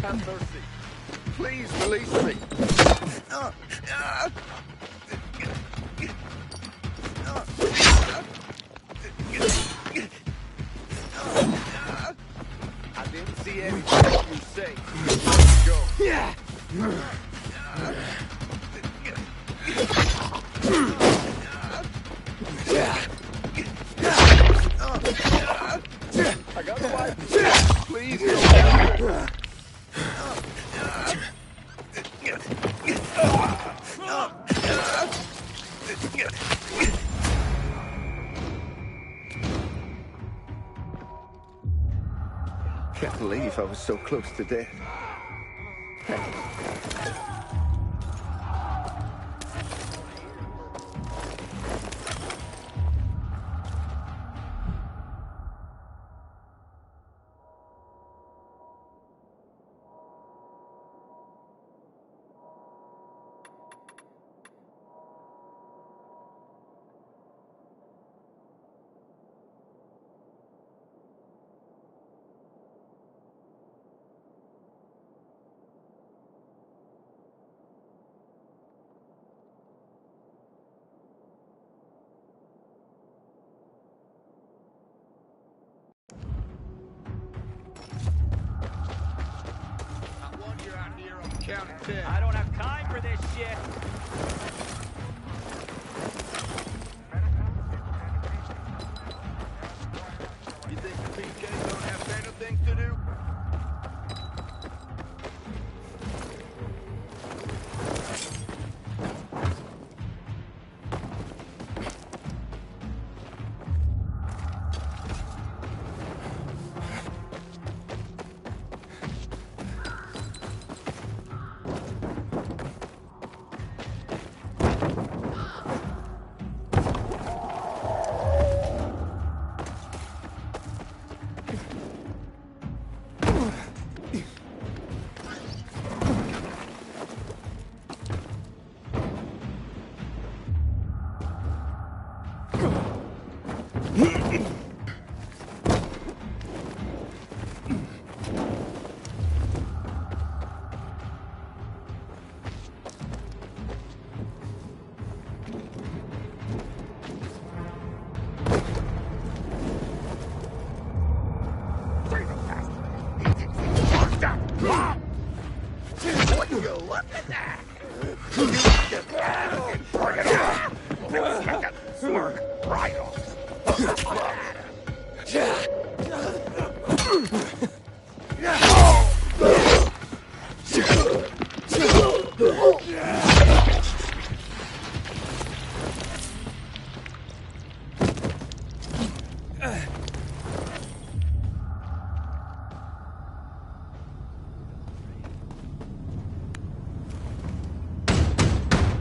Have mercy. Please release me. I didn't see anything you say. Go. Yeah. I got a wife. Please don't. Can't believe I was so close to death. I don't have time for this shit. You think the PKs don't have better things to do?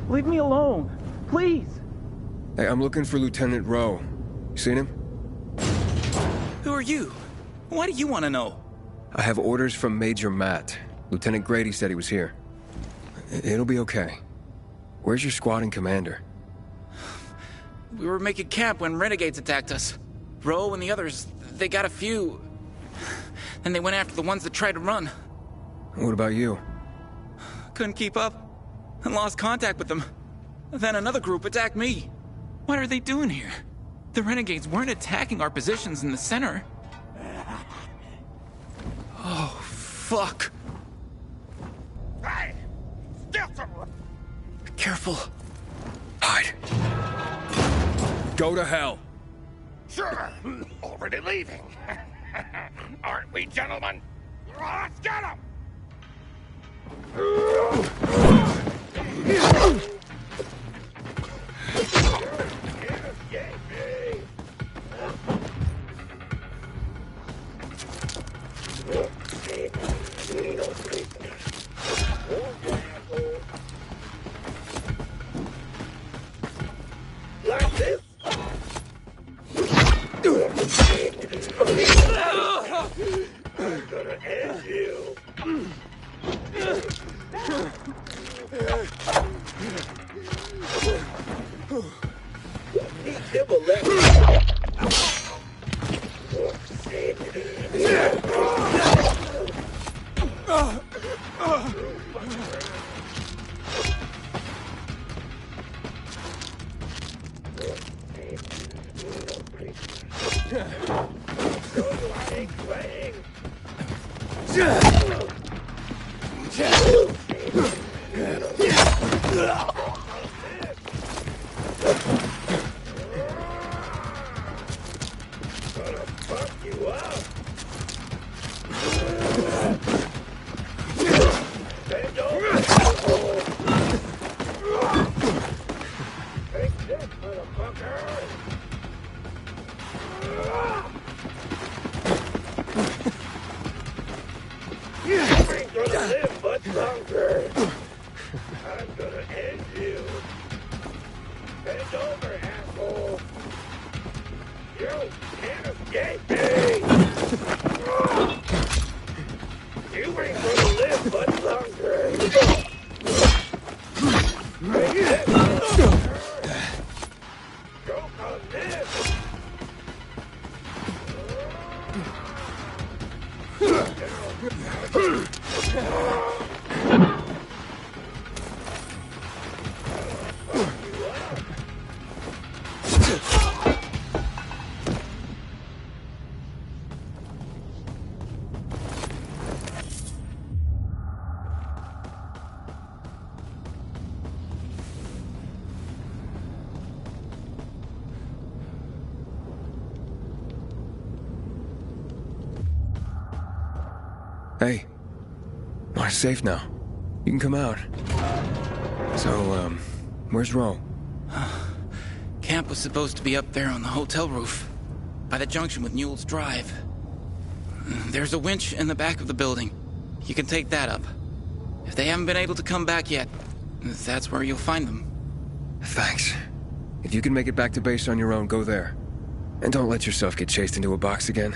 Leave me alone, please. Hey, I'm looking for Lieutenant Rowe. You seen him? Who are you? Why do you want to know? I have orders from Major Matt. Lieutenant Grady said he was here. It'll be okay. Where's your squad and commander? We were making camp when renegades attacked us. Ro and the others, they got a few. Then they went after the ones that tried to run. What about you? Couldn't keep up and lost contact with them. Then another group attacked me. What are they doing here? The renegades weren't attacking our positions in the center. Oh, fuck. Hey! Still some... Careful. Hide. Go to hell. Sure! Already leaving. Aren't we, gentlemen? Let's get him! Like this? I'm gonna end you. Teach him a lesson. Hey. We're safe now. You can come out. So, where's Ro? Camp was supposed to be up there on the hotel roof, by the junction with Newell's Drive. There's a winch in the back of the building. You can take that up. If they haven't been able to come back yet, that's where you'll find them. Thanks. If you can make it back to base on your own, go there. And don't let yourself get chased into a box again.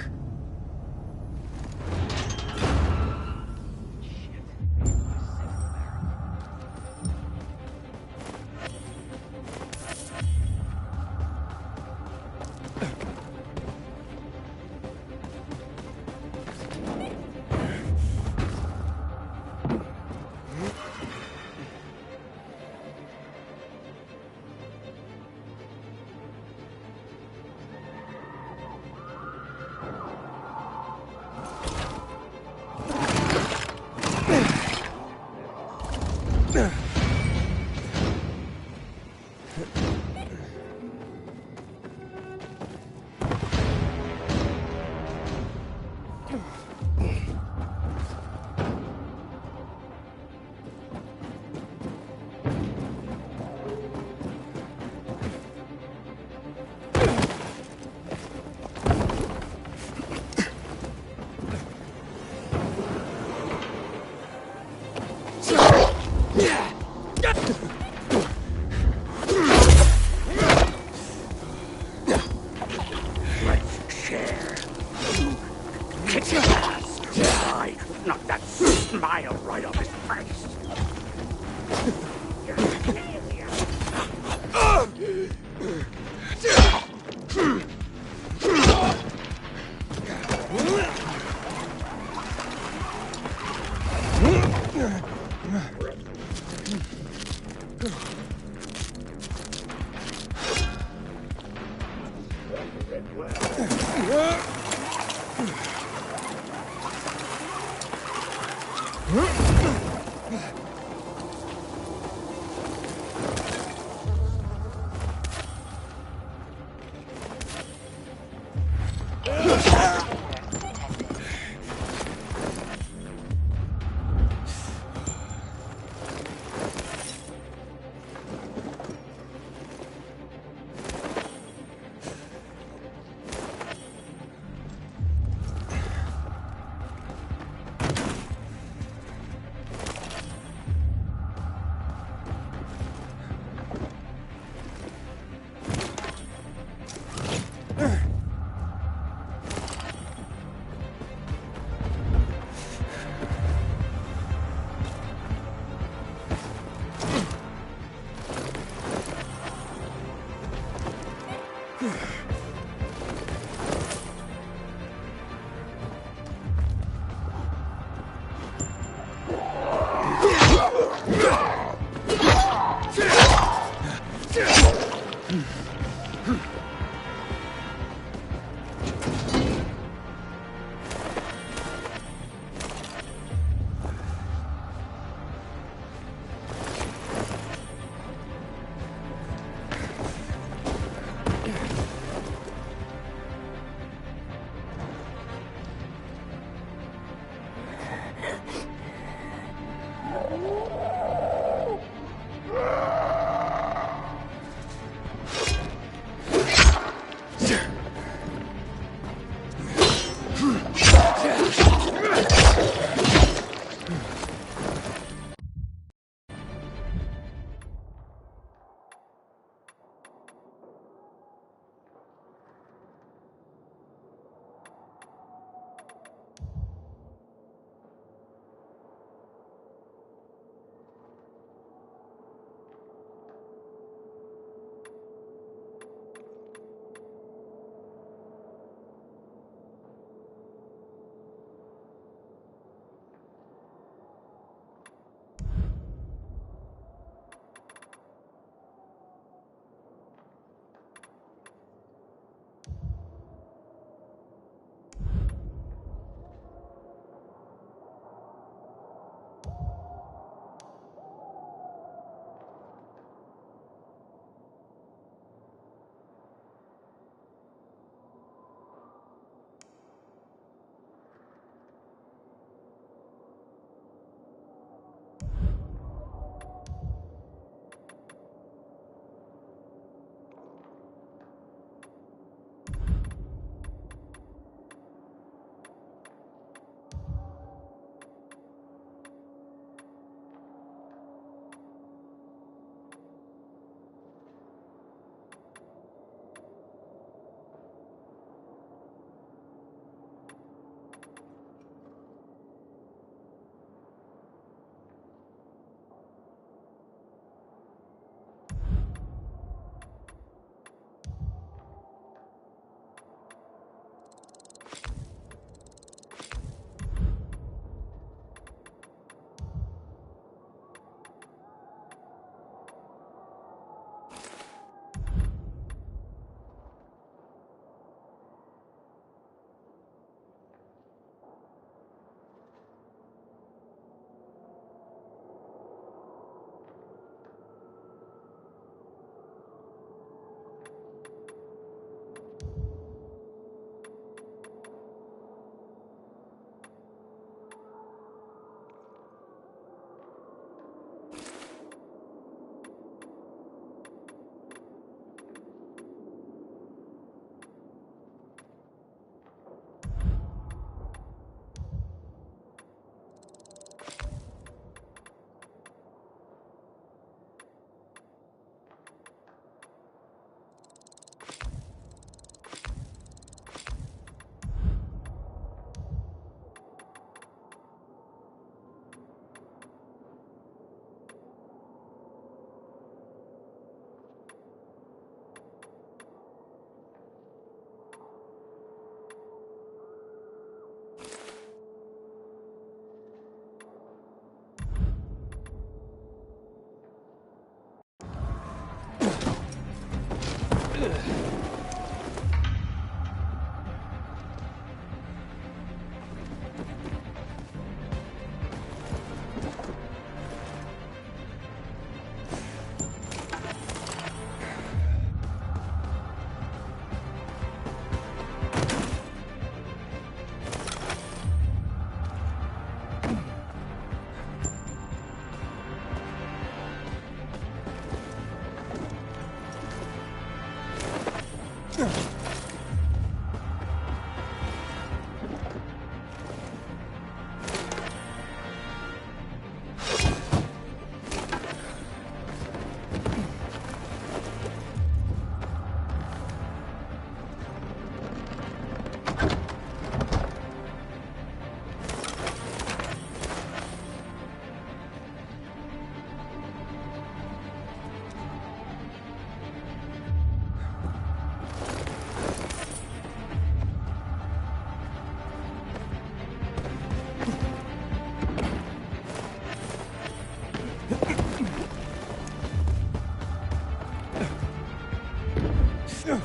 You're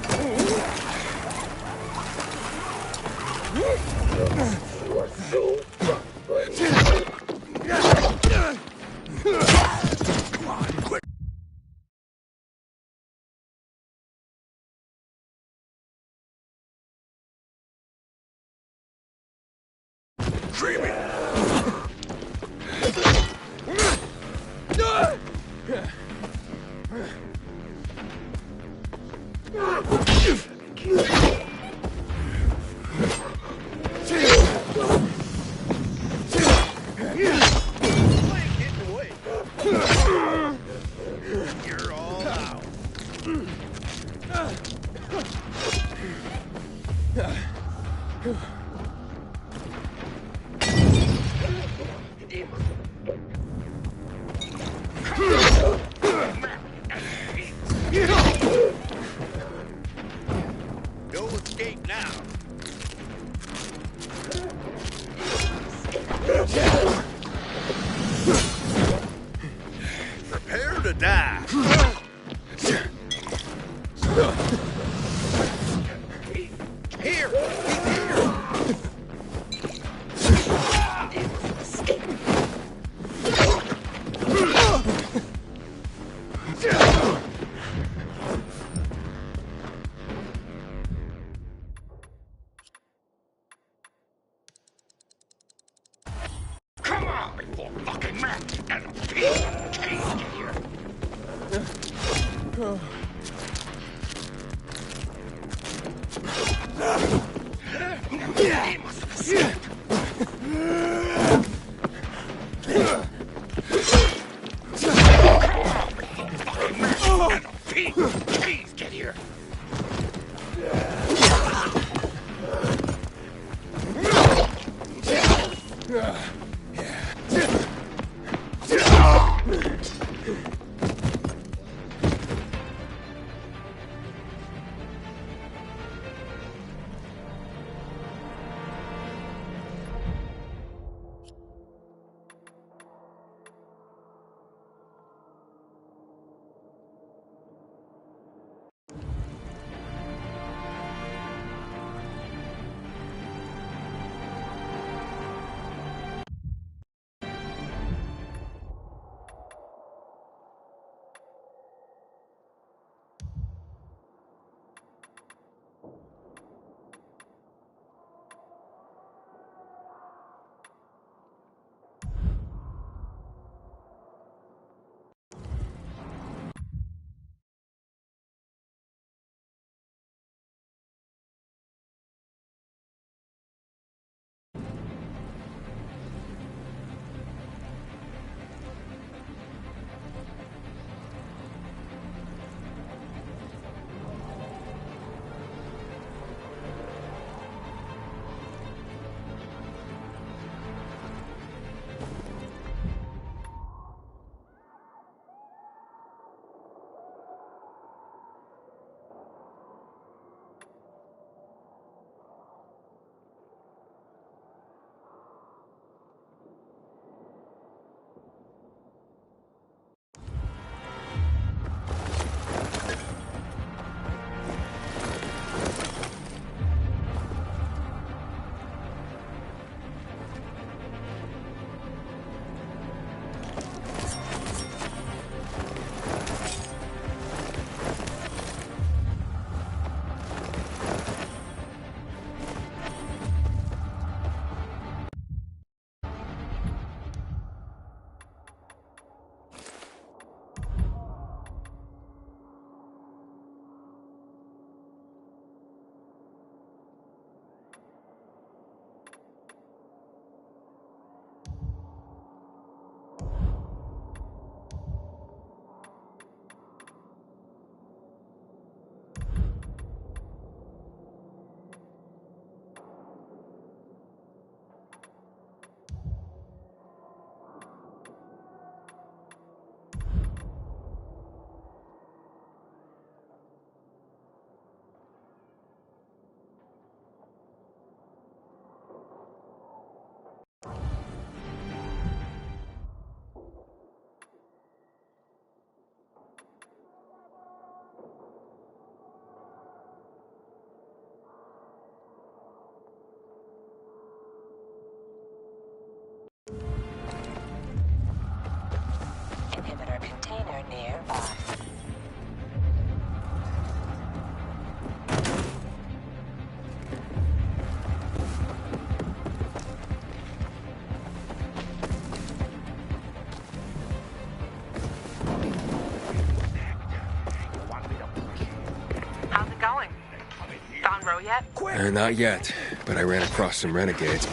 all out. No escape now. Prepare to die. Here! He's here! Come on, before fucking Matt and a piece of cake here. He must have escaped. Come on, before fucking Matt and a piece of cake get here. Found Roe yet? Not yet, but I ran across some renegades.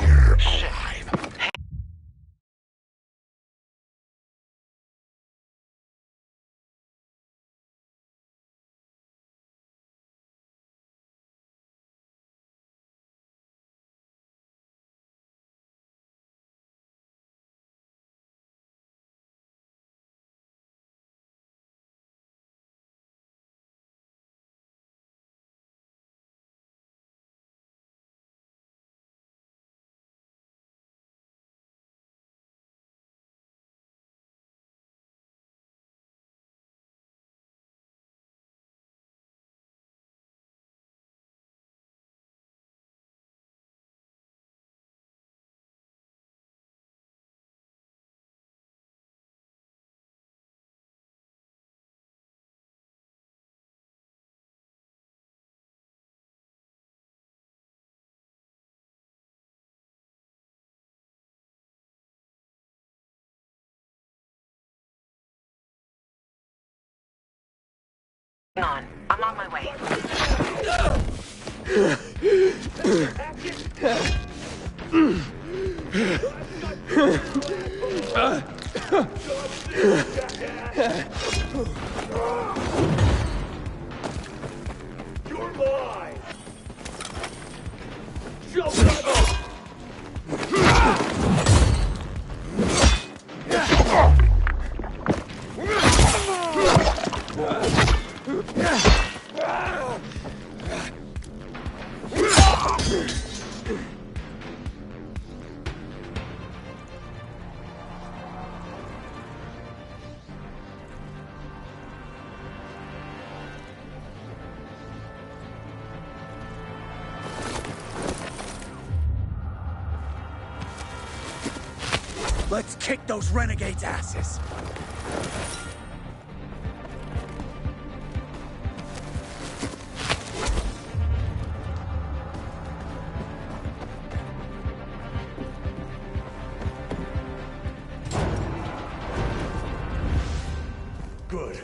On. I'm on my way. You're mine! Jump up! Let's kick those renegades' asses! Good.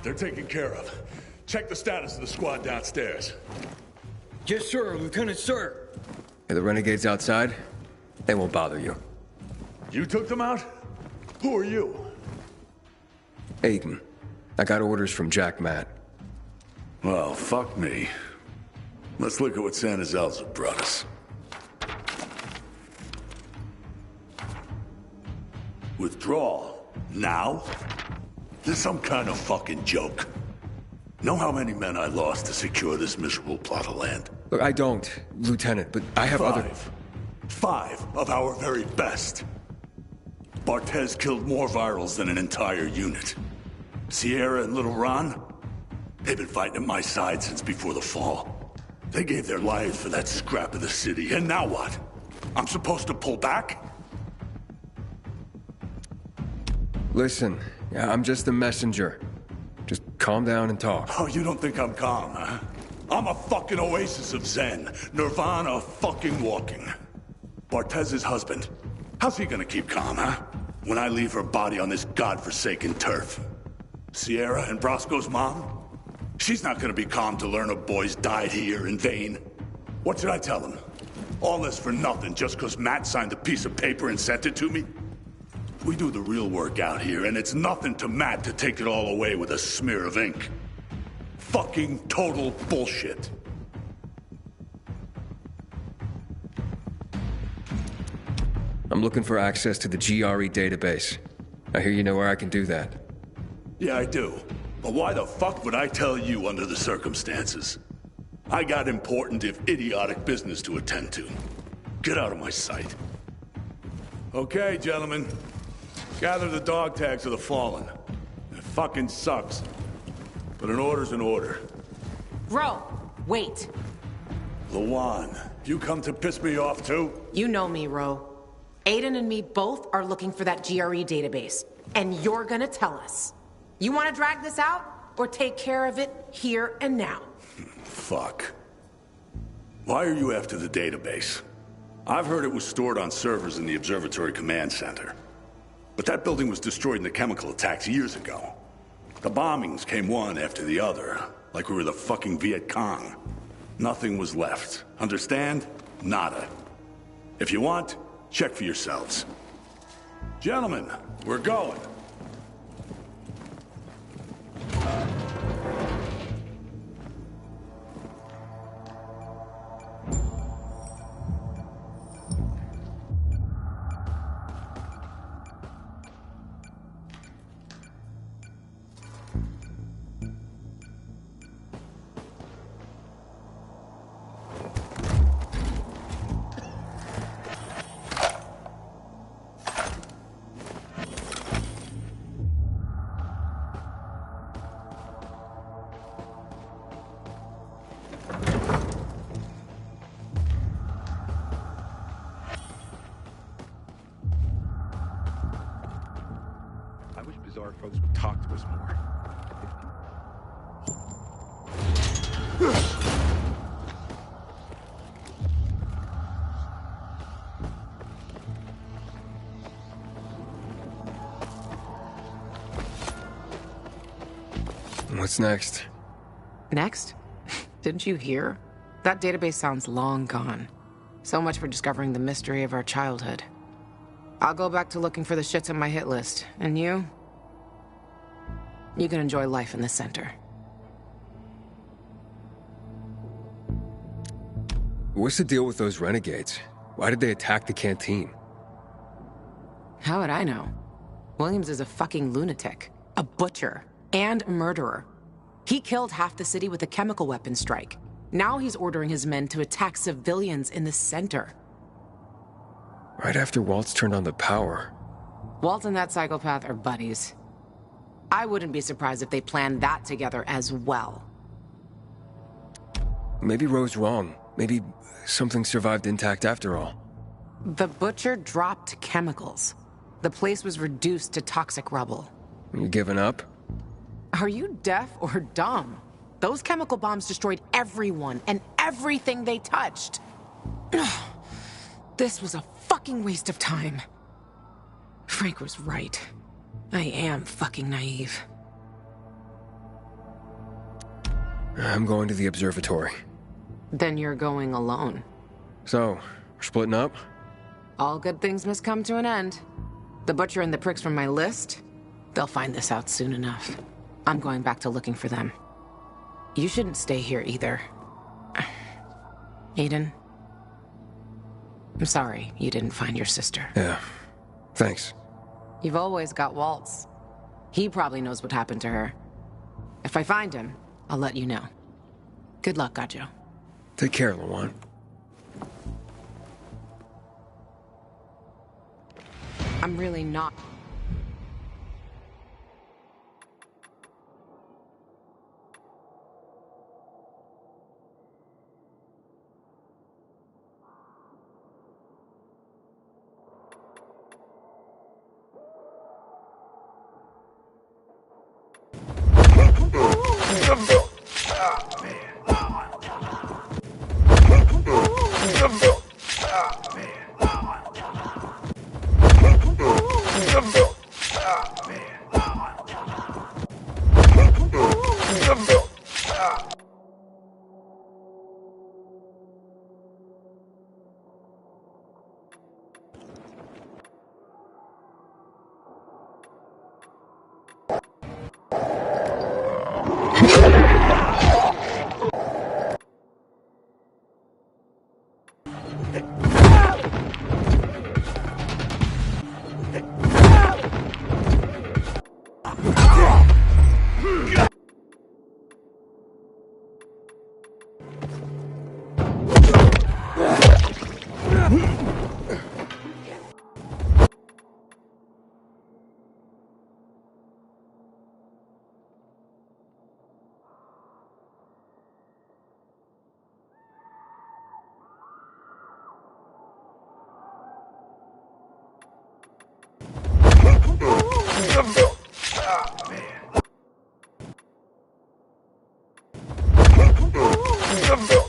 They're taken care of. Check the status of the squad downstairs. Yes, sir, Lieutenant, sir. Are the renegades outside? They won't bother you. You took them out? Who are you? Aiden. I got orders from Jack Matt. Well, fuck me. Let's look at what Santa Zelza brought us. Withdrawal? Now? This is some kind of fucking joke. Know how many men I lost to secure this miserable plot of land? Look, I don't, Lieutenant, but I have other... Five of our very best. Bartez killed more virals than an entire unit. Sierra and Little Ron, they've been fighting at my side since before the fall. They gave their lives for that scrap of the city, and now what? I'm supposed to pull back? Listen, I'm just a messenger. Just calm down and talk. Oh, you don't think I'm calm, huh? I'm a fucking oasis of zen. Nirvana fucking walking. Bartez's husband. How's he gonna keep calm, huh? When I leave her body on this godforsaken turf. Sierra and Brosco's mom? She's not gonna be calm to learn her boys died here in vain. What should I tell them? All this for nothing just because Matt signed a piece of paper and sent it to me? We do the real work out here, and it's nothing to Matt to take it all away with a smear of ink. Fucking total bullshit. I'm looking for access to the GRE database. I hear you know where I can do that. Yeah, I do. But why the fuck would I tell you under the circumstances? I got important, if idiotic, business to attend to. Get out of my sight. Okay, gentlemen. Gather the dog tags of the fallen. It fucking sucks. But an order's an order. Ro, wait. Lawan, you come to piss me off too? You know me, Ro. Aiden and me both are looking for that GRE database. And you're gonna tell us. You wanna drag this out? Or take care of it here and now? Fuck. Why are you after the database? I've heard it was stored on servers in the Observatory Command Center. But that building was destroyed in the chemical attacks years ago. The bombings came one after the other, like we were the fucking Viet Cong. Nothing was left. Understand? Nada. If you want, check for yourselves. Gentlemen, we're going. I wish Bizarre folks would talk to us more. What's next? Next? Didn't you hear? That database sounds long gone. So much for discovering the mystery of our childhood. I'll go back to looking for the shits on my hit list. And you? You can enjoy life in the center. What's the deal with those renegades? Why did they attack the canteen? How would I know? Williams is a fucking lunatic. A butcher. And a murderer. He killed half the city with a chemical weapon strike. Now he's ordering his men to attack civilians in the center. Right after Waltz turned on the power. Walt and that psychopath are buddies. I wouldn't be surprised if they planned that together as well. Maybe Ro's wrong. Maybe something survived intact after all. The butcher dropped chemicals. The place was reduced to toxic rubble. You giving up? Are you deaf or dumb? Those chemical bombs destroyed everyone and everything they touched. This was a fucking waste of time. Frank was right. I am fucking naive. I'm going to the observatory. Then you're going alone. So, we're splitting up? All good things must come to an end. The butcher and the pricks from my list, they'll find this out soon enough. I'm going back to looking for them. You shouldn't stay here either. Aiden, I'm sorry you didn't find your sister. Yeah, thanks. You've always got Waltz. He probably knows what happened to her. If I find him, I'll let you know. Good luck, Gajo. Take care, Lawan. I'm really not... Man.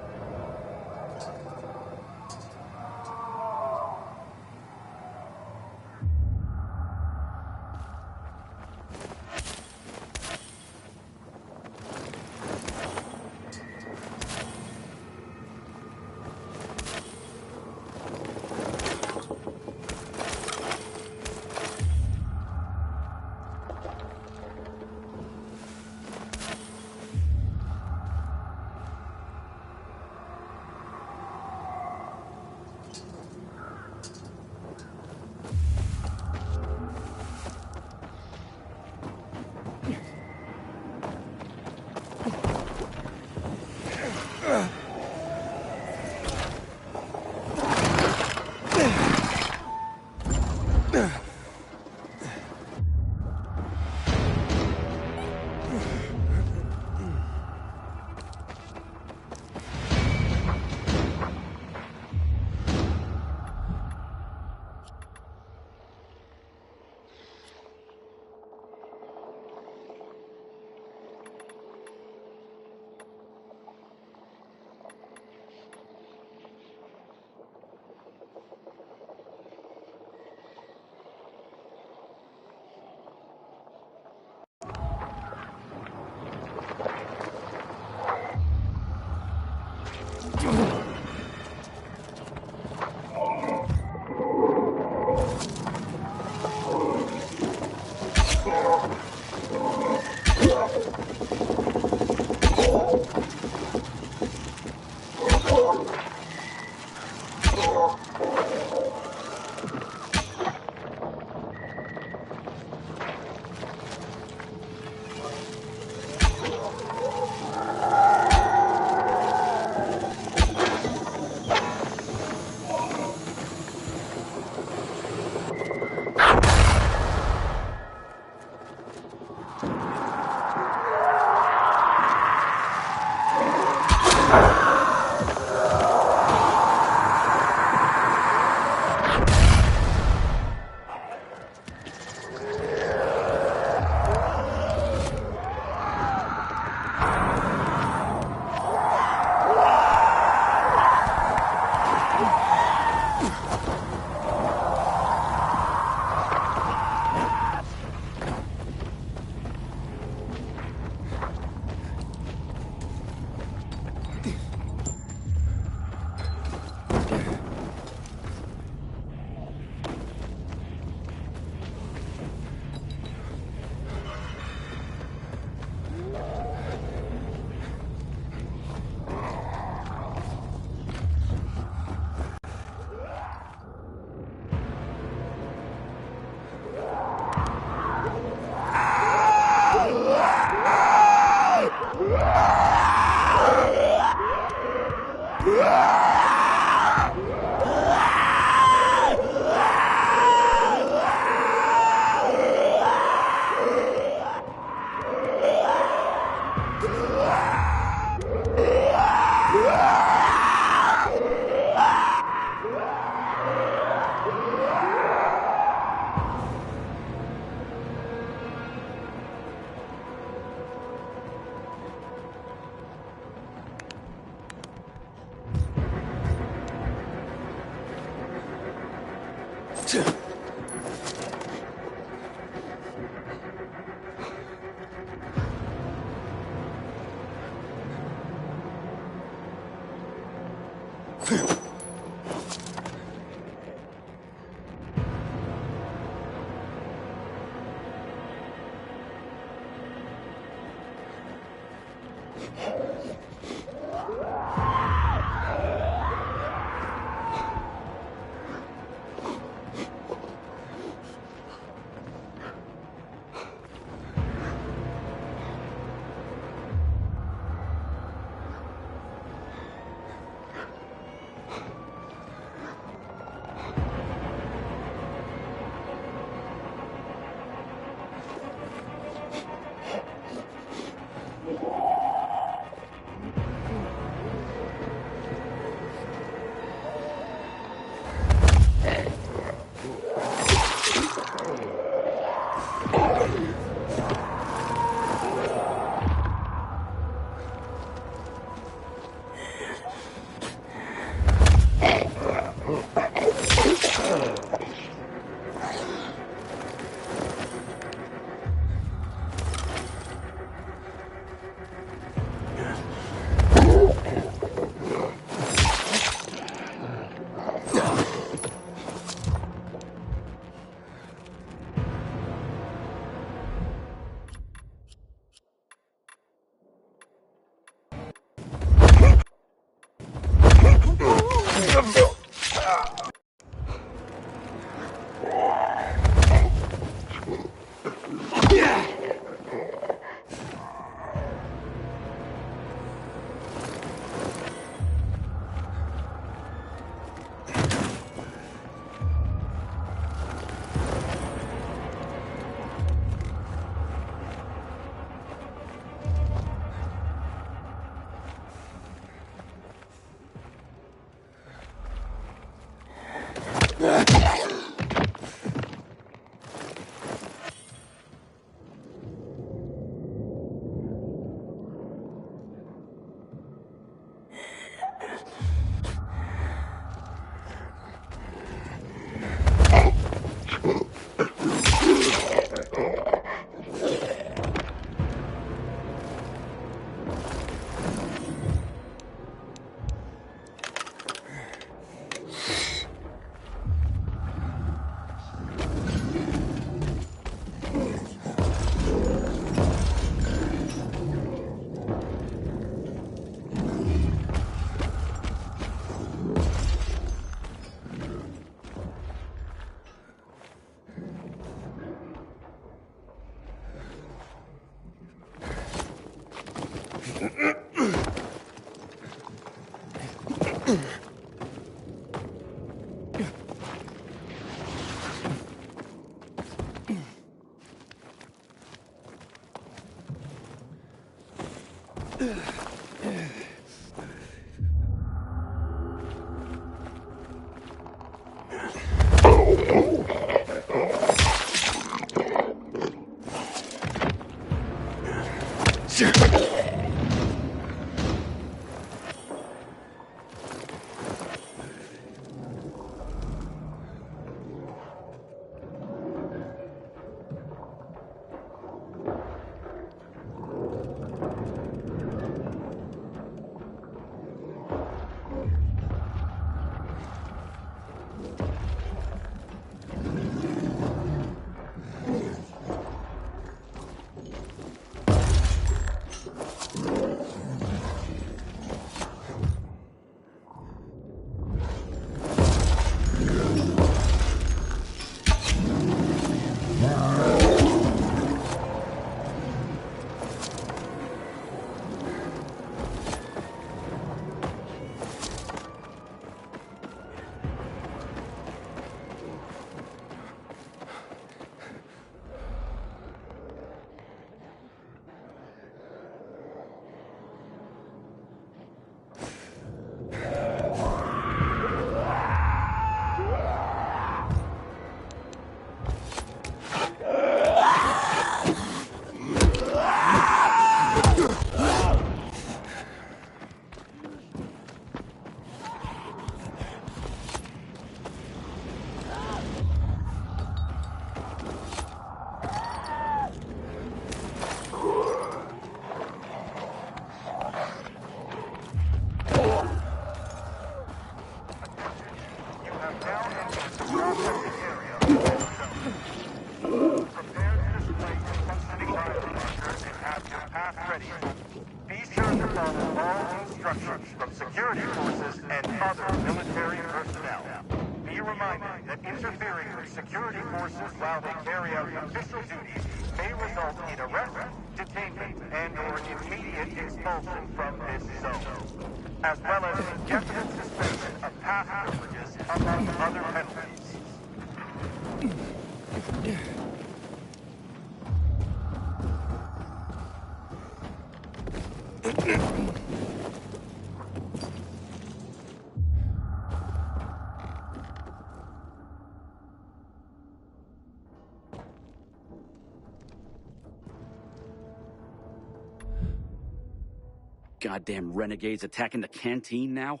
Goddamn renegades attacking the canteen now?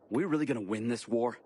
We really gonna win this war?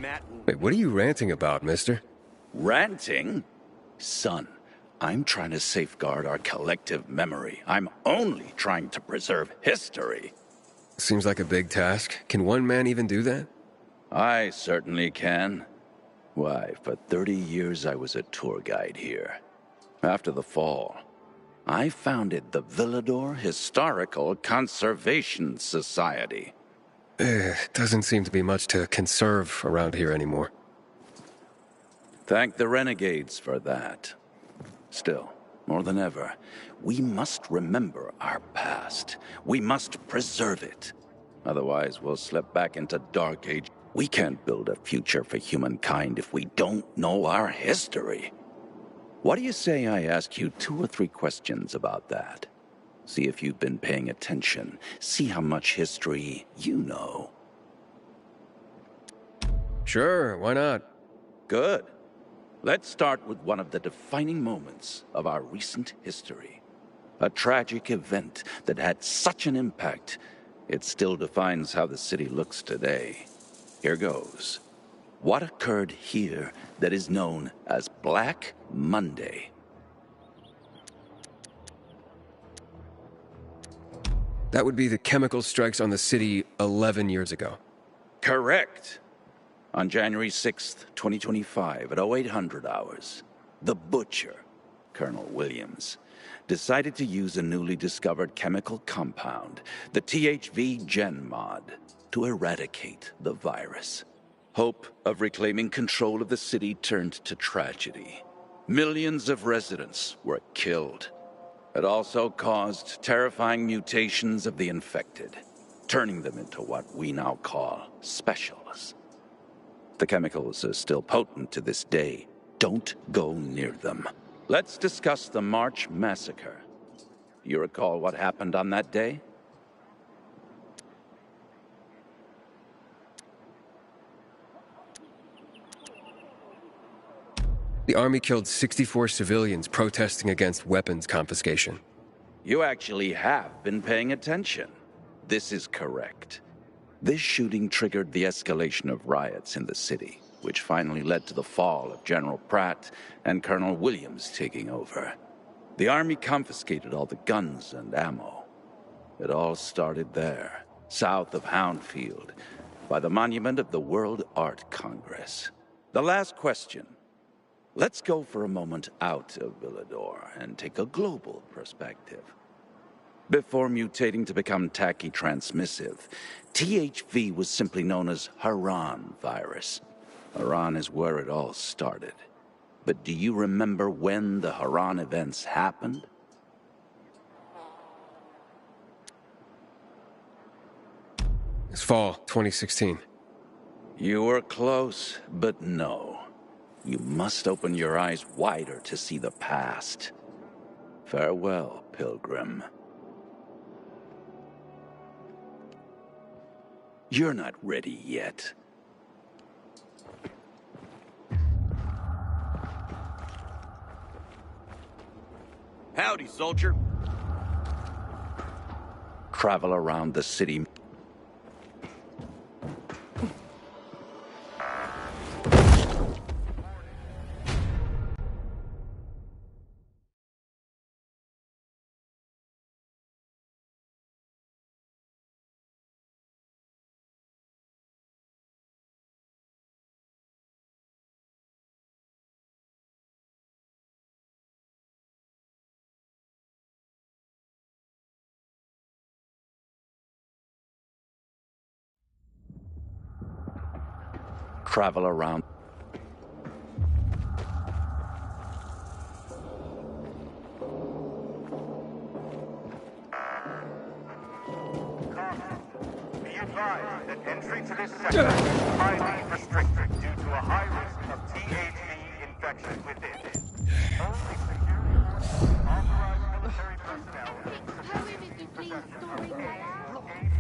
Matt. Wait, what are you ranting about, mister? Ranting? Son, I'm trying to safeguard our collective memory. I'm only trying to preserve history. Seems like a big task. Can one man even do that? I certainly can. Why, for 30 years I was a tour guide here. After the fall, I founded the Villador Historical Conservation Society. Doesn't seem to be much to conserve around here anymore. Thank the Renegades for that. Still, more than ever, we must remember our past. We must preserve it. Otherwise, we'll slip back into Dark Age. We can't build a future for humankind if we don't know our history. What do you say I ask you 2 or 3 questions about that? See if you've been paying attention. See how much history you know. Sure, why not? Good. Let's start with one of the defining moments of our recent history. A tragic event that had such an impact, it still defines how the city looks today. Here goes. What occurred here that is known as Black Monday? That would be the chemical strikes on the city 11 years ago. Correct. On January 6th, 2025, at 0800 hours, the Butcher, Colonel Williams, decided to use a newly discovered chemical compound, the THV Gen Mod, to eradicate the virus. Hope of reclaiming control of the city turned to tragedy. Millions of residents were killed. It also caused terrifying mutations of the infected, turning them into what we now call specials. The chemicals are still potent to this day. Don't go near them. Let's discuss the March Massacre. You recall what happened on that day? The army killed 64 civilians protesting against weapons confiscation. You actually have been paying attention. This is correct. This shooting triggered the escalation of riots in the city, which finally led to the fall of General Pratt and Colonel Williams taking over. The army confiscated all the guns and ammo. It all started there, south of Houndfield, by the monument of the World Art Congress. The last question. Let's go for a moment out of Villador and take a global perspective. Before mutating to become tacky transmissive, THV was simply known as Haran virus. Haran is where it all started. But do you remember when the Haran events happened? It's fall 2016. You were close, but no. You must open your eyes wider to see the past. Farewell, Pilgrim. You're not ready yet. Howdy, soldier. Travel around the city. Travel around. Be advised that entry to this sector is highly restricted due to a high risk of THV infection within. Only security forces, authorized military personnel, Hurry, Mickey, please. Don't wake up.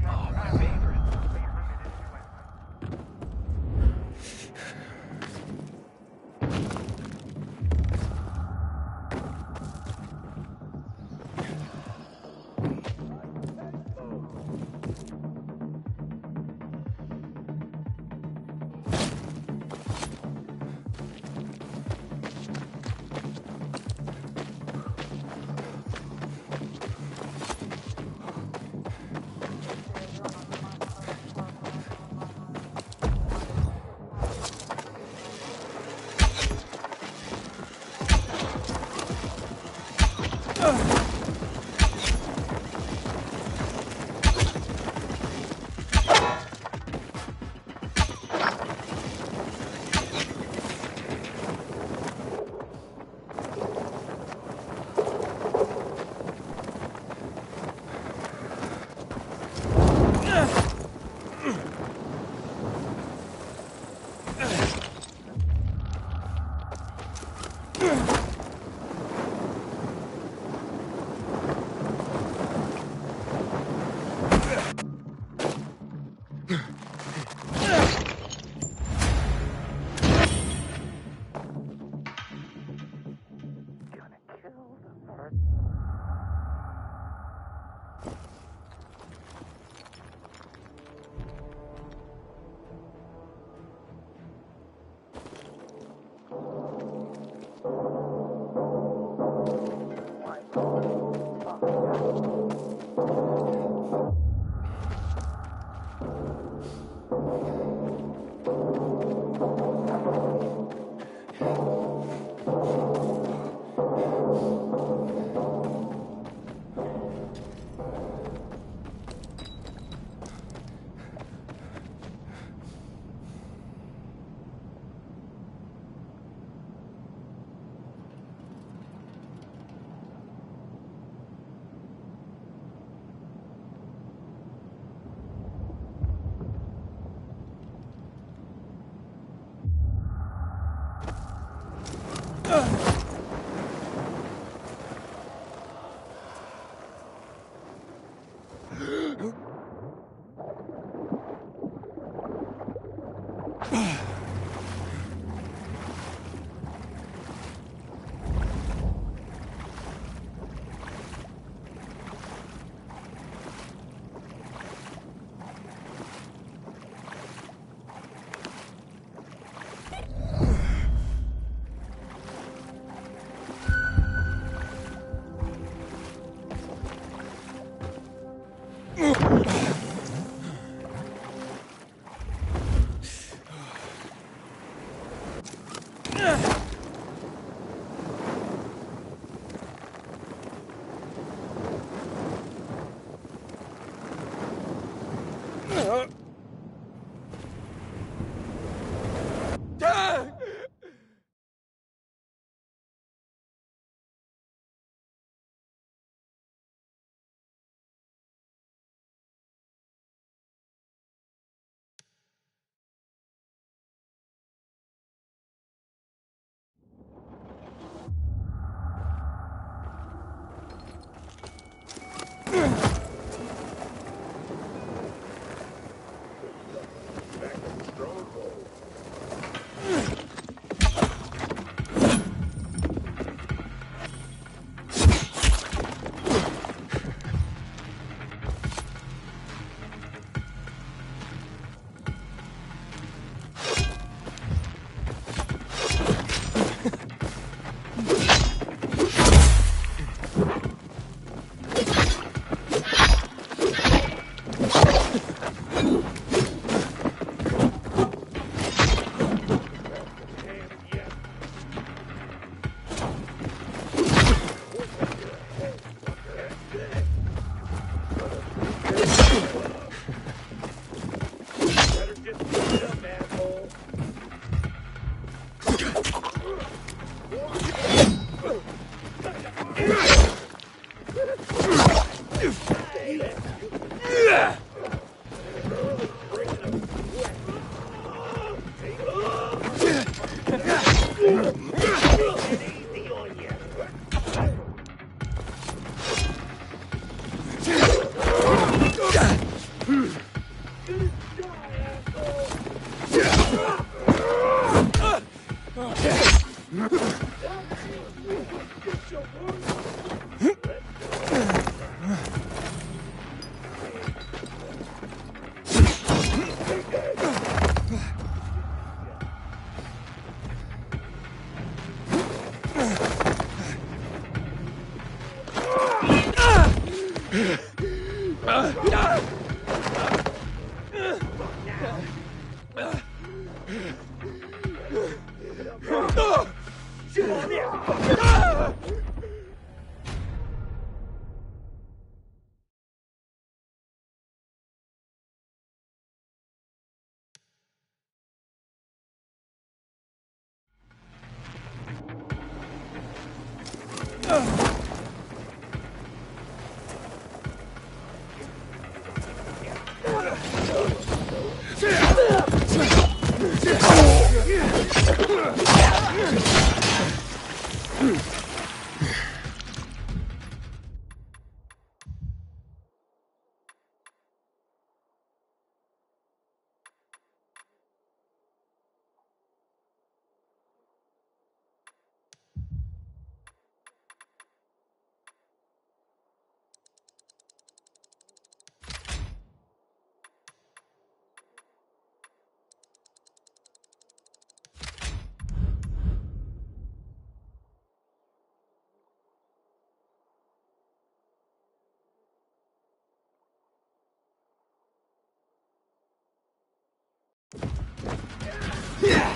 Oh, my favorite.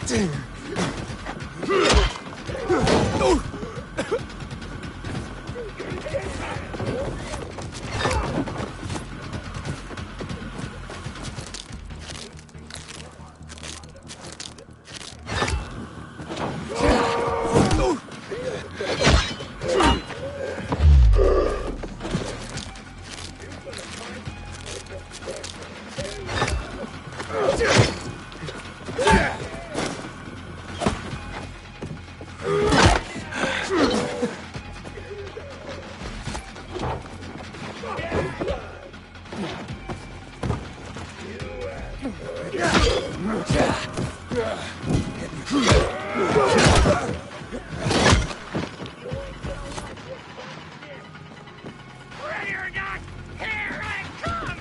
Ready or not, here I come!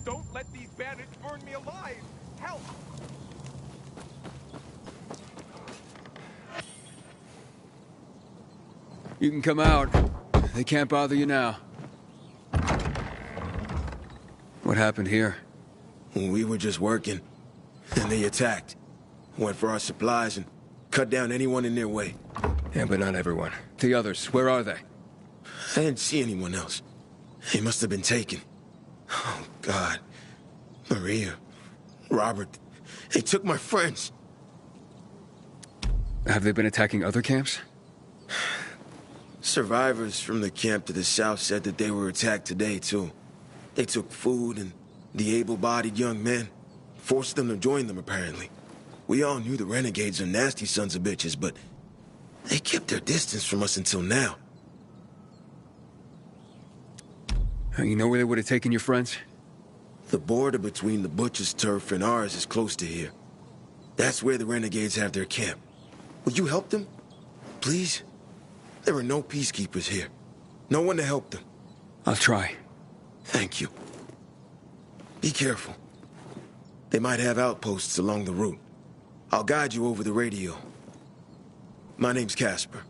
Don't let these bandits burn me alive! Help! You can come out. They can't bother you now. What happened here? We were just working, and they attacked. Went for our supplies and cut down anyone in their way. Yeah, but not everyone. The others, where are they? I didn't see anyone else. They must have been taken. Oh, God. Maria, Robert, they took my friends. Have they been attacking other camps? Survivors from the camp to the south said that they were attacked today, too. They took food and the able-bodied young men. Forced them to join them, apparently. We all knew the renegades are nasty sons of bitches, but they kept their distance from us until now. You know where they would have taken your friends? The border between the Butcher's turf and ours is close to here. That's where the renegades have their camp. Will you help them? Please? There are no peacekeepers here. No one to help them. I'll try. Thank you. Be careful. They might have outposts along the route. I'll guide you over the radio. My name's Casper.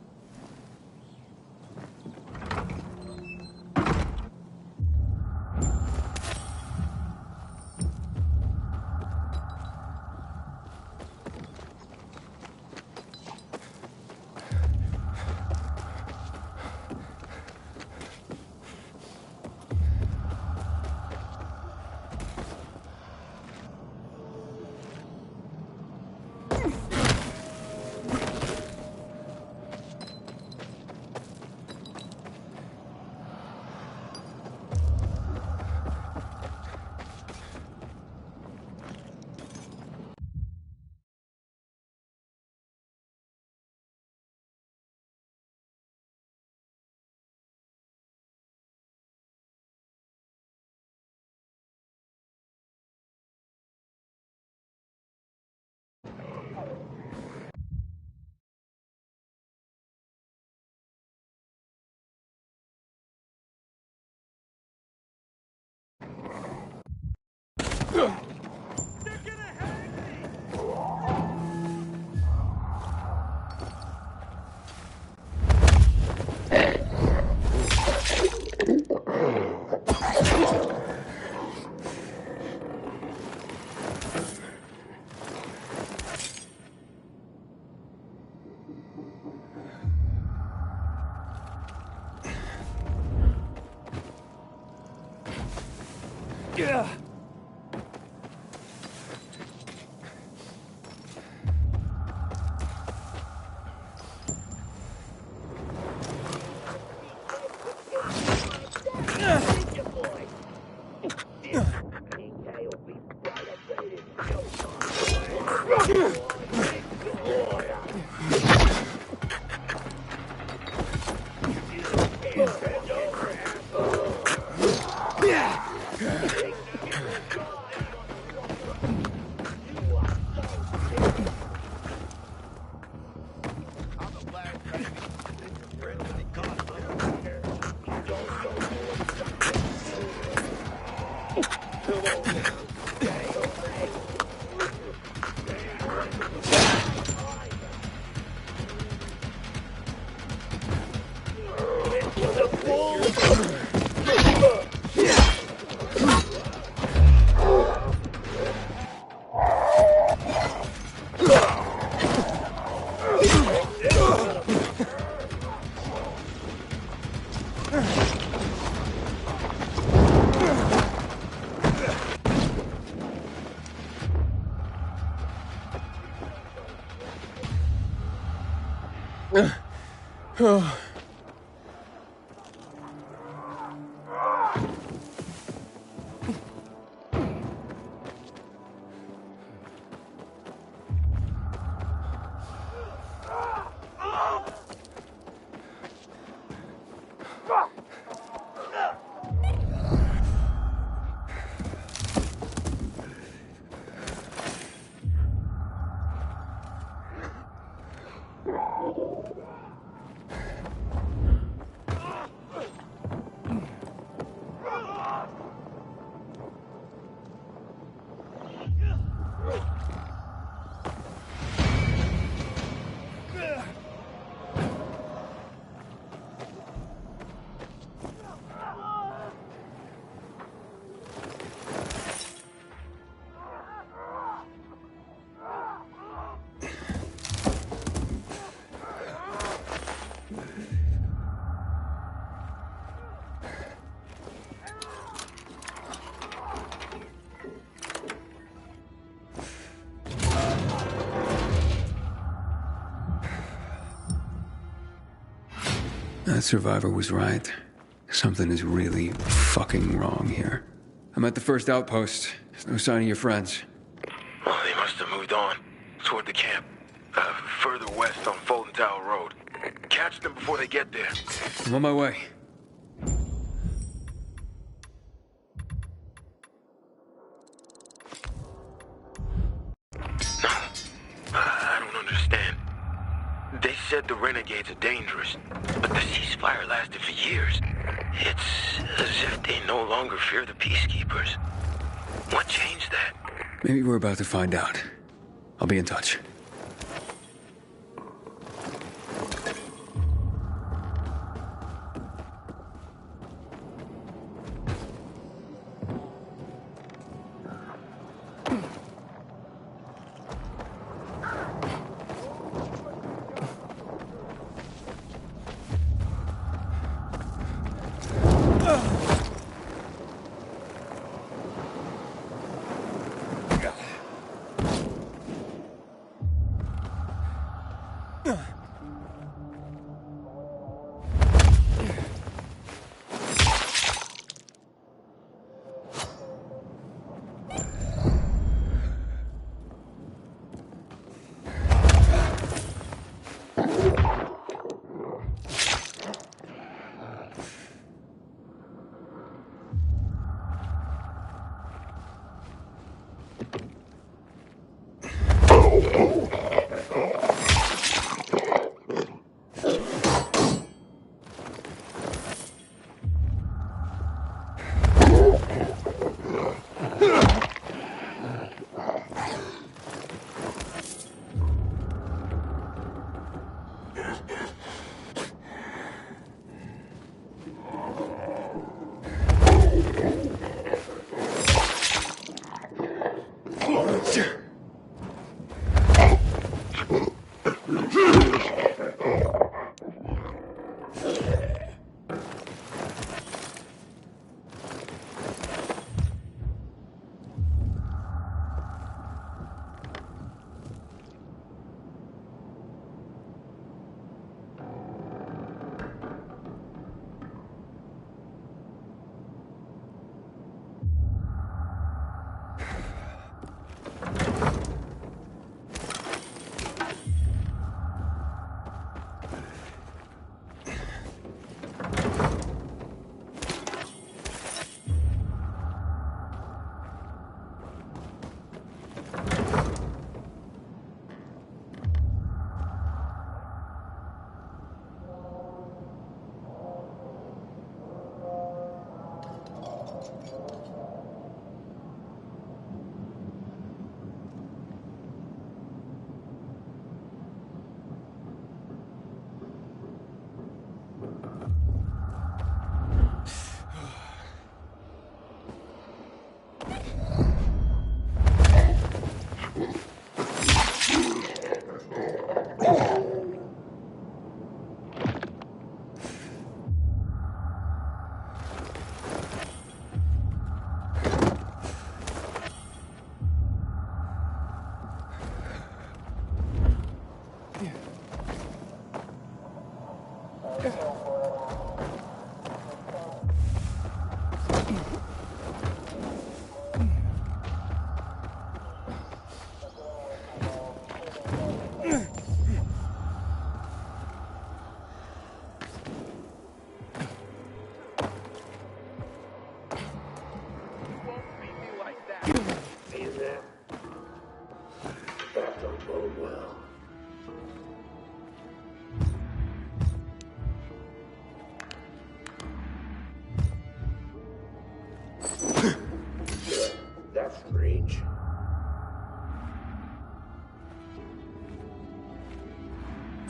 Oh. That survivor was right. Something is really fucking wrong here. I'm at the first outpost. There's no sign of your friends. Well, they must have moved on. Toward the camp. Further west on Fulton Tower Road. Catch them before they get there. I'm on my way. No. I don't understand. They said the renegades are dangerous, but the ceasefire lasted for years. It's as if they no longer fear the peacekeepers. What changed that? Maybe we're about to find out. I'll be in touch.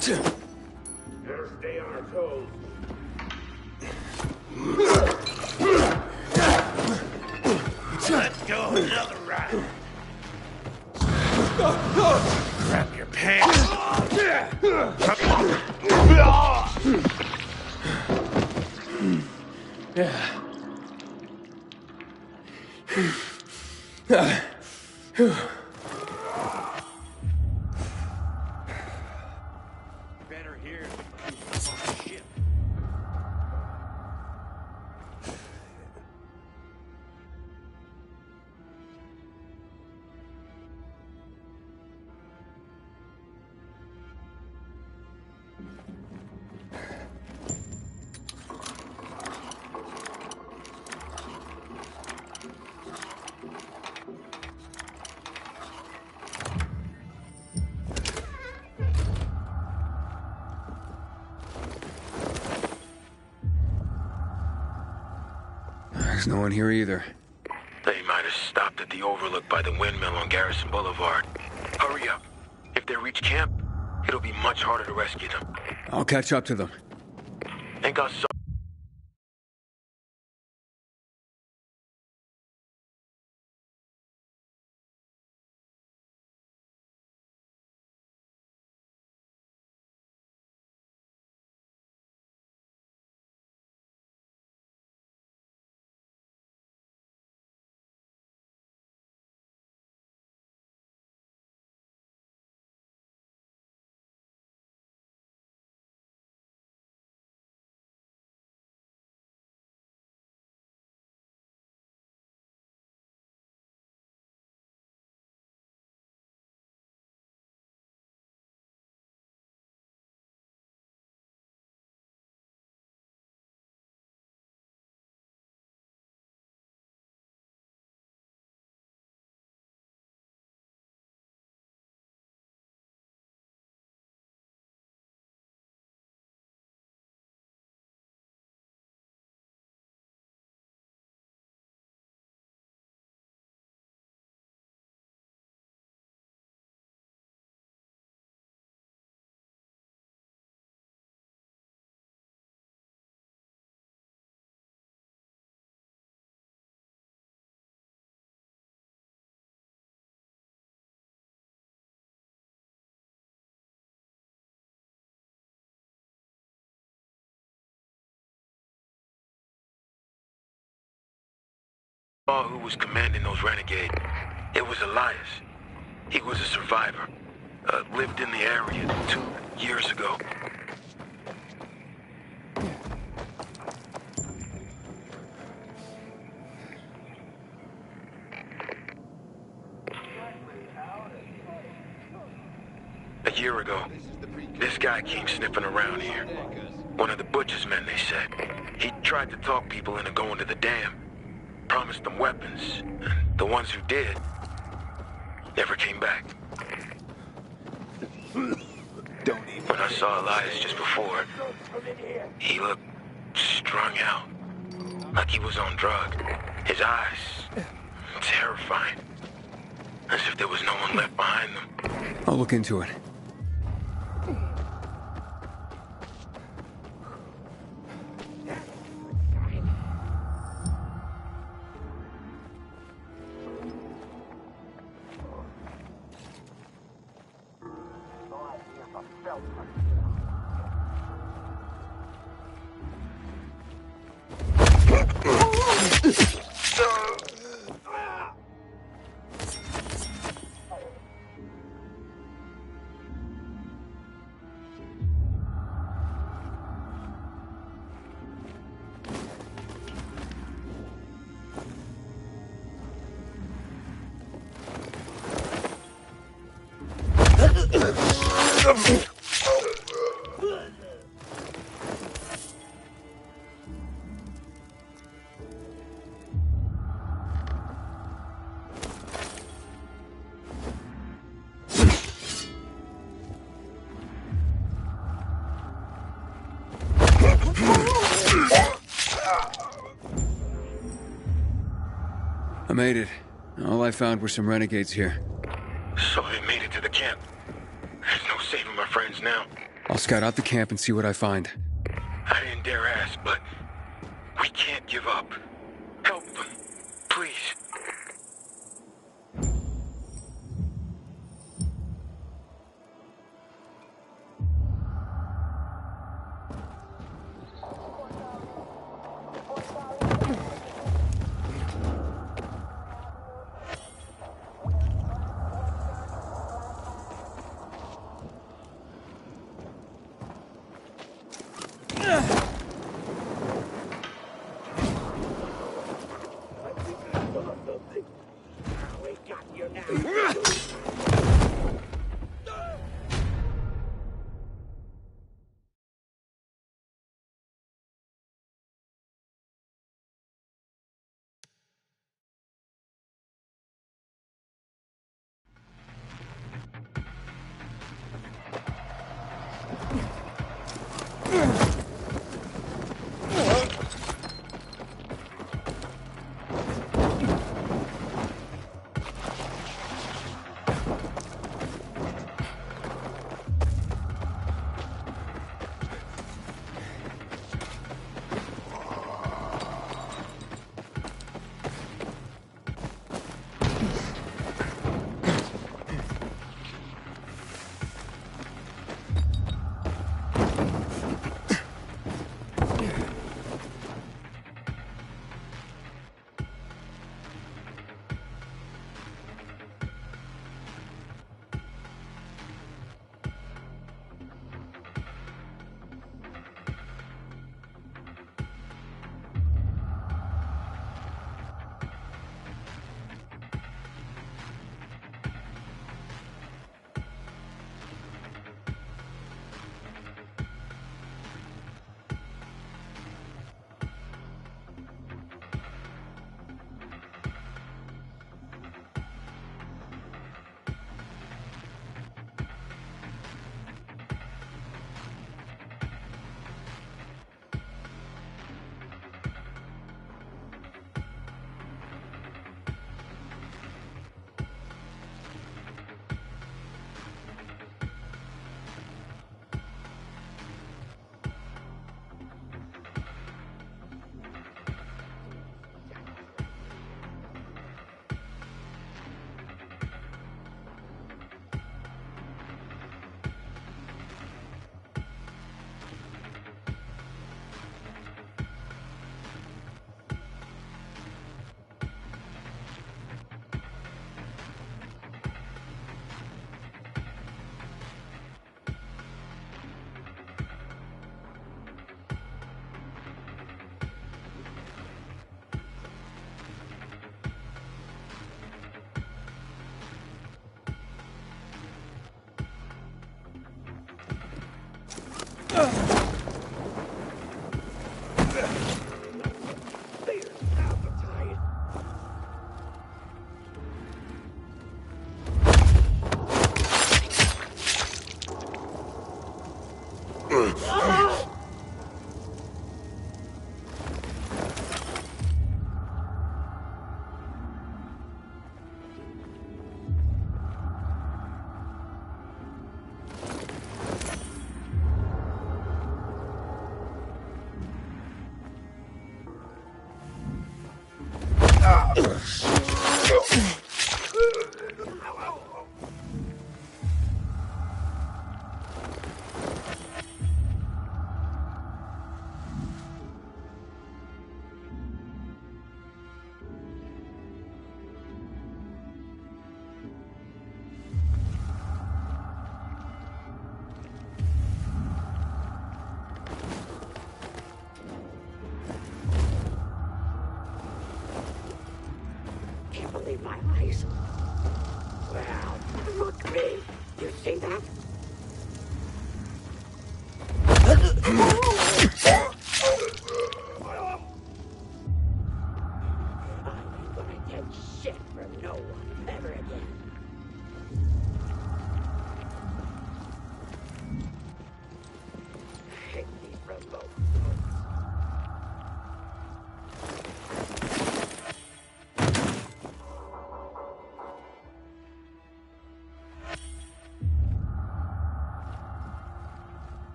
Better stay on our toes. Let's go another round. Grab your pants. Better here than on a ship. There's no one here either. They might have stopped at the overlook by the windmill on Garrison Boulevard. Hurry up. If they reach camp, it'll be much harder to rescue them. I'll catch up to them. Ain't got so. Who was commanding those renegades? It was Elias. He was a survivor. Lived in the area 2 years ago. A year ago, this guy came sniffing around here. One of the butcher's men, they said. He tried to talk people into going to the dam. Promised them weapons, and the ones who did never came back. When I saw Elias just before, he looked strung out, like he was on drugs. His eyes, terrifying, as if there was no one left behind them. I'll look into it. I made it. All I found were some renegades here. So they made it to the camp. There's no saving my friends now. I'll scout out the camp and see what I find. I didn't dare ask, but we can't give up. Help them, please.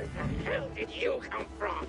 Where the hell did you come from?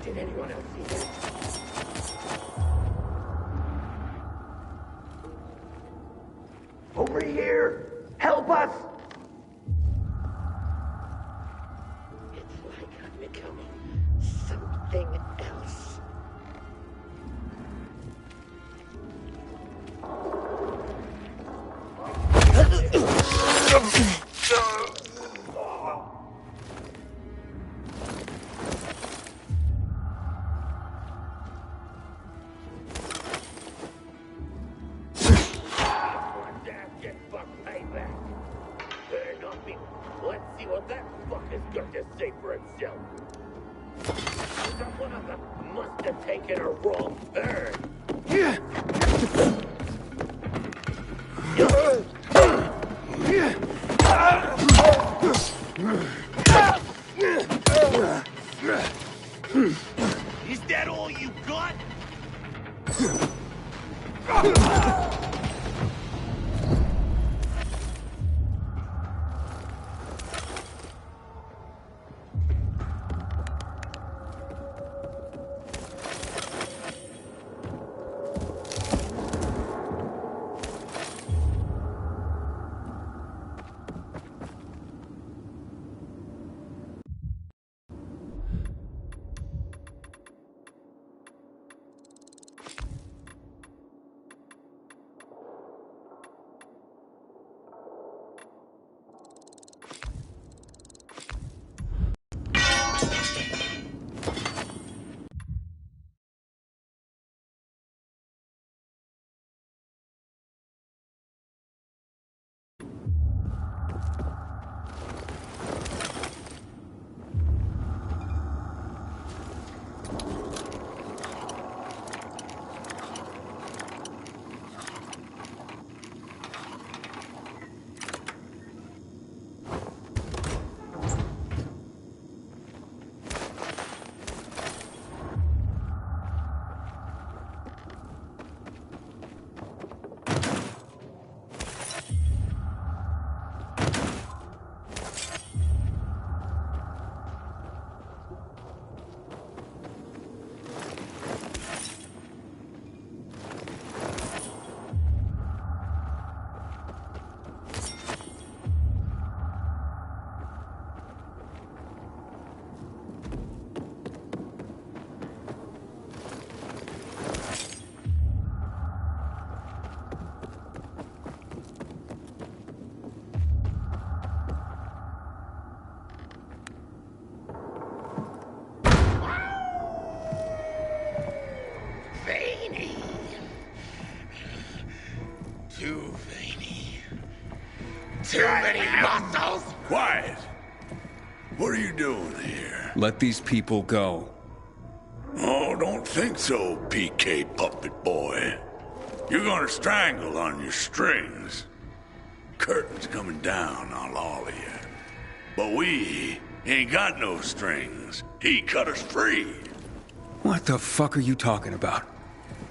Did anyone else see that? Over here! Help us! It's like I'm becoming something else. Let's see what that fucker's got to say for himself. One of them must have taken a wrong turn. Is that all you got? assholes! Quiet. What are you doing here? Let these people go. Oh, don't think so, PK puppet boy. You're gonna strangle on your strings. Curtain's coming down on all of you. But we ain't got no strings. He cut us free. What the fuck are you talking about?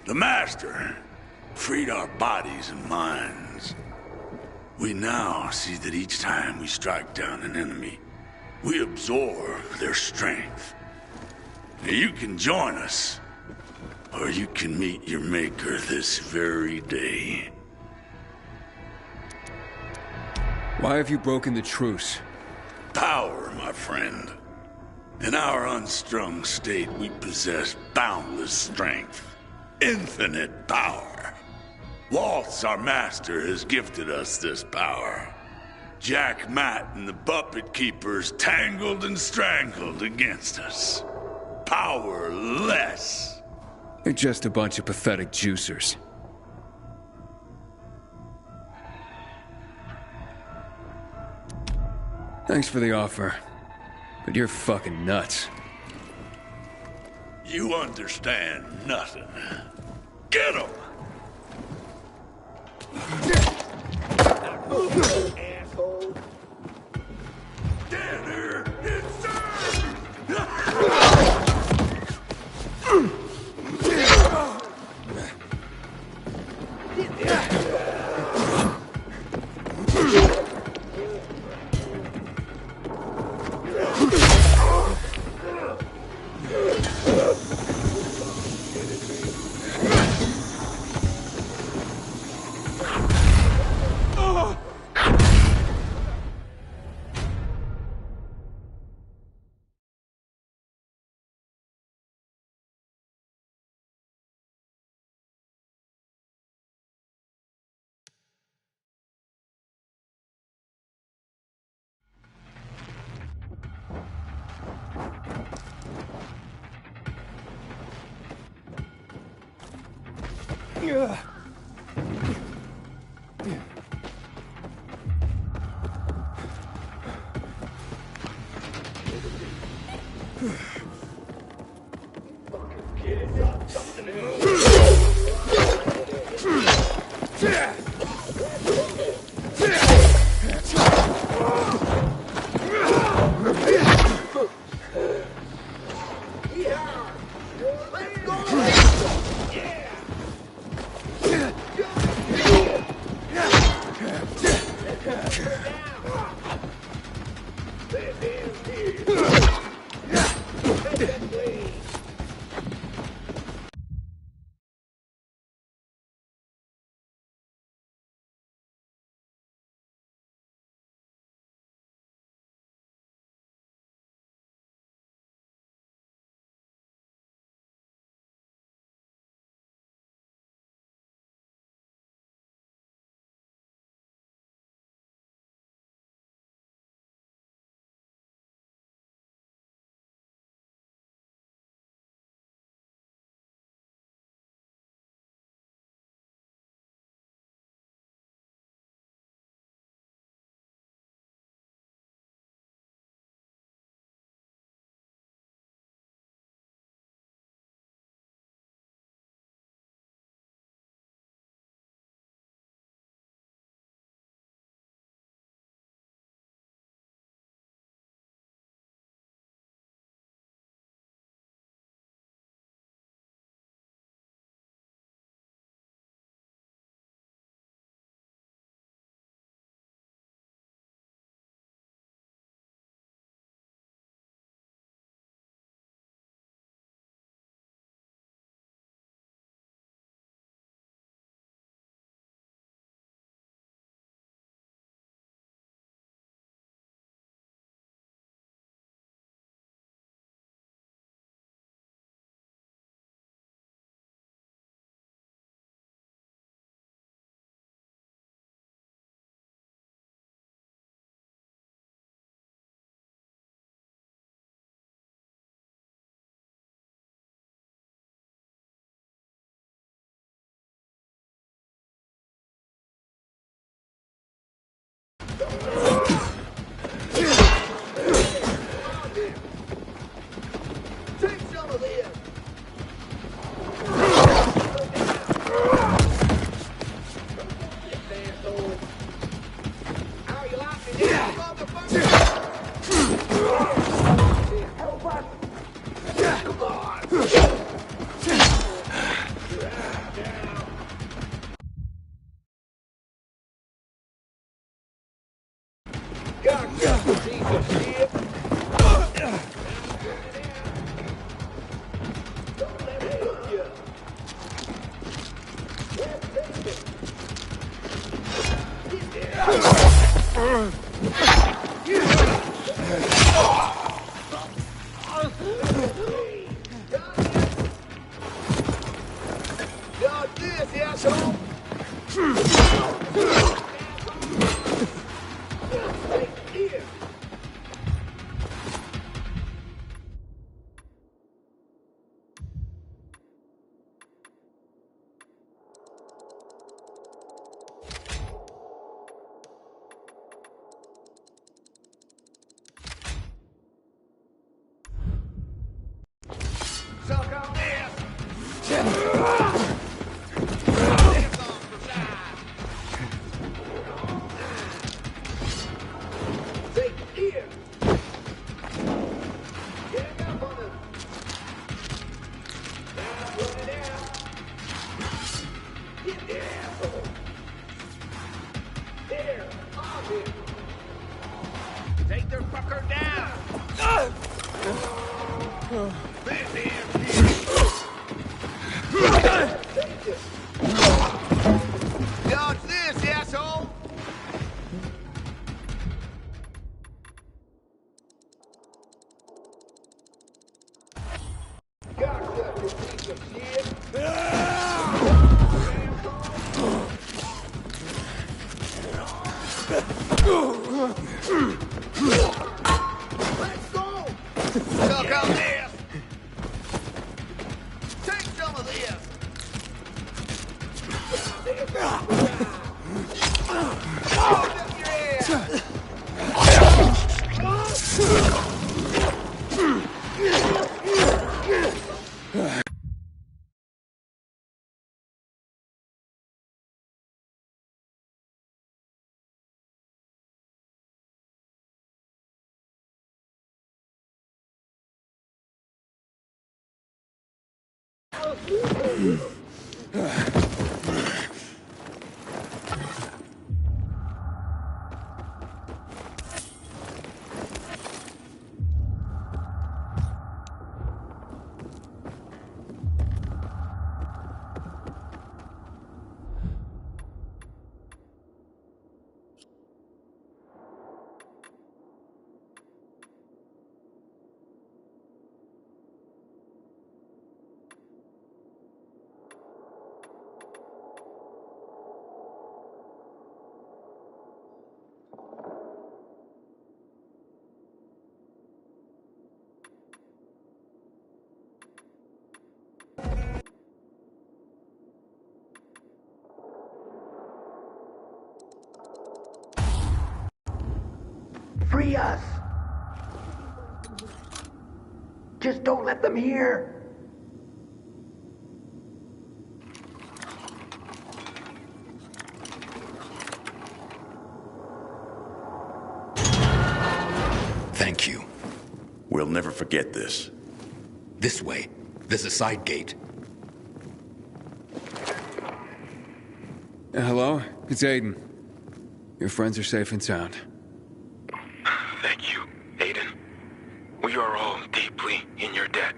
The Master freed our bodies and minds. We now see that each time we strike down an enemy, we absorb their strength. Now you can join us, or you can meet your maker this very day. Why have you broken the truce? Power, my friend. In our unstrung state, we possess boundless strength. Infinite power. Waltz, our master, has gifted us this power. Jack, Matt, and the Puppet Keepers tangled and strangled against us. Powerless. They're just a bunch of pathetic juicers. Thanks for the offer, but you're fucking nuts. You understand nothing. Get him! Asshole. Get her inside! Take their fucker down! Dodge this, asshole! Let's go! Suck on this! Take some of this! Free us! Just don't let them hear! Thank you. We'll never forget this. This way. There's a side gate. Hello? It's Aiden. Your friends are safe and sound. Thank you, Aiden. We are all deeply in your debt.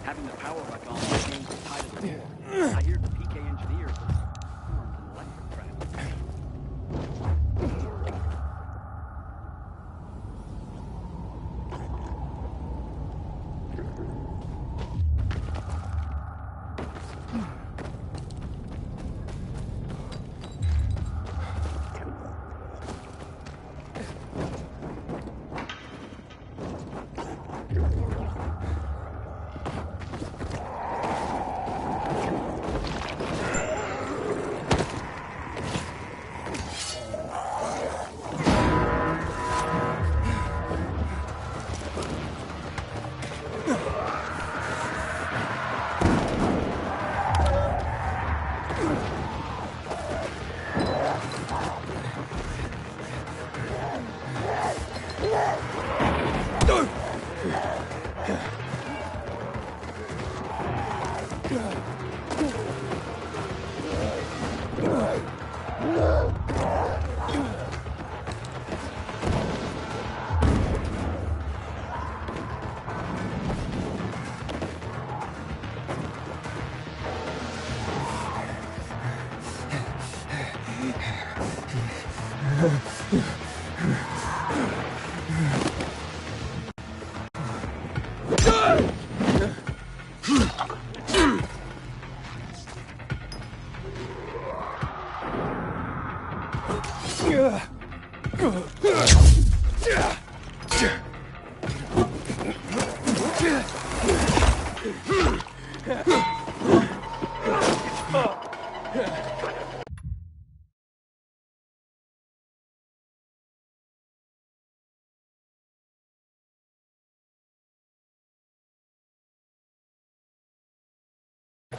Having the power back on changed the tide of the war. I hear the PK engineers have formed an electric trap.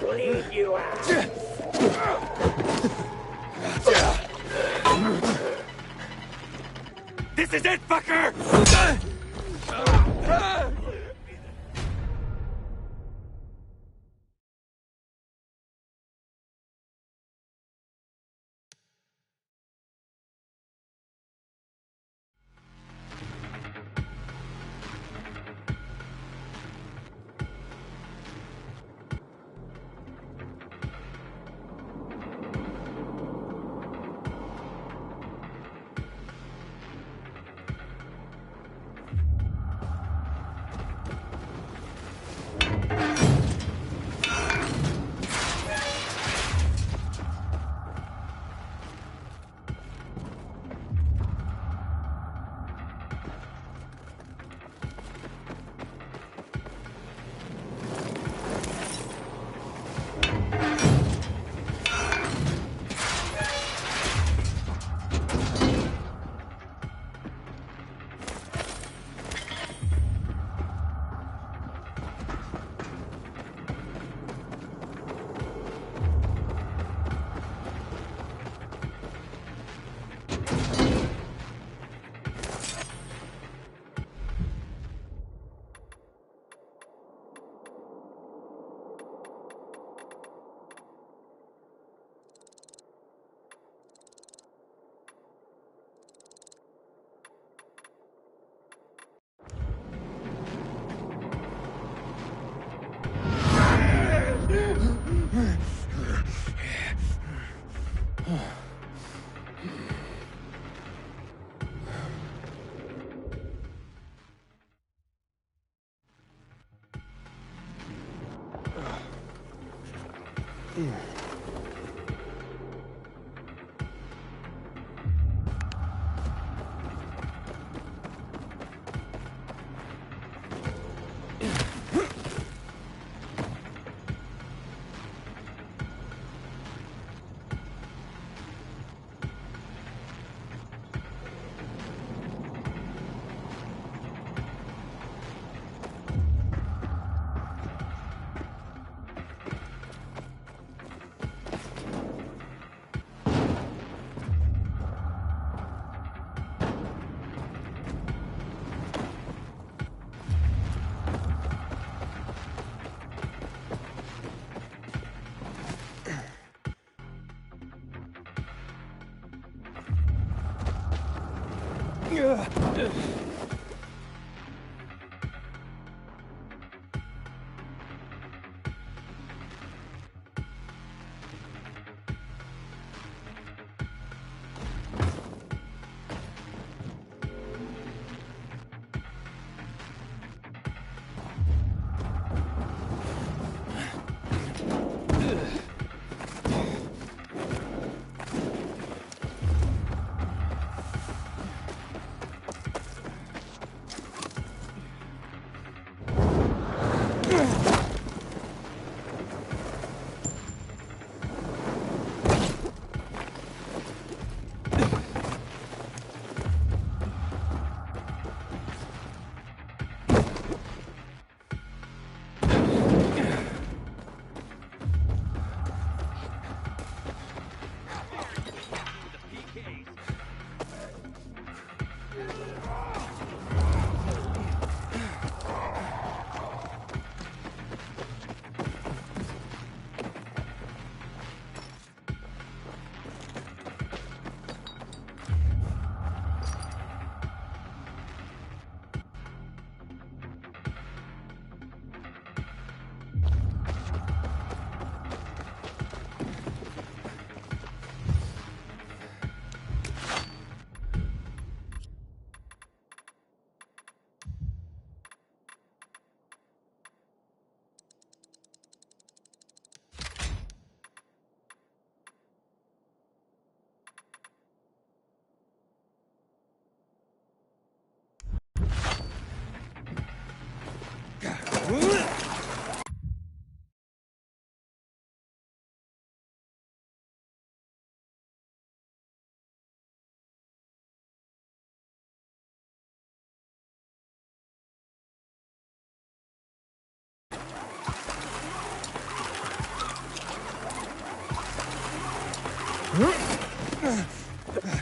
Leave you out. This is it, fucker!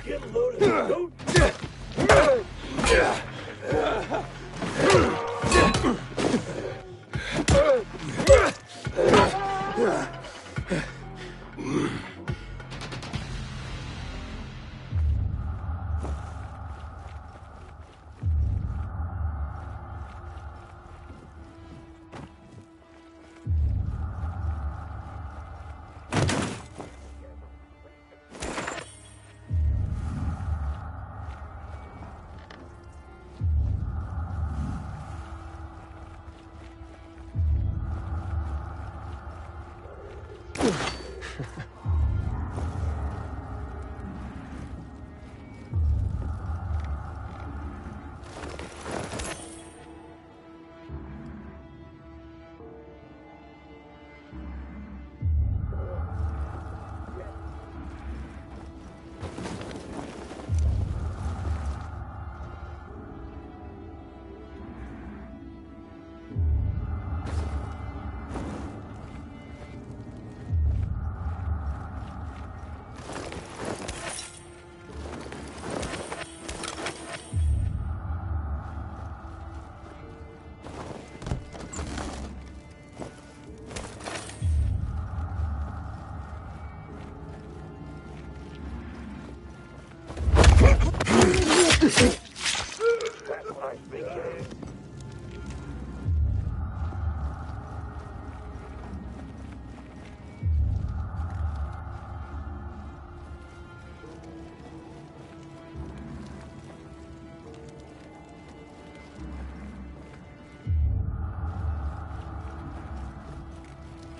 Get loaded. Don't.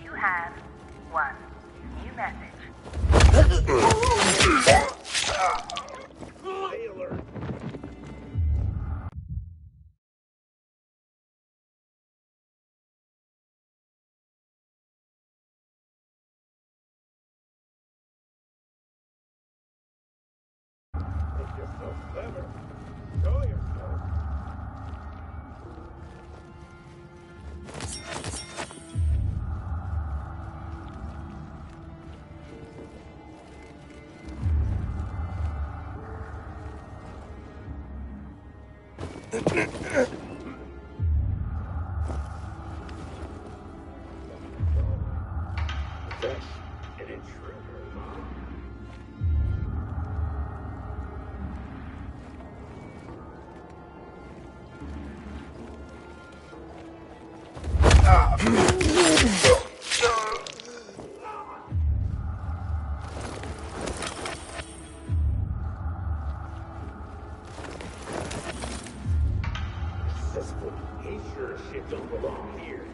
You have 1 You're so clever. Show yourself. That's an intruder. He sure as shit don't belong here.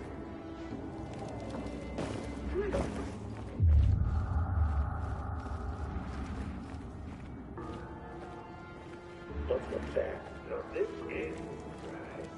Look at that. Now this is right.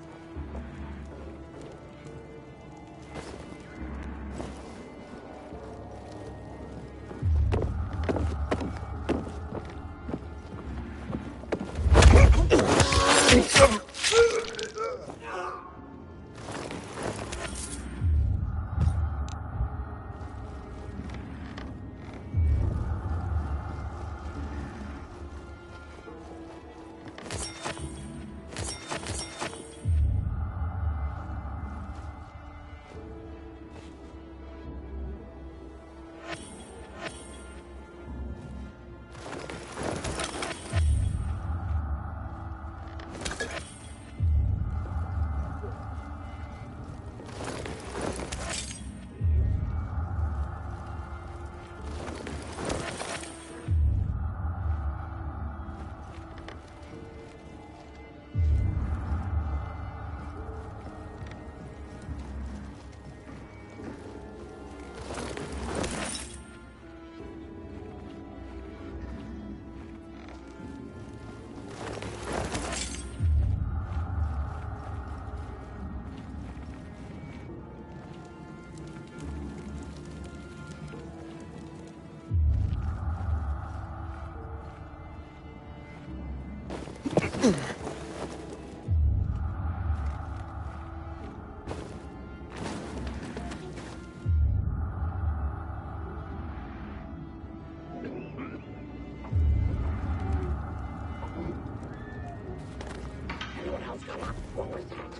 What was that?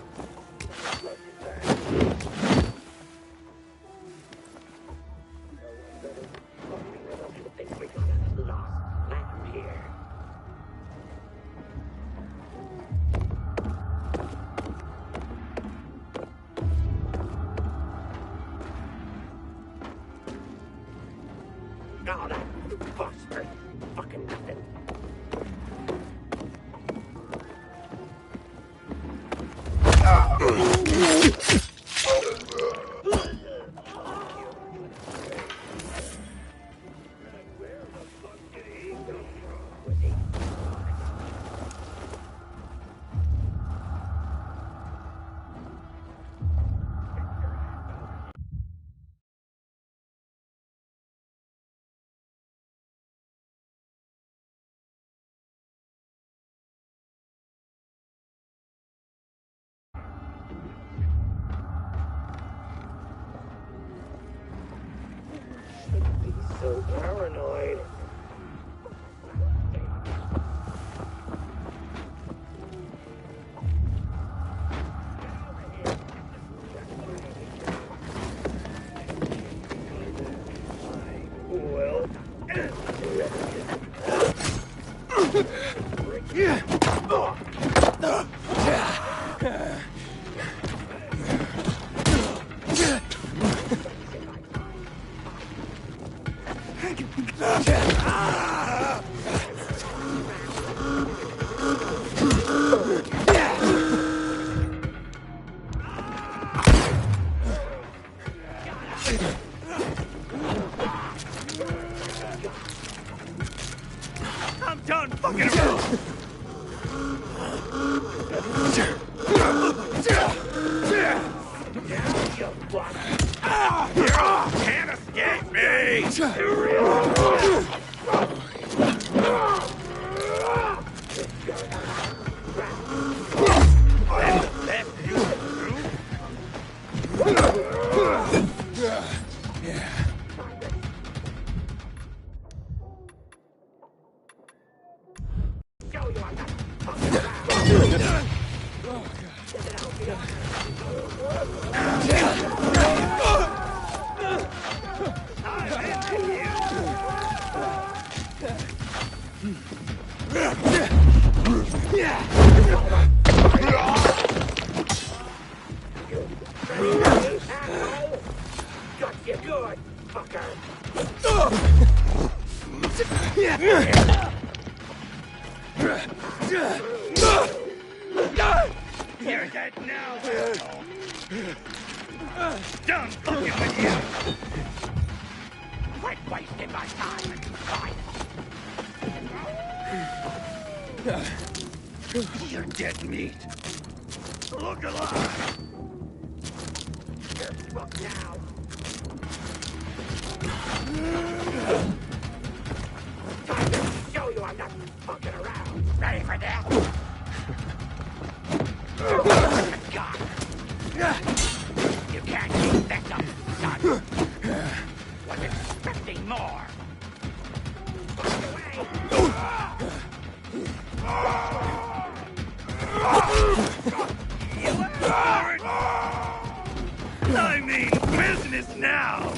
Think we got a lost land here. Oh, that bastard. Fucking nothing. So paranoid. Well, I'm done fucking around. Can't escape me! You're dead now, asshole. Done fucking with you. Quit wasting my time and fight. You're dead meat. Look alive. You're fucked now. Time to show you I'm not fucking around. Ready for this? God. You can't keep this up, son. Was expecting more. Fuck away. You hurt. I mean business now.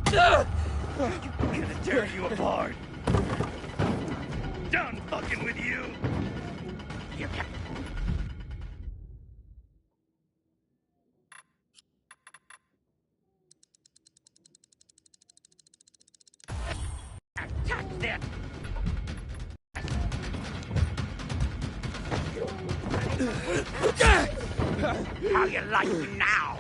I'm gonna tear you apart. Done fucking with you. You can't. Touch this! How you like me now?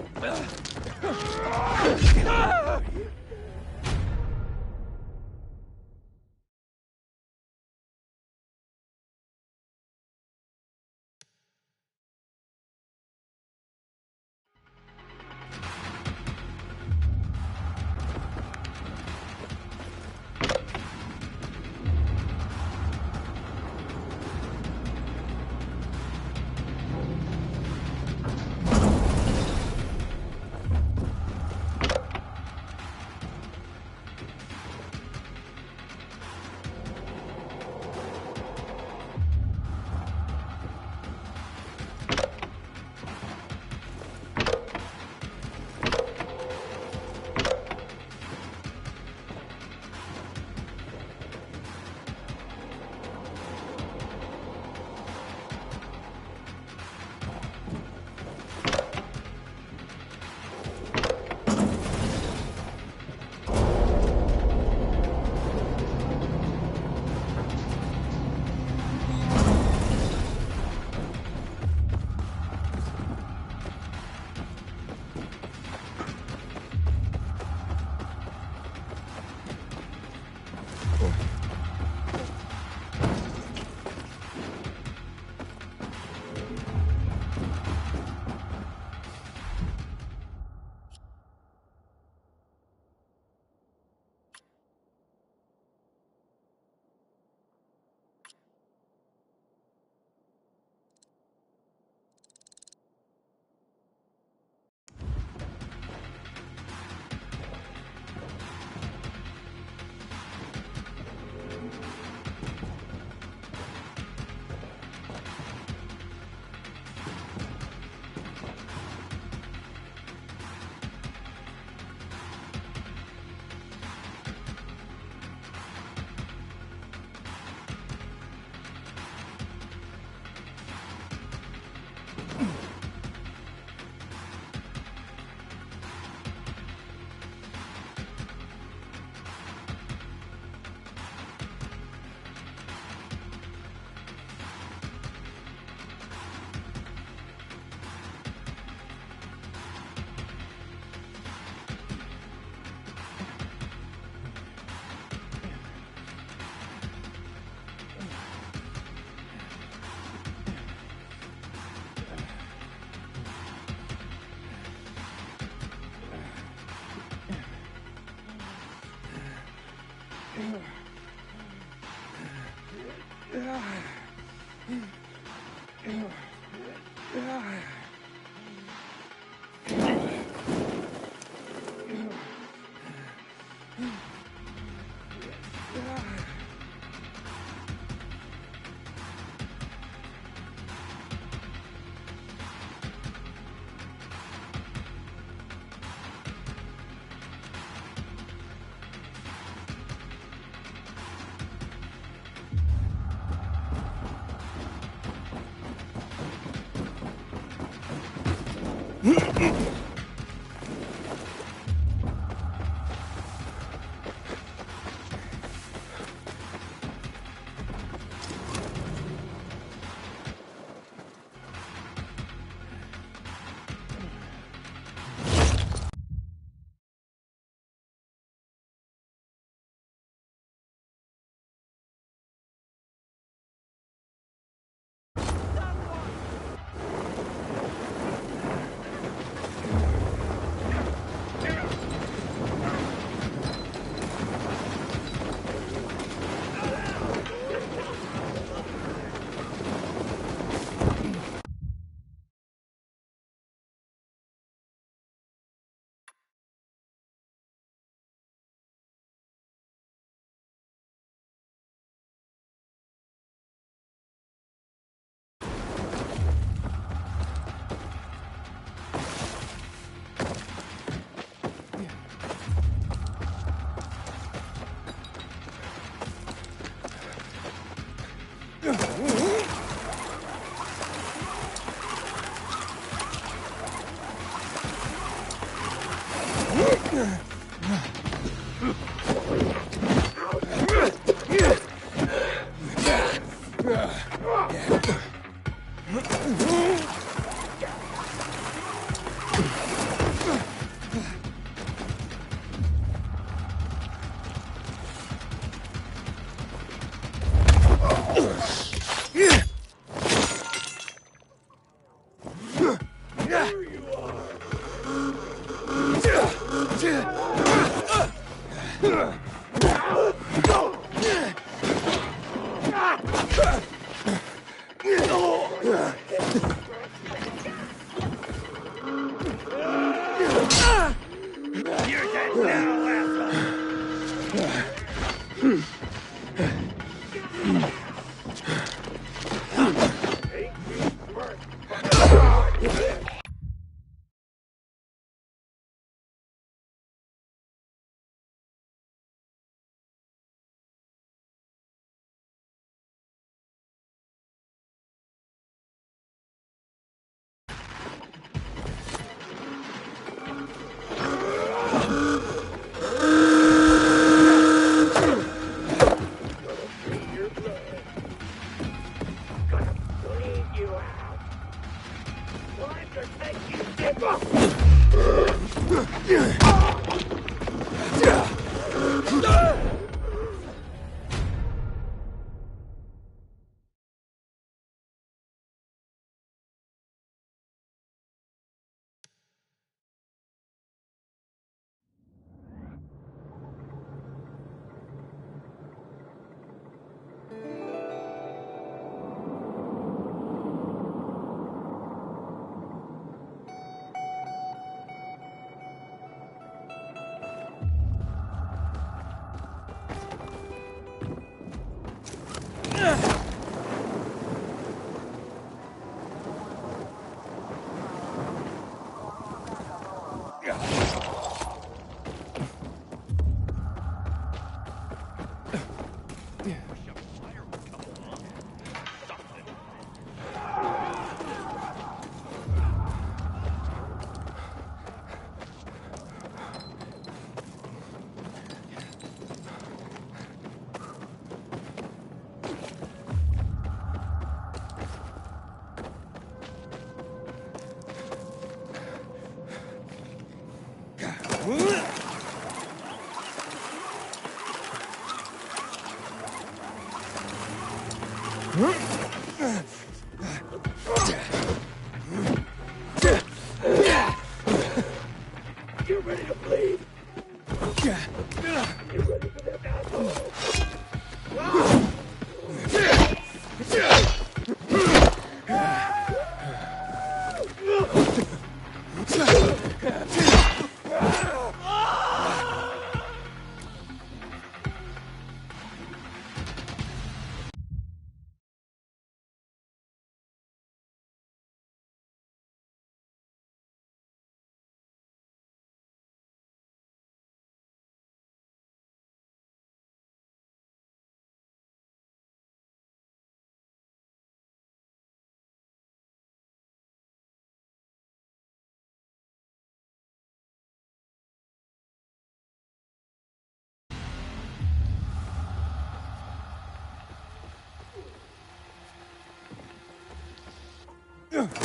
think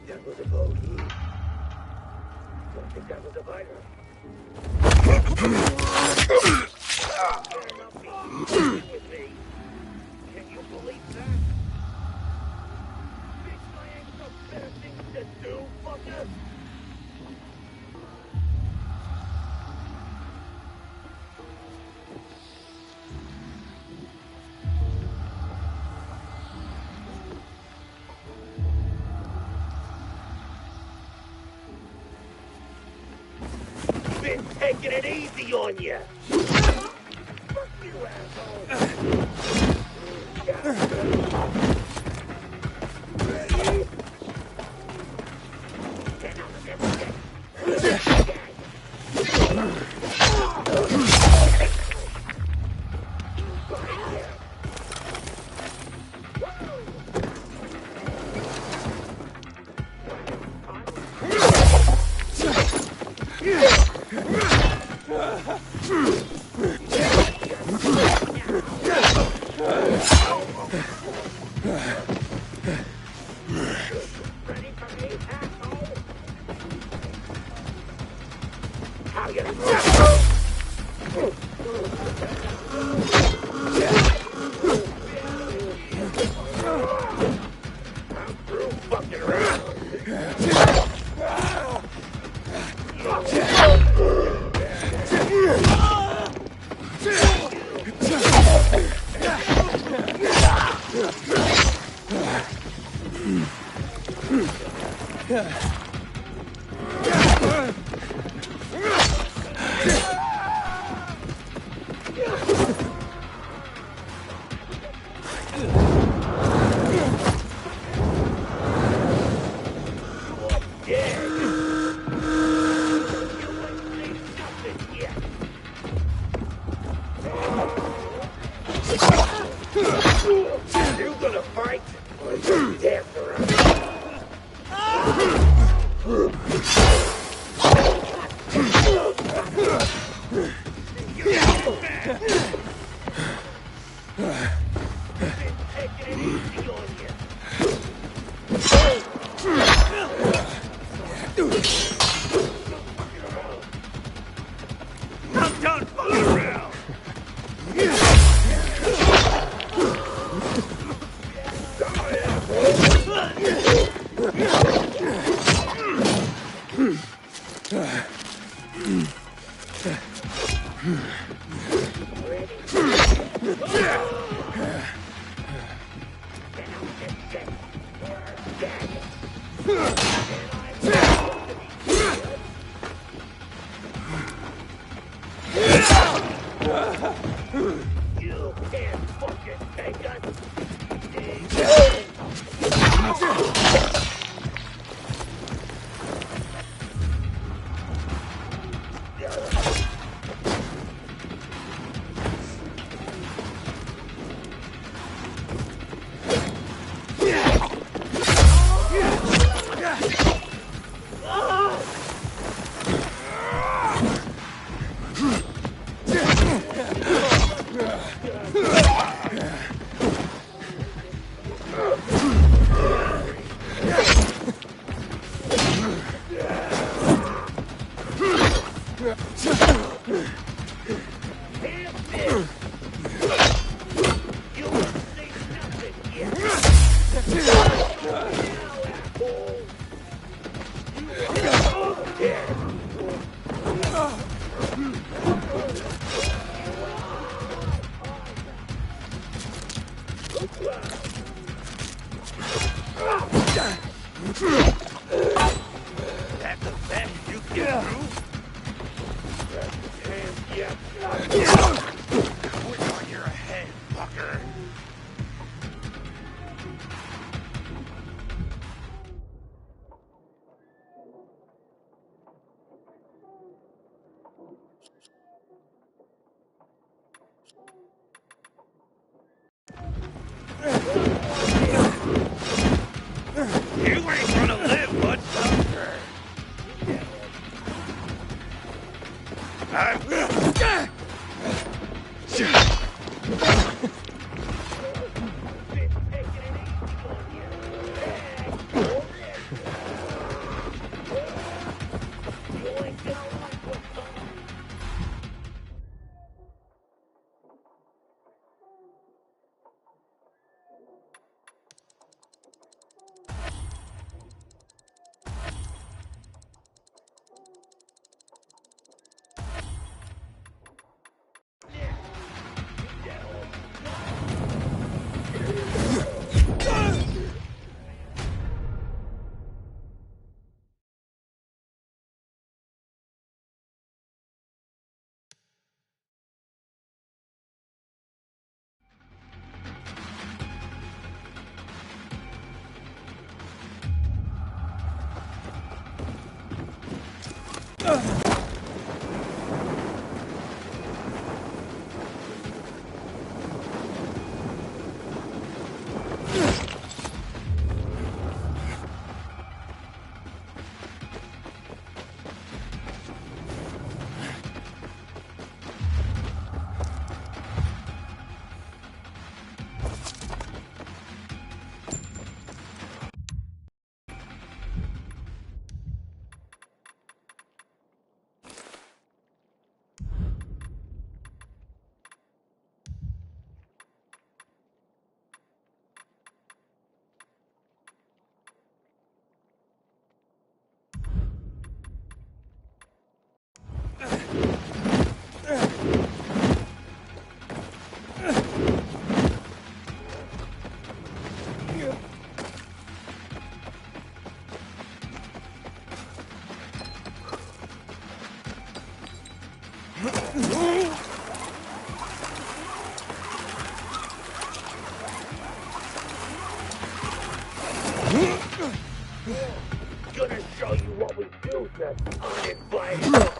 that was a bogey. Don't think that was a biter. With me. Can you believe that? Bitch, I ain't got better things to do, fucker. Been taking it easy on you. Fuck you, asshole. You gonna fight? Or you dance around? I'm done fucking around! You can't fucking take us. That's the best you can do? We're on your head, fucker. You ain't gonna live. Gonna show you what we do, that's uninvited.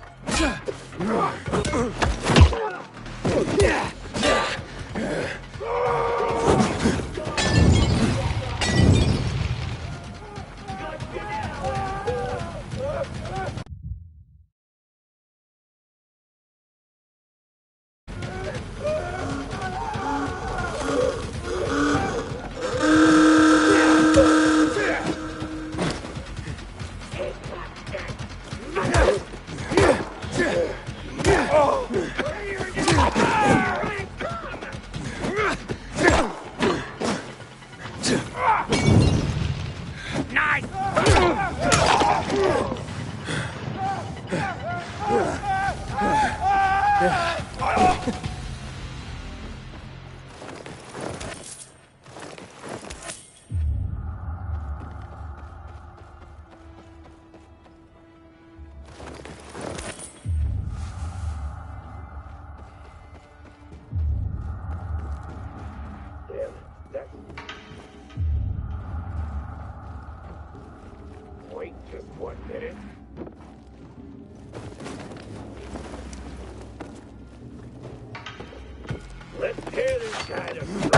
Wait just 1 minute. Let's tear this guy to pieces.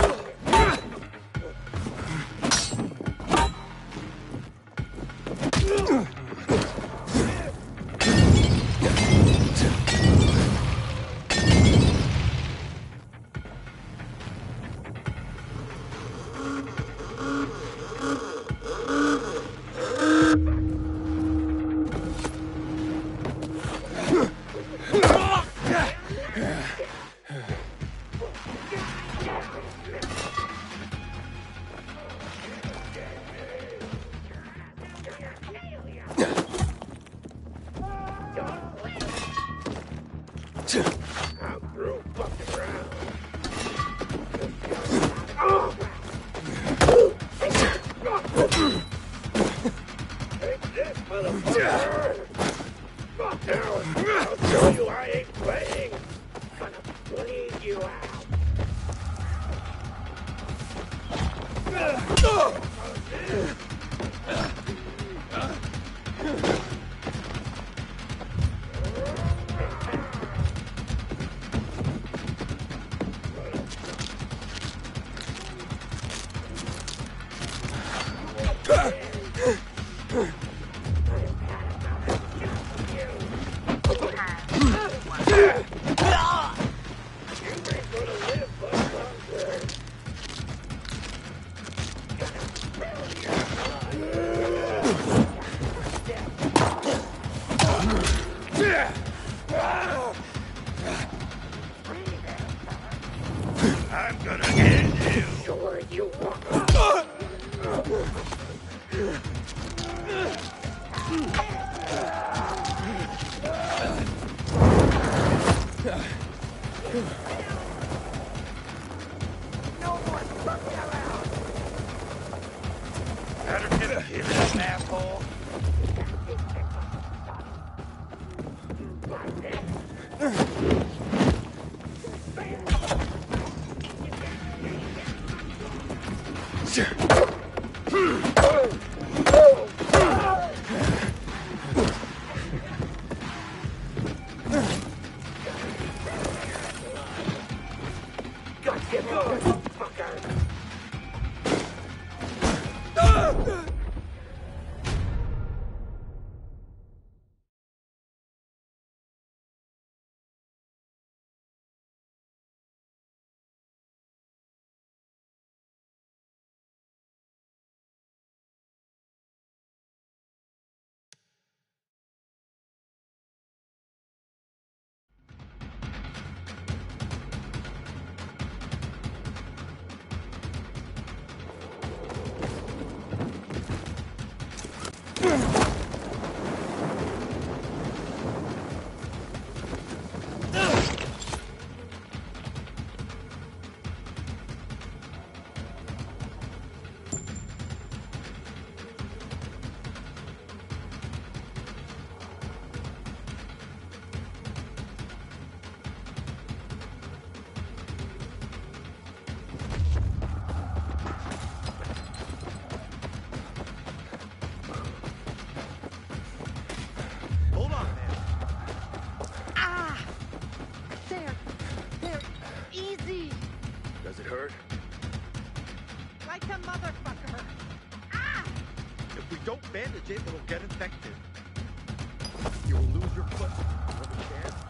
I'm through fucking around. Take this, motherfucker! Fuck down! I'll show you I ain't playing! I'm gonna bleed you out! I'm gonna end you! Sure you want. No more fucking around! Better give it up, asshole! Bandage it, it'll get infected. You will lose your foot. Understand?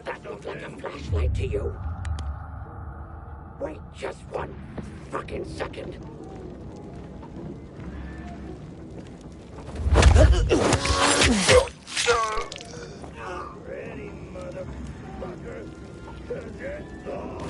That looked like a flashlight to you. Wait just one fucking second. Ready, motherfucker. 'Cause it's on.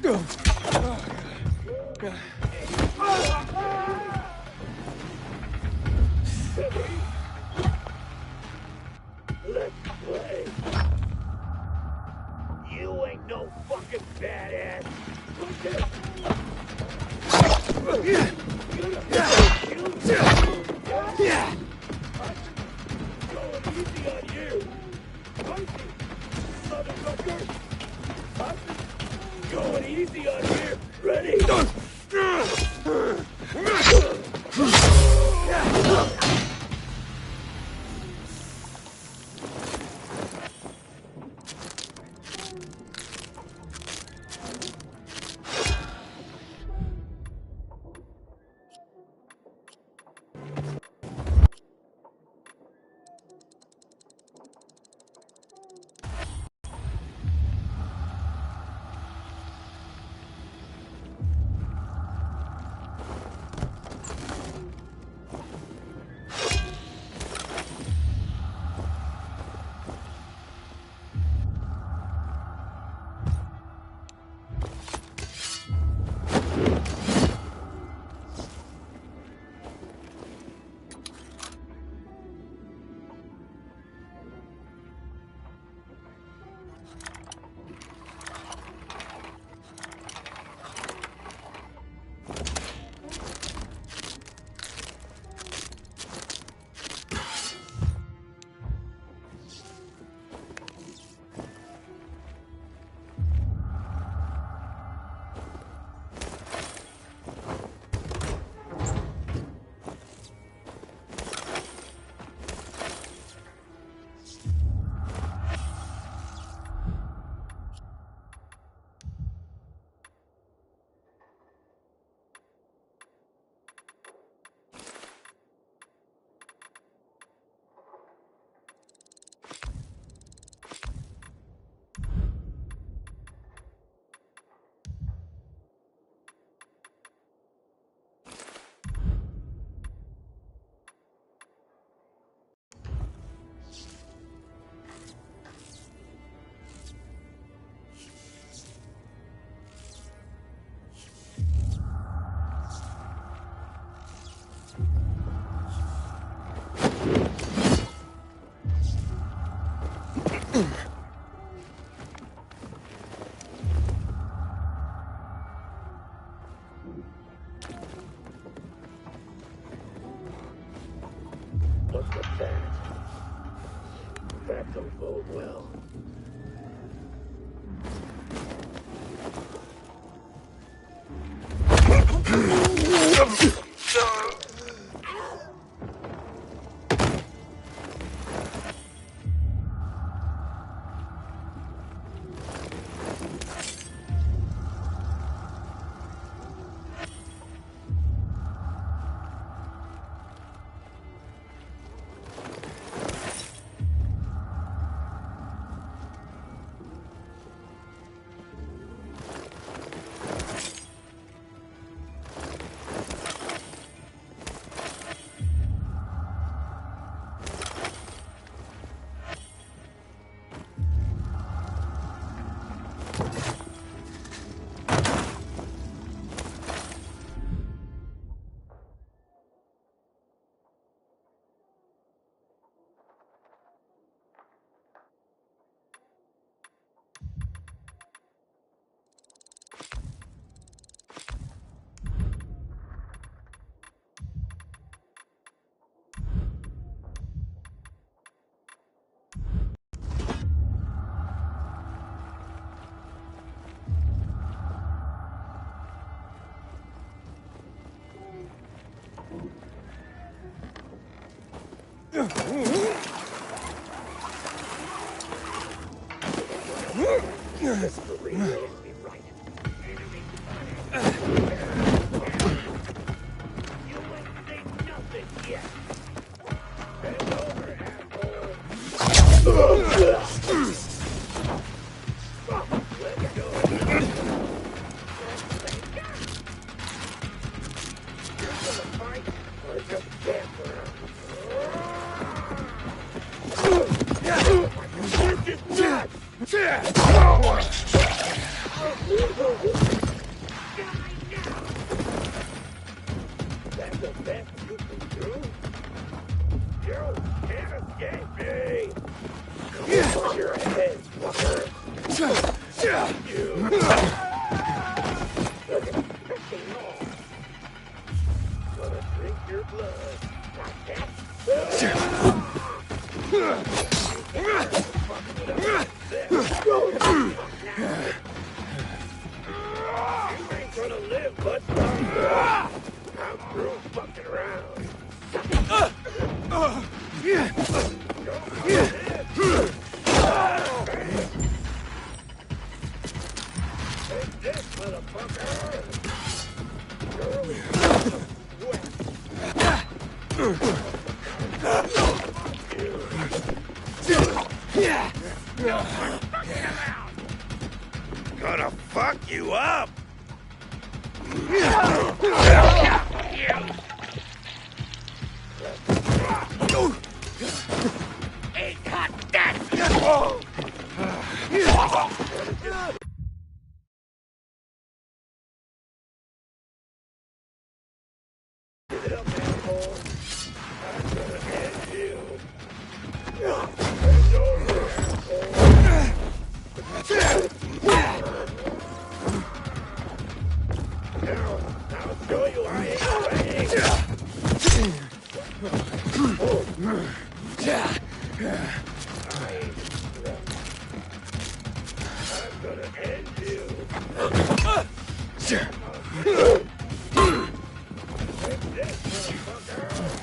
Let's play. You ain't no fucking badass. Going easy on you. Motherfucker. Going easy on you. Ready? What's with that? That don't bode well. This belief makes me right. You ain't seen nothing yet. Bend over, asshole. Let's go. You're gonna fight or just dance around? This is not! best you can do? You can't escape me! Come on your head, fucker! You! Gonna drink your blood. Like that? You ain't gonna live much longer. I'm through fucking around. Take this, motherfucker. Gonna fuck you up. He got that! I'll show you I ain't playing. I'm gonna end you. Take this, motherfucker.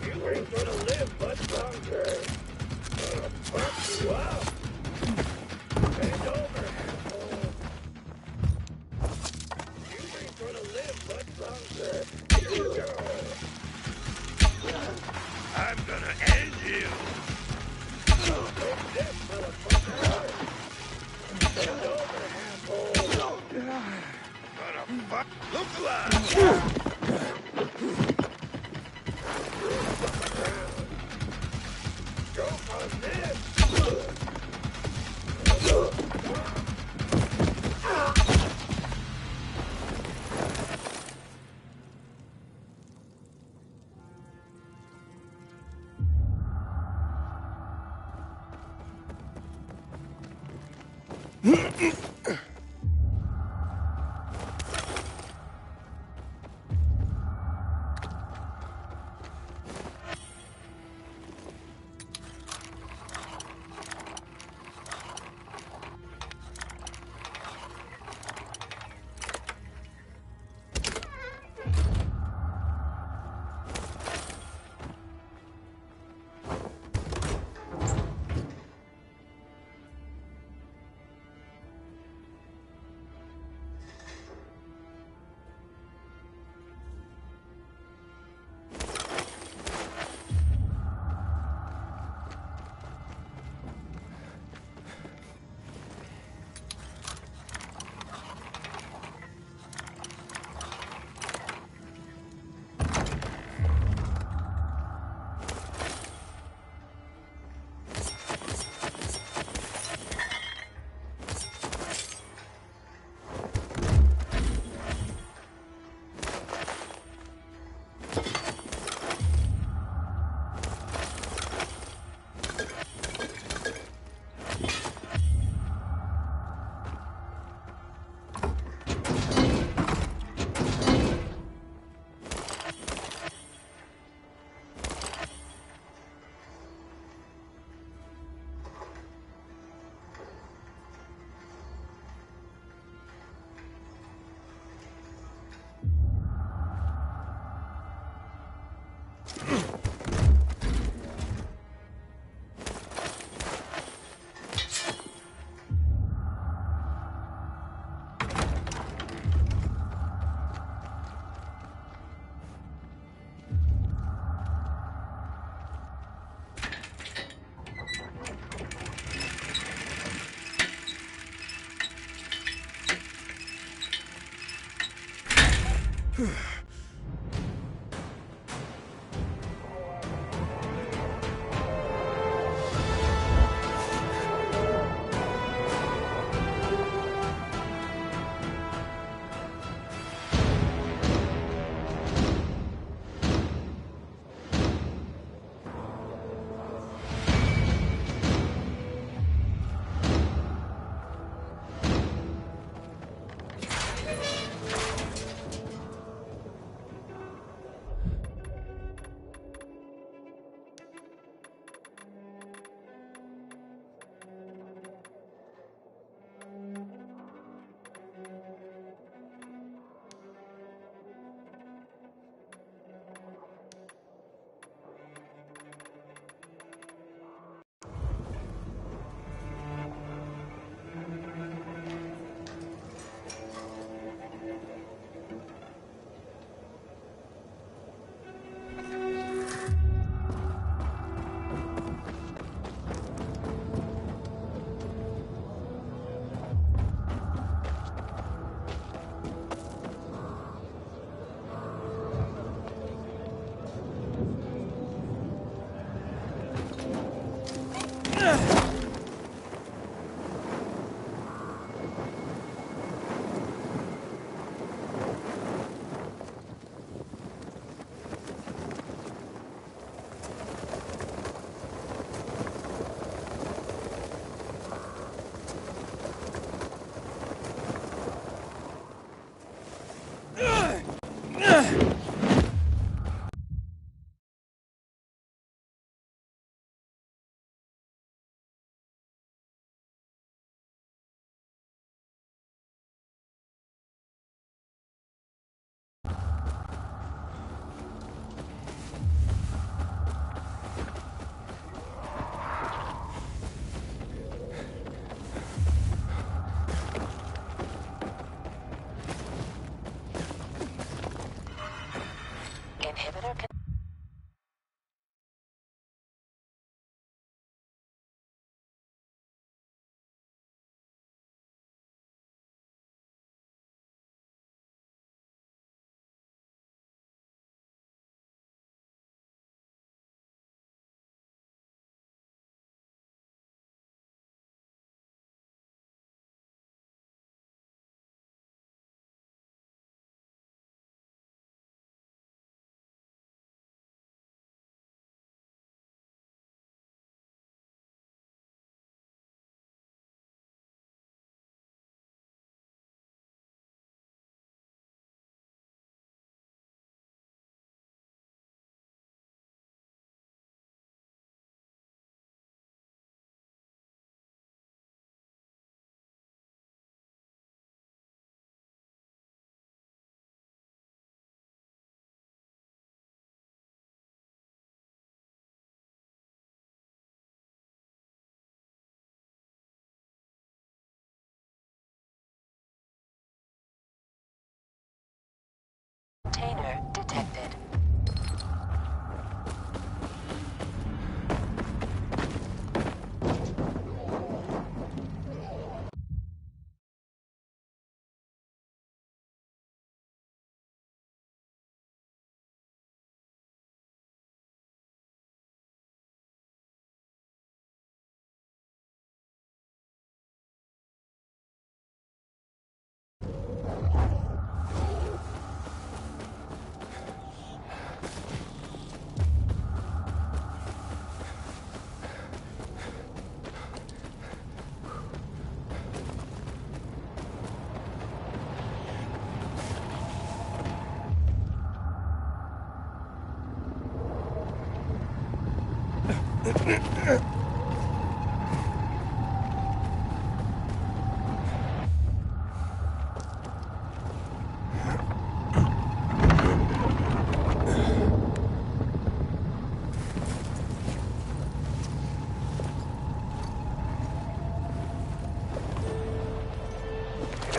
You ain't gonna live much longer. Gonna fuck you up. Bend over, asshole. You ain't gonna live much longer. Here you go. I'm gonna end you. Take this, motherfucker. Bend over, asshole. Gonna fuck. Look alive. Go on this.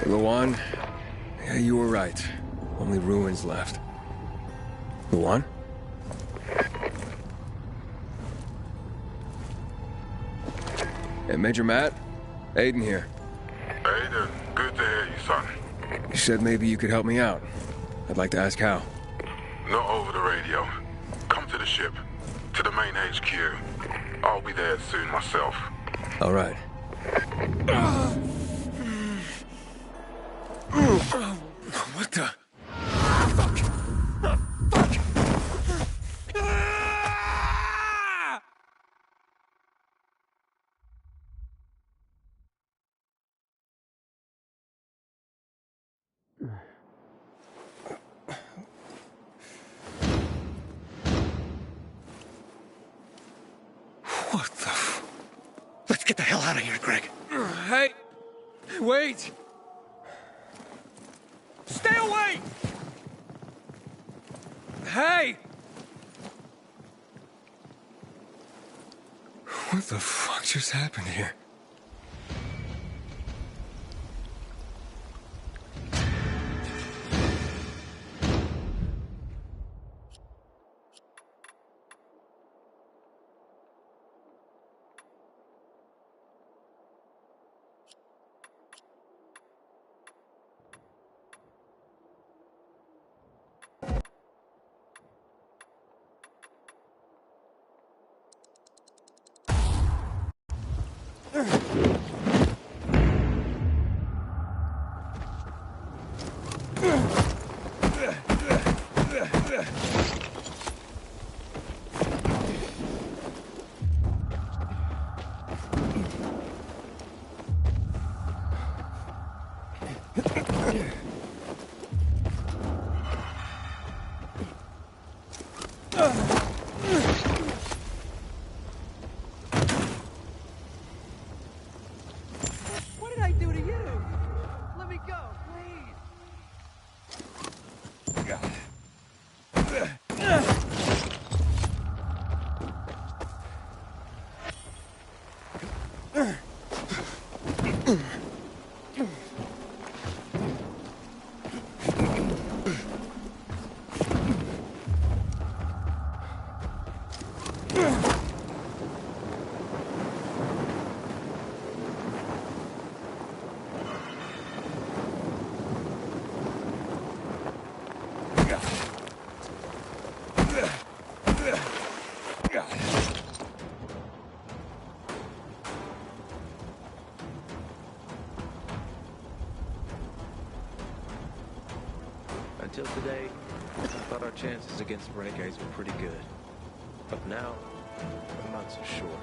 Luan, yeah, you were right. Only ruins left. Luan? Hey, Major Matt? Aiden here. Aiden, good to hear you, son. You said maybe you could help me out. I'd like to ask how. Not over the radio. Come to the ship. To the main HQ. I'll be there soon myself. All right. What the? What the? Let's get the hell out of here, Greg. Hey, wait! Stay away! Hey! What the fuck just happened here? What did I do to you? Let me go, Until today, I thought our chances against renegades were pretty good. But now, I'm not so sure.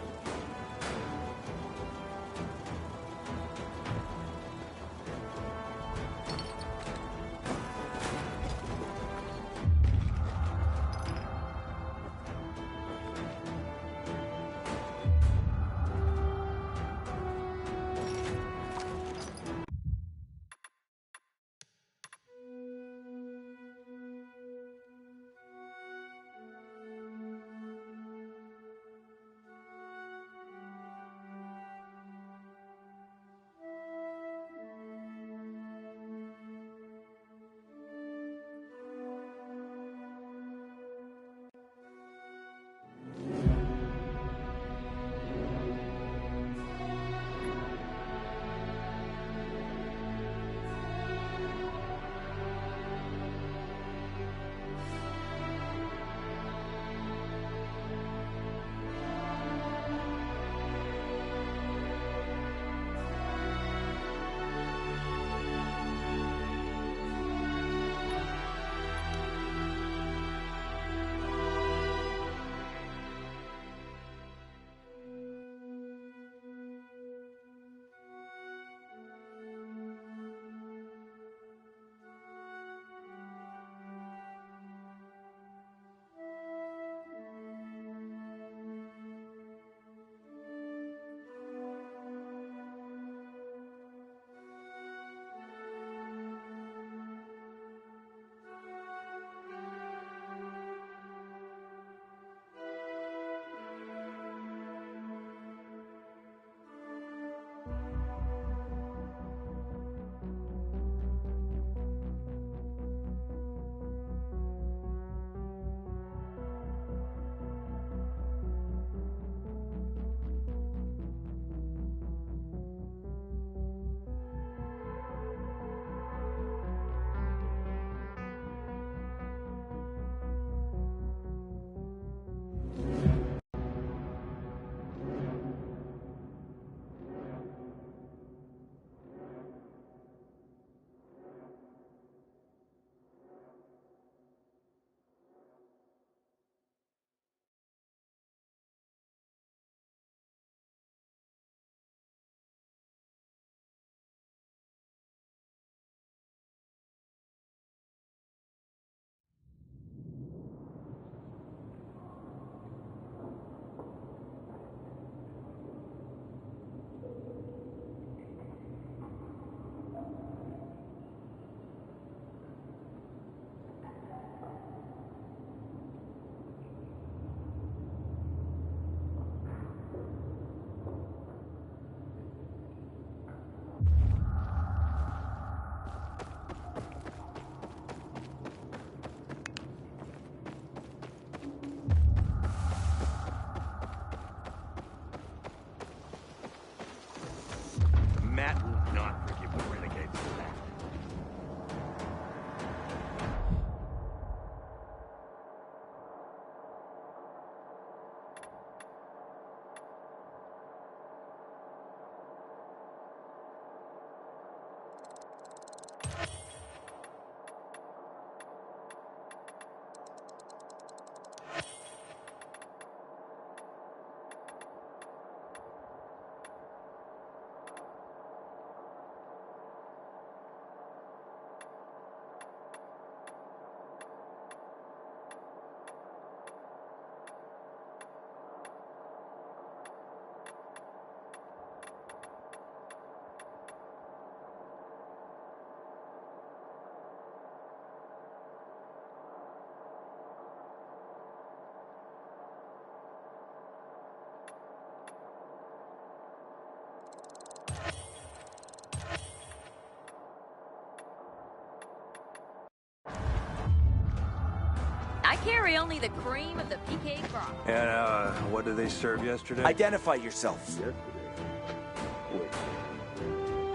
carry only the cream of the PK crop. And, what did they serve yesterday? Identify yourself.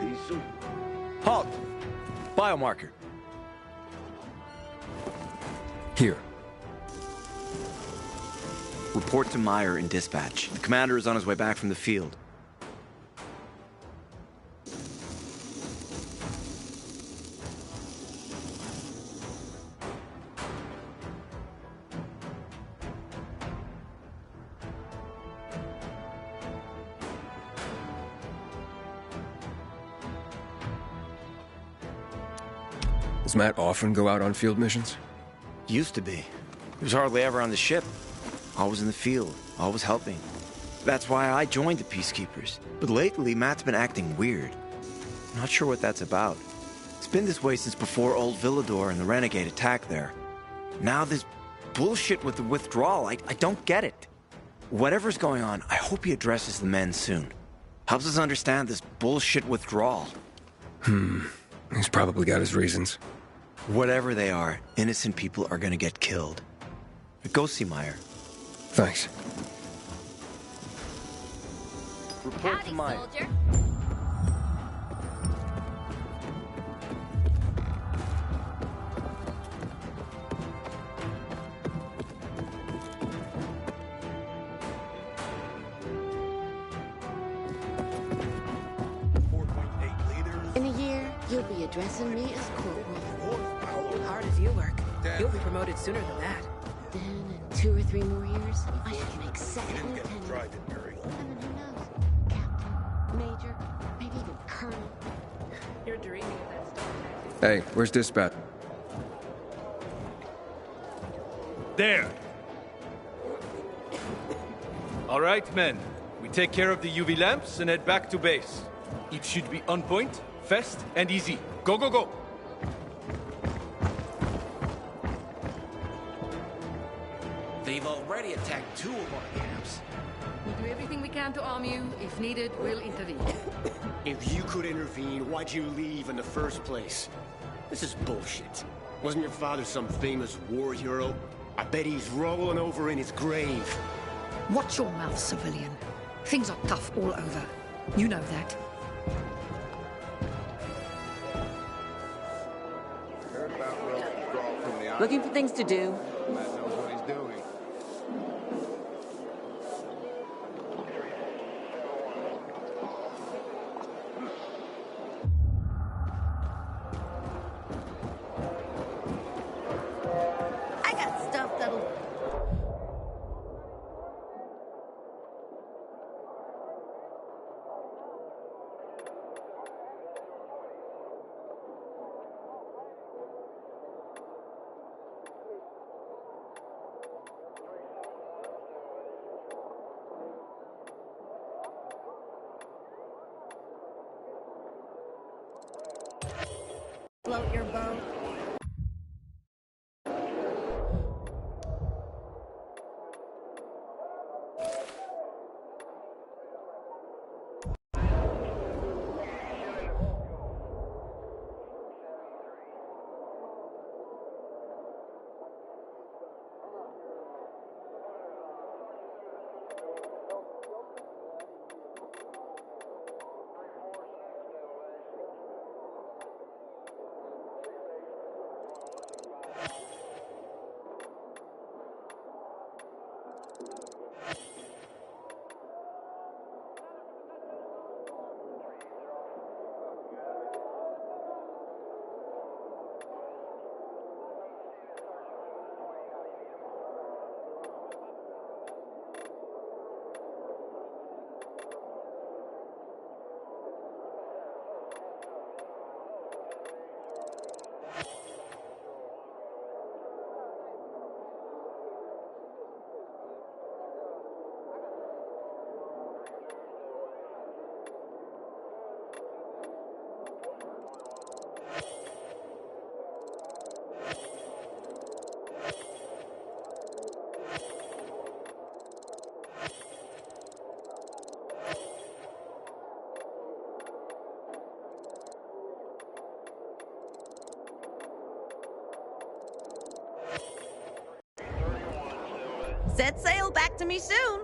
Piece of... Halt! Biomarker. Here. Report to Meyer in dispatch. The commander is on his way back from the field. Does Matt often go out on field missions? Used to be. He was hardly ever on the ship. Always in the field, always helping. That's why I joined the Peacekeepers. But lately, Matt's been acting weird. Not sure what that's about. It's been this way since before old Villador and the Renegade attack there. Now this bullshit with the withdrawal, I don't get it. Whatever's going on, I hope he addresses the men soon. Helps us understand this bullshit withdrawal. He's probably got his reasons. Whatever they are, innocent people are gonna get killed. Go see Meyer. Thanks. Report to Meyer. Soldier. In a year, you'll be addressing me as corporal. Hard as you work, you'll be promoted sooner than that. Then in 2 or 3 more years, I should make second lieutenant. And then who knows? Captain, major, maybe even colonel. You're dreaming of that stuff. Hey, where's dispatch? There! All right, men. We take care of the UV lamps and head back to base. It should be on point, fast, and easy. Go, go, go! They've already attacked 2 of our camps. We'll do everything we can to arm you. If needed, we'll intervene. If you could intervene, why'd you leave in the first place? This is bullshit. Wasn't your father some famous war hero? I bet he's rolling over in his grave. Watch your mouth, civilian. Things are tough all over. You know that. Looking for things to do? Matt knows what he's doing. I got stuff that'll... Float your boat. Set sail back to me soon.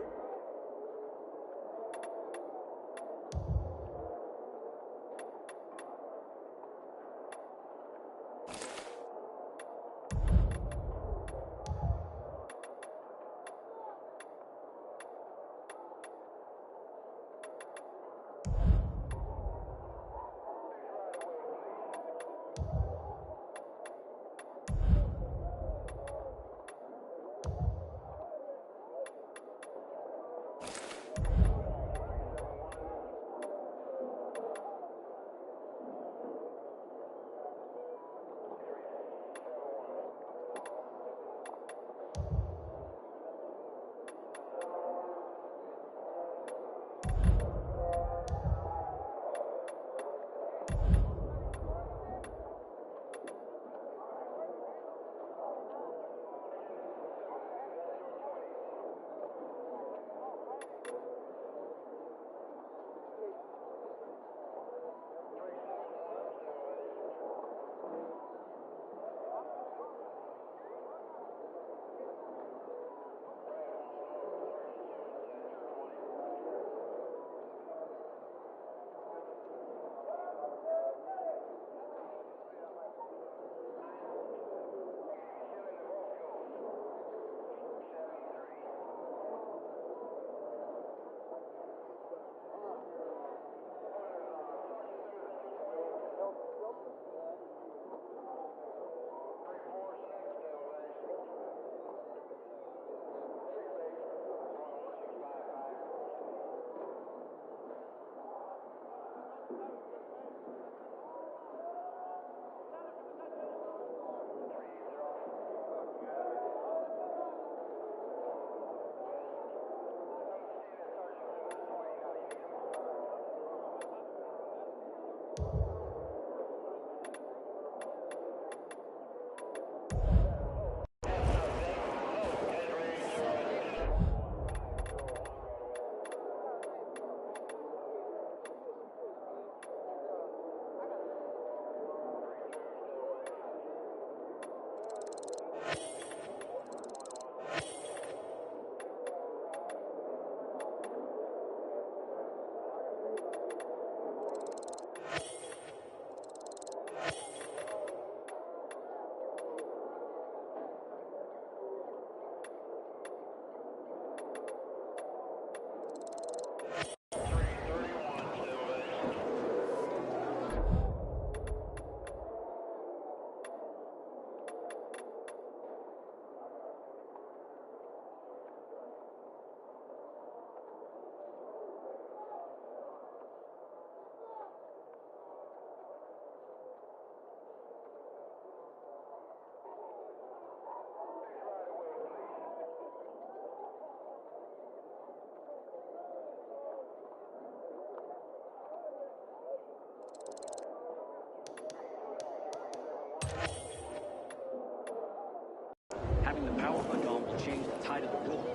Having the power button on will change the tide of the roll.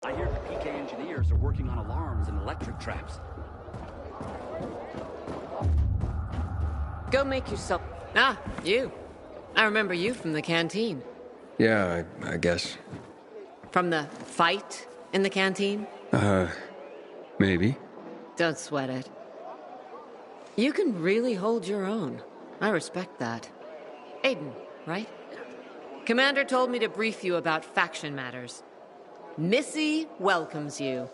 I hear the PK engineers are working on alarms and electric traps. Go make yourself... Ah, you. I remember you from the canteen. Yeah, I guess. From the fight in the canteen? Maybe. Don't sweat it. You can really hold your own. I respect that. Aiden, right? Commander told me to brief you about faction matters. Missy welcomes you.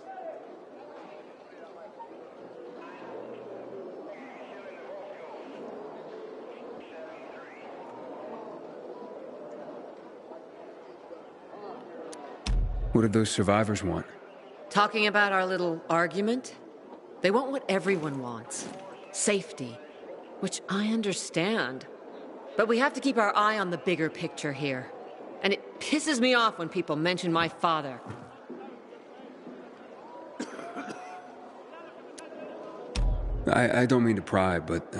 What did those survivors want? Talking about our little argument? They want what everyone wants. Safety. Which I understand. But we have to keep our eye on the bigger picture here. And it pisses me off when people mention my father. I don't mean to pry, but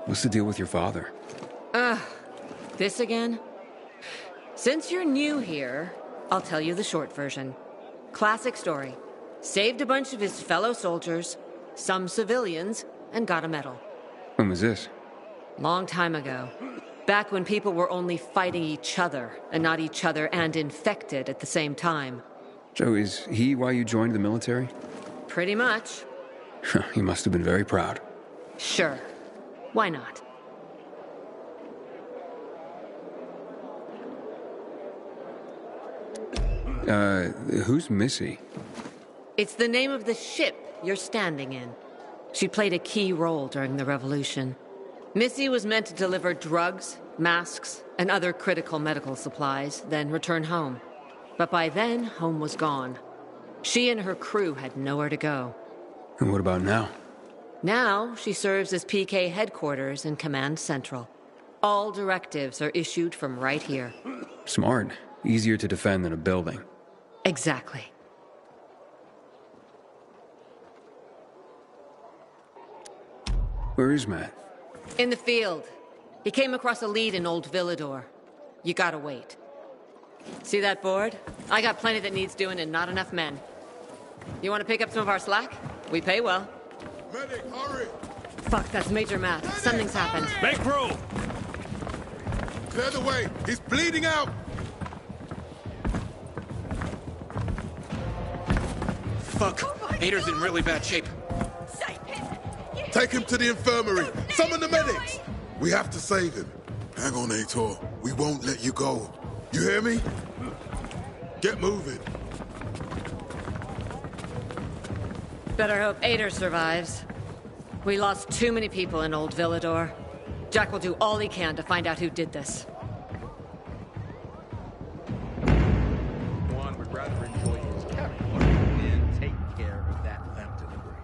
what's the deal with your father? This again? Since you're new here, I'll tell you the short version. Classic story. Saved a bunch of his fellow soldiers, some civilians, and got a medal. When was this? Long time ago. Back when people were only fighting each other, and not each other and infected at the same time. So is he why you joined the military? Pretty much. He must have been very proud. Sure. Why not? Who's Missy? It's the name of the ship you're standing in. She played a key role during the revolution. Missy was meant to deliver drugs, masks, and other critical medical supplies, then return home. But by then, home was gone. She and her crew had nowhere to go. And what about now? Now, she serves as PK headquarters in Command Central. All directives are issued from right here. Smart. Easier to defend than a building. Exactly. Where is Matt? In the field. He came across a lead in Old Villador. You gotta wait. See that board? I got plenty that needs doing and not enough men. You wanna pick up some of our slack? We pay well. Medic, hurry! Fuck, that's Major Matt. Something's happened. Make room! Clear the way! He's bleeding out! Fuck! Ader's in really bad shape. Take him to the infirmary! Summon the medics! We have to save him. Hang on, Aitor. We won't let you go. You hear me? Get moving. Better hope Ader survives. We lost too many people in Old Villador. Jack will do all he can to find out who did this. One would rather enjoy his caviar than take care of that Lambda debris.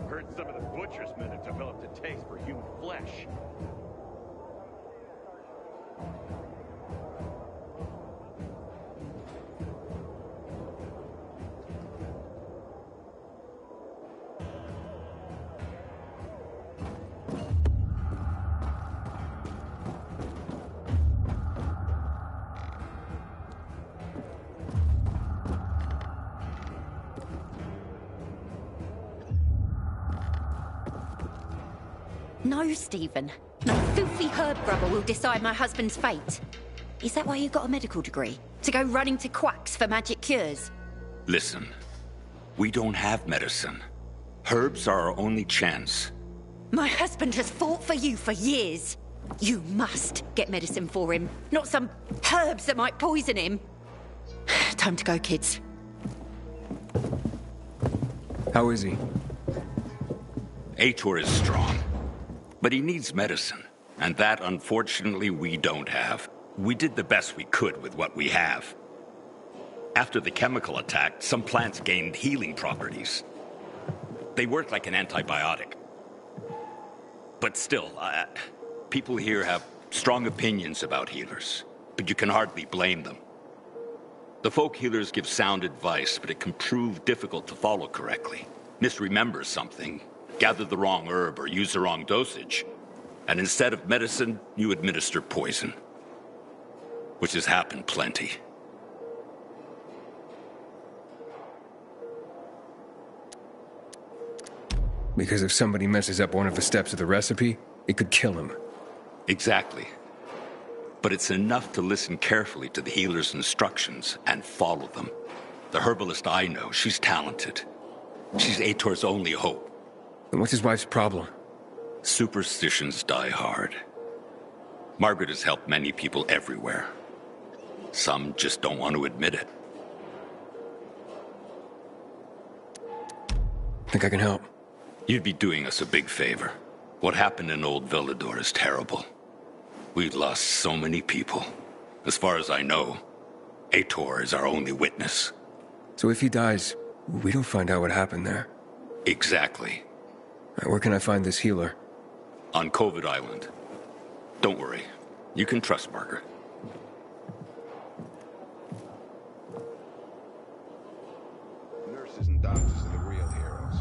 Heard some of the butcher's men have developed a taste for human flesh. No, Stephen. No filthy herb grubber will decide my husband's fate. Is that why you got a medical degree? To go running to quacks for magic cures? Listen, we don't have medicine. Herbs are our only chance. My husband has fought for you for years. You must get medicine for him, not some herbs that might poison him. Time to go, kids. How is he? Aitor is strong, but he needs medicine, and that, unfortunately, we don't have. We did the best we could with what we have. After the chemical attack, some plants gained healing properties. They work like an antibiotic. But still, people here have strong opinions about healers, but you can hardly blame them. The folk healers give sound advice, but it can prove difficult to follow correctly. Misremember something, gather the wrong herb, or use the wrong dosage, and instead of medicine, you administer poison. Which has happened plenty. Because if somebody messes up one of the steps of the recipe, it could kill him. Exactly. But it's enough to listen carefully to the healer's instructions and follow them. The herbalist I know, she's talented. She's Aitor's only hope. And what's his wife's problem? Superstitions die hard. Margaret has helped many people everywhere. Some just don't want to admit it. Think I can help? You'd be doing us a big favor. What happened in Old Villador is terrible. We lost so many people. As far as I know, Aitor is our only witness. So if he dies, we don't find out what happened there. Exactly. Where can I find this healer? On COVID Island. Don't worry. You can trust Margaret. Nurses and doctors are the real heroes.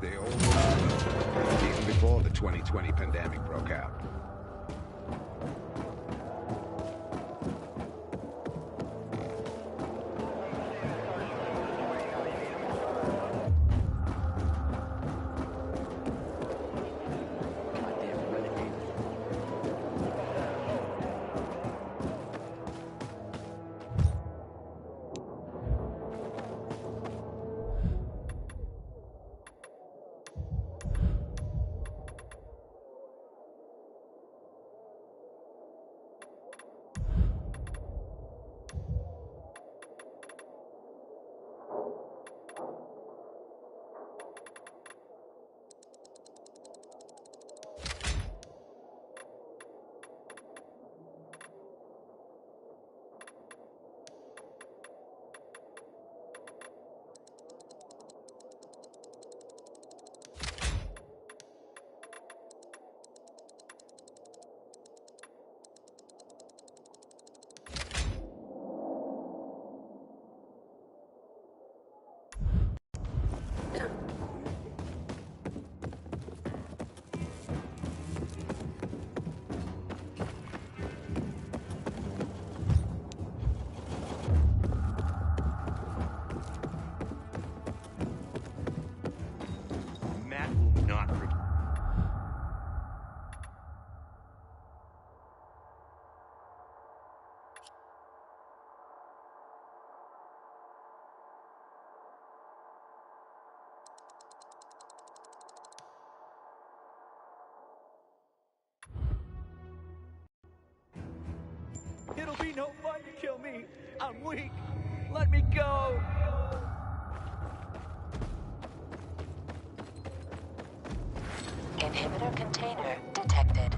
They always were, even before the 2020 pandemic broke out. It'll be no fun to kill me. I'm weak. Let me go. Inhibitor container detected.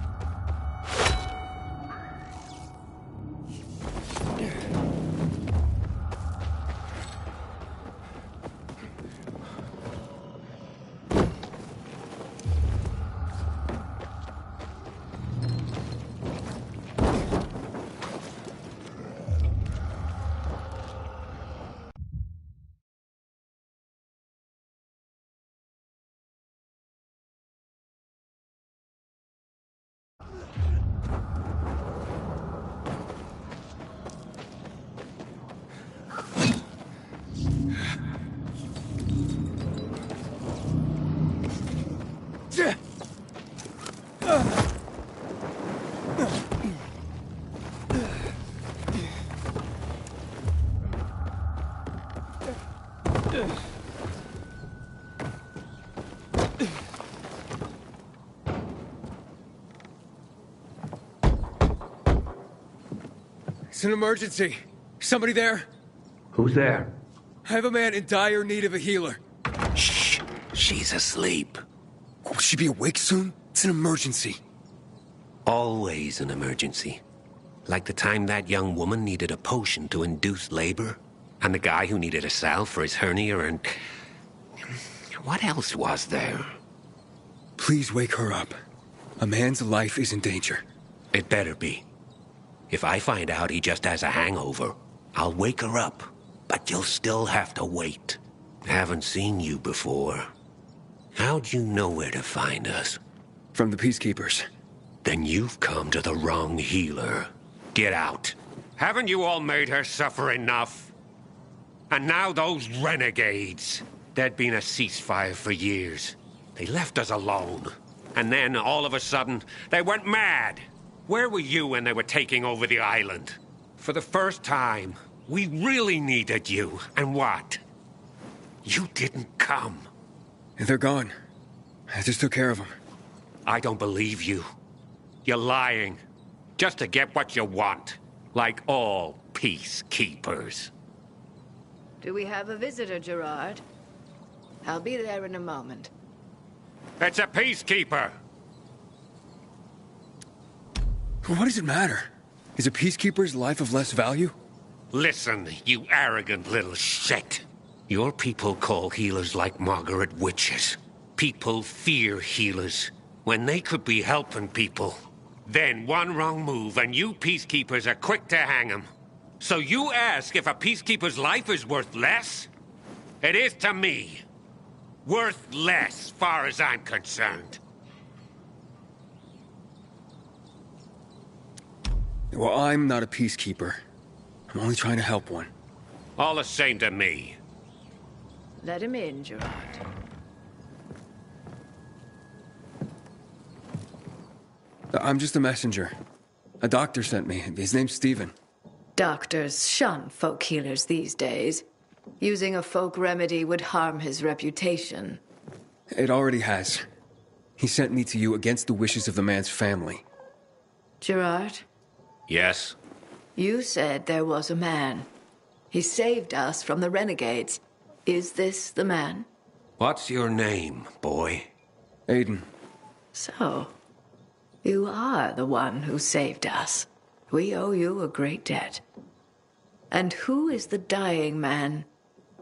It's an emergency. Somebody there? Who's there? I have a man in dire need of a healer. Shh. She's asleep. Will she be awake soon? It's an emergency. Always an emergency. Like the time that young woman needed a potion to induce labor, and the guy who needed a salve for his hernia, and... what else was there? Please wake her up. A man's life is in danger. It better be. If I find out he just has a hangover, I'll wake her up. But you'll still have to wait. Haven't seen you before. How'd you know where to find us? From the Peacekeepers. Then you've come to the wrong healer. Get out. Haven't you all made her suffer enough? And now those renegades. There'd been a ceasefire for years. They left us alone. And then, all of a sudden, they went mad. Where were you when they were taking over the island? For the first time, we really needed you. And what? You didn't come. They're gone. I just took care of them. I don't believe you. You're lying. Just to get what you want. Like all peacekeepers. Do we have a visitor, Gerard? I'll be there in a moment. It's a peacekeeper. What does it matter? Is a peacekeeper's life of less value? Listen, you arrogant little shit. Your people call healers like Margaret witches. People fear healers when they could be helping people. Then one wrong move and you peacekeepers are quick to hang 'em. So you ask if a peacekeeper's life is worth less? It is to me. Worth less, far as I'm concerned. Well, I'm not a peacekeeper. I'm only trying to help one. All the same to me. Let him in, Gerard. I'm just a messenger. A doctor sent me. His name's Stephen. Doctors shun folk healers these days. Using a folk remedy would harm his reputation. It already has. He sent me to you against the wishes of the man's family. Gerard, Yes? you said there was a man. He saved us from the renegades. Is this the man? What's your name, boy? Aiden. So, you are the one who saved us. We owe you a great debt. And who is the dying man?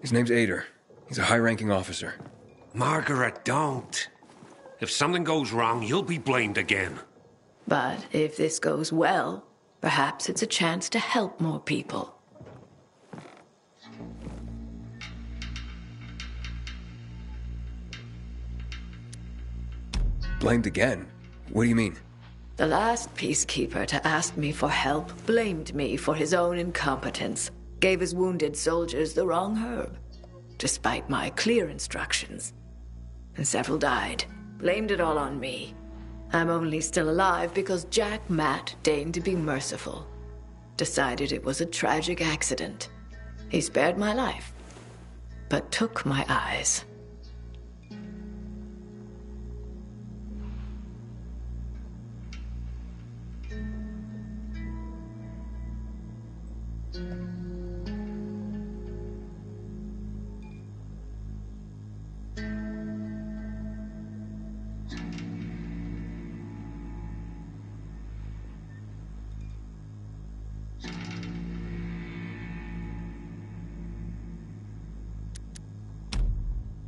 His name's Ader. He's a high-ranking officer. Margaret, don't. If something goes wrong, you'll be blamed again. But if this goes well, perhaps it's a chance to help more people. Blamed again? What do you mean? The last peacekeeper to ask me for help blamed me for his own incompetence, gave his wounded soldiers the wrong herb, despite my clear instructions. And several died. Blamed it all on me. I'm only still alive because Jack Matt deigned to be merciful. Decided it was a tragic accident. He spared my life, but took my eyes.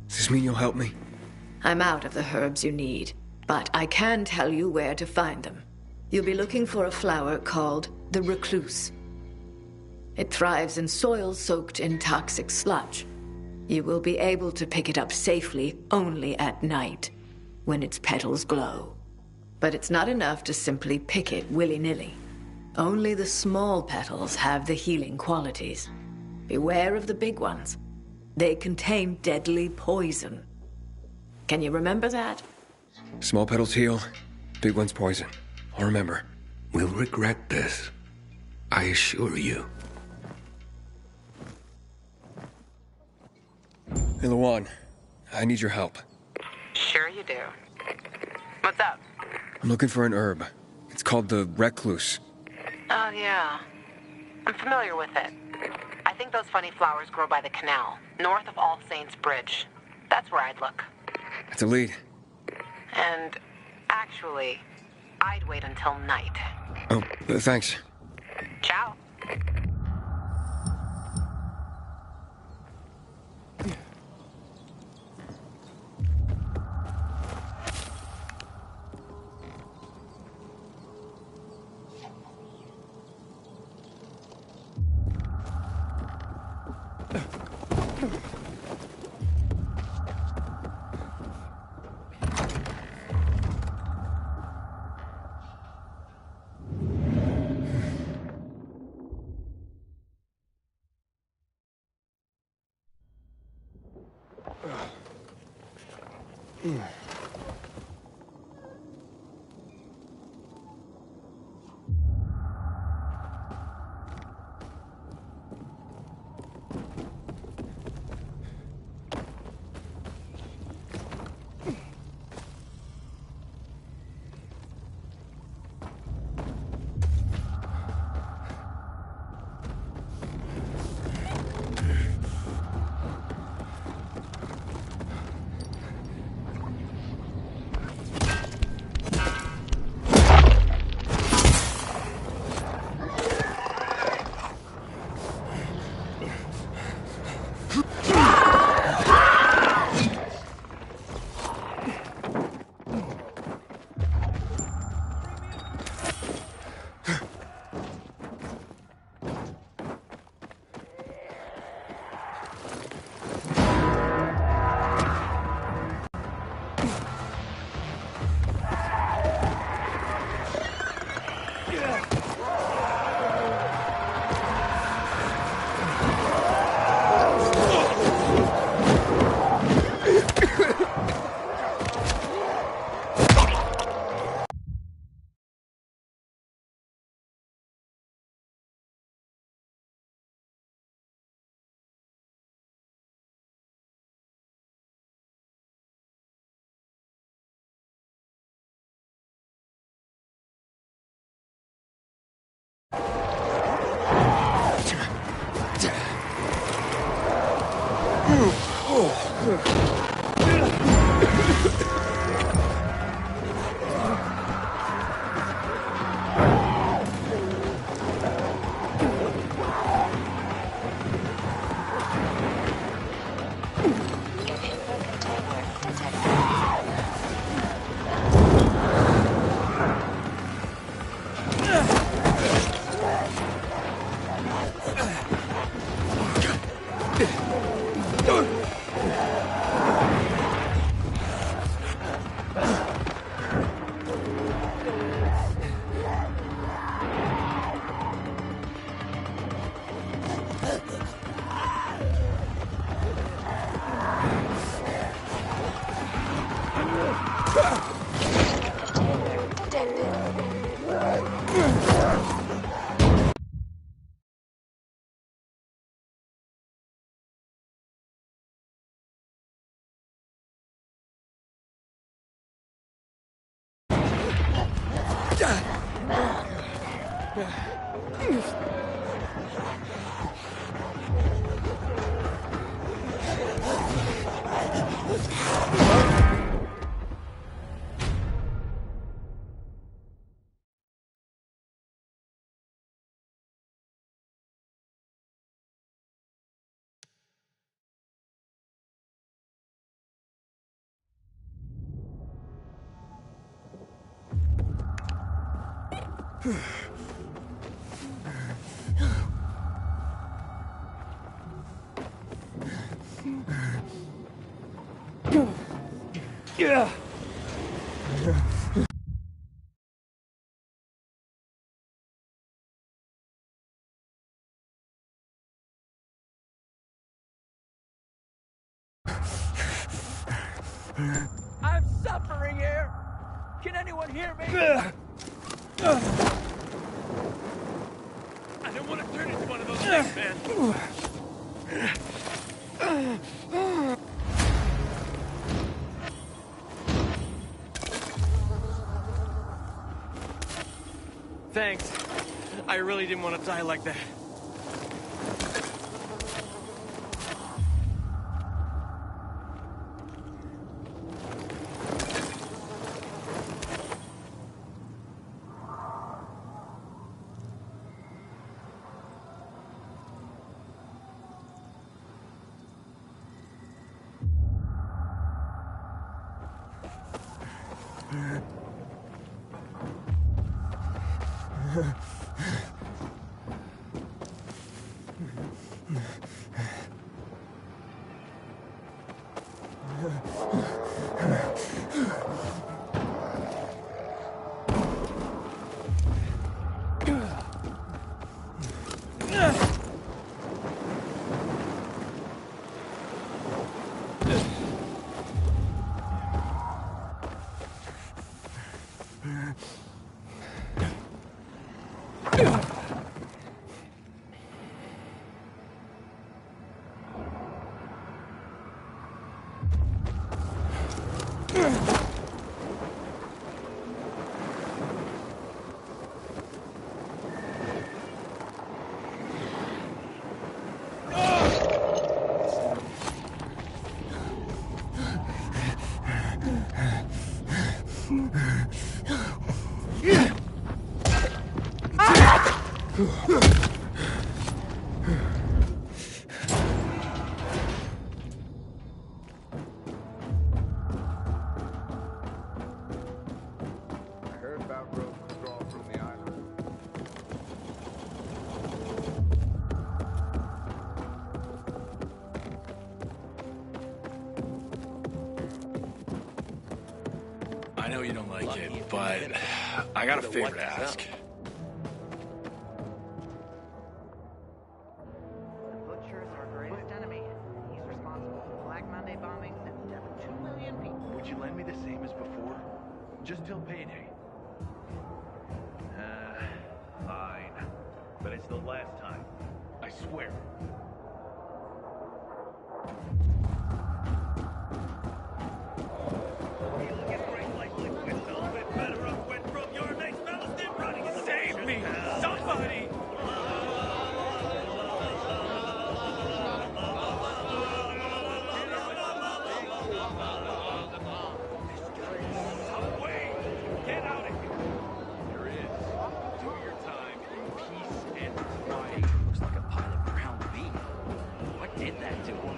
Does this mean you'll help me? I'm out of the herbs you need, but I can tell you where to find them. You'll be looking for a flower called the recluse. It thrives in soil soaked in toxic sludge. You will be able to pick it up safely only at night, when its petals glow. But it's not enough to simply pick it willy-nilly. Only the small petals have the healing qualities. Beware of the big ones. They contain deadly poison. Can you remember that? Small petals heal, big ones poison. I'll remember. We'll regret this. I assure you. Hey, Lawan. I need your help. Sure you do. What's up? I'm looking for an herb. It's called the recluse. Oh, yeah. I'm familiar with it. I think those funny flowers grow by the canal, north of All Saints Bridge. That's where I'd look. That's a lead. And actually, I'd wait until night. Oh, thanks. Ciao. Yeah. I'm suffering here. Can anyone hear me? I don't want to turn into one of those things, man. Thanks. I really didn't want to die like that. I know you don't like it, but I got a favor to ask. Butchers are our greatest enemy. He's responsible for Black Monday bombings and the death of 2 million people. Would you lend me the same as before? Just till payday. Fine. But it's the last time. I swear. Save me! Somebody! Get out of here! There is. Do your time in peace and quiet. Looks like a pile of ground beef. What did that to him?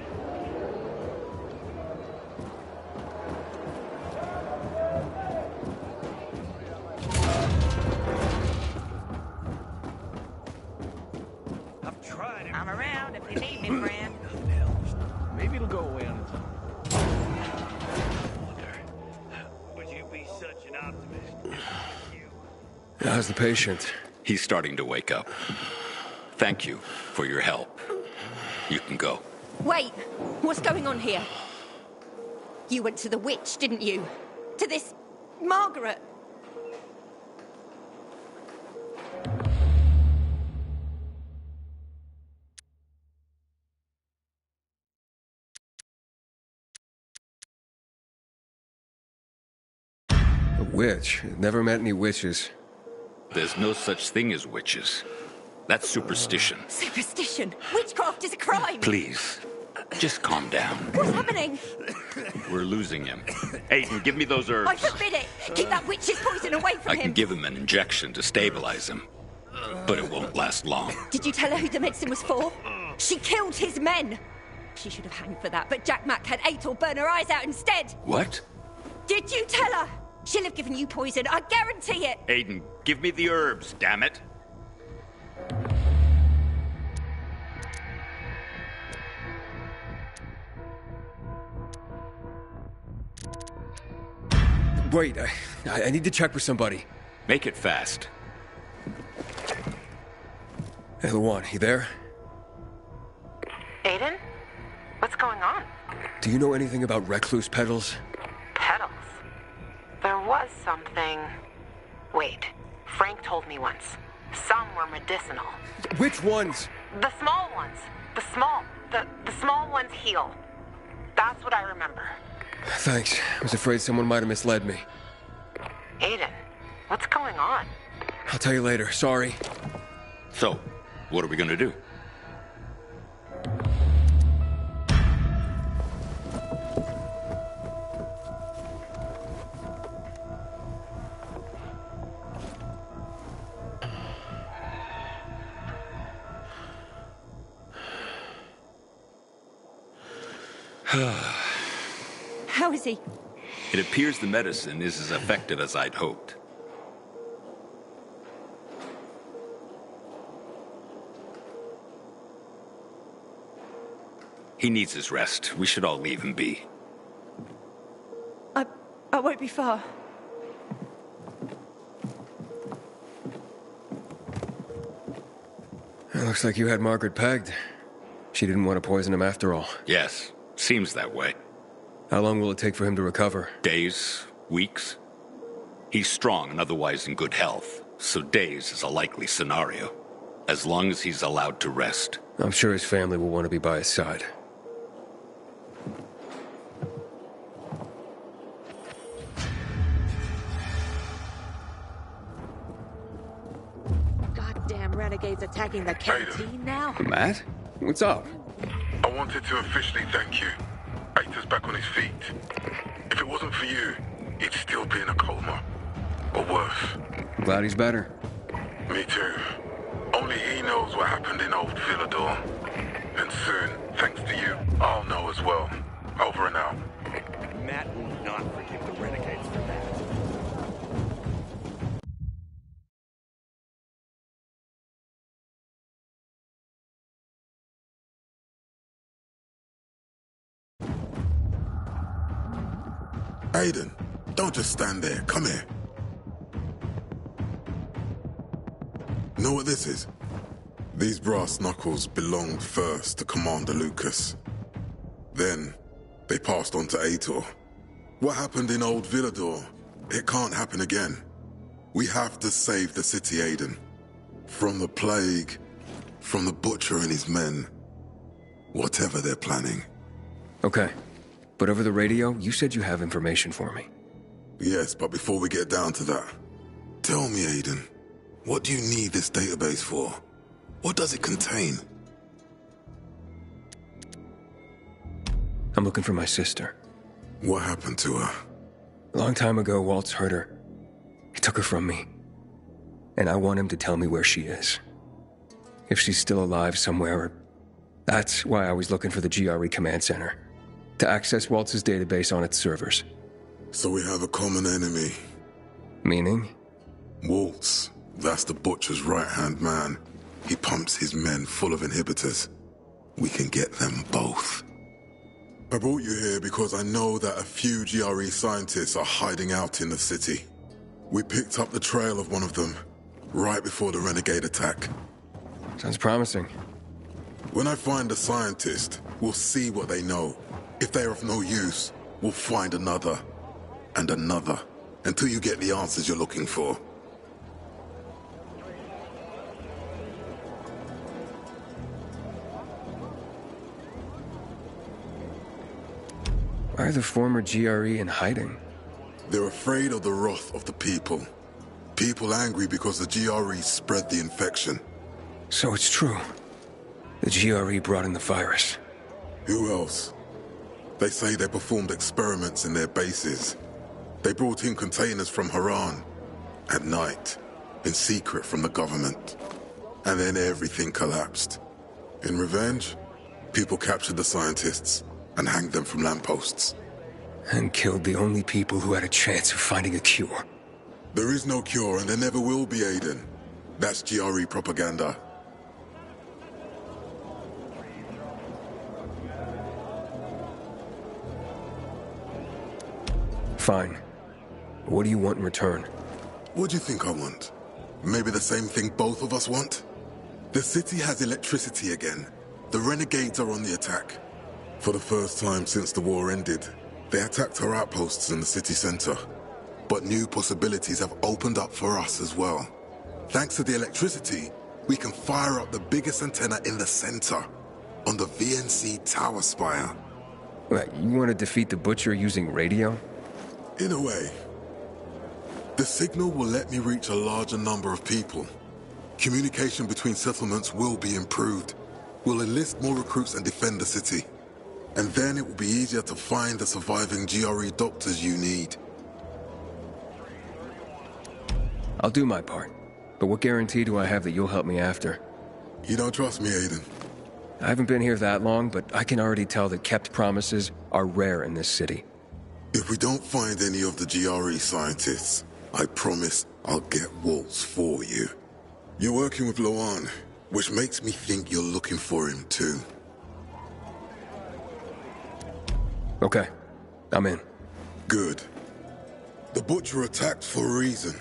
I've tried it. I'm around if you need me, friend. Maybe it'll go away on its own. Would you be such an optimist? How's the patient? He's starting to wake up. Thank you for your help. You can go. Wait, what's going on here? You went to the witch, didn't you? To this Margaret? witch. Never met any witches. There's no such thing as witches. That's superstition. Superstition? Witchcraft is a crime! Please, just calm down. What's happening? We're losing him. Aiden, give me those herbs. I forbid it! Keep that witch's poison away from I him! can give him an injection to stabilize him, but it won't last long. Did you tell her who the medicine was for? She killed his men! She should have hanged for that, but Jack Mack had Aitor burn her eyes out instead! What? Did you tell her? She'll have given you poison, I guarantee it! Aiden, give me the herbs, damn it. Wait, I need to check with somebody. Make it fast. Hey, Luan, you there? Aiden? What's going on? Do you know anything about recluse petals? Petals? There was something... Wait, Frank told me once. Some were medicinal. Which ones? The small ones. The small ones heal. That's what I remember. Thanks. I was afraid someone might have misled me. Aiden, what's going on? I'll tell you later. Sorry. So, what are we gonna do? How is he? It appears the medicine is as effective as I'd hoped. He needs his rest. We should all leave him be. I won't be far. It looks like you had Margaret pegged. She didn't want to poison him after all. Yes, seems that way. How long will it take for him to recover? Days, weeks. He's strong and otherwise in good health, so days is a likely scenario. As long as he's allowed to rest. I'm sure his family will want to be by his side. Goddamn renegades attacking the canteen now? Matt? What's up? I wanted to officially thank you. Aitor's back on his feet. If it wasn't for you, he'd still be in a coma. Or worse. I'm glad he's better. Me too. Only he knows what happened in Old Villador. And soon, thanks to you, I'll know as well. Over and out. Matt will not forgive the renegades for that. Aiden, don't just stand there. Come here. Know what this is? These brass knuckles belonged first to Commander Lucas. Then, they passed on to Aitor. What happened in Old Villador, it can't happen again. We have to save the city, Aiden. From the plague, from the Butcher and his men. Whatever they're planning. Okay. But over the radio, you said you have information for me. Yes, but before we get down to that, tell me, Aiden, what do you need this database for? What does it contain? I'm looking for my sister. What happened to her? A long time ago, Waltz hurt her. He took her from me. And I want him to tell me where she is. If she's still alive somewhere. That's why I was looking for the GRE command center. To access Waltz's database on its servers. So we have a common enemy. Meaning? Waltz. That's the Butcher's right-hand man. He pumps his men full of inhibitors. We can get them both. I brought you here because I know that a few GRE scientists are hiding out in the city. We picked up the trail of one of them, right before the renegade attack. Sounds promising. When I find a scientist, we'll see what they know. If they're of no use, we'll find another, and another, until you get the answers you're looking for. Why are the former GRE in hiding? They're afraid of the wrath of the people. People angry because the GRE spread the infection. So it's true. The GRE brought in the virus. Who else? They say they performed experiments in their bases. They brought in containers from Haran. At night. In secret from the government. And then everything collapsed. In revenge, people captured the scientists and hanged them from lampposts. And killed the only people who had a chance of finding a cure. There is no cure, and there never will be, Aiden. That's GRE propaganda. Fine. What do you want in return? What do you think I want? Maybe the same thing both of us want? The city has electricity again. The renegades are on the attack. For the first time since the war ended, they attacked our outposts in the city center. But new possibilities have opened up for us as well. Thanks to the electricity, we can fire up the biggest antenna in the center, on the VNC tower spire. What, you want to defeat the Butcher using radio? In a way. The signal will let me reach a larger number of people. Communication between settlements will be improved. We'll enlist more recruits and defend the city. And then it will be easier to find the surviving GRE doctors you need. I'll do my part. But what guarantee do I have that you'll help me after? You don't trust me, Aiden? I haven't been here that long, but I can already tell that kept promises are rare in this city. If we don't find any of the GRE scientists, I promise I'll get Waltz for you. You're working with Loan, which makes me think you're looking for him too. Okay, I'm in. Good. The Butcher attacked for a reason.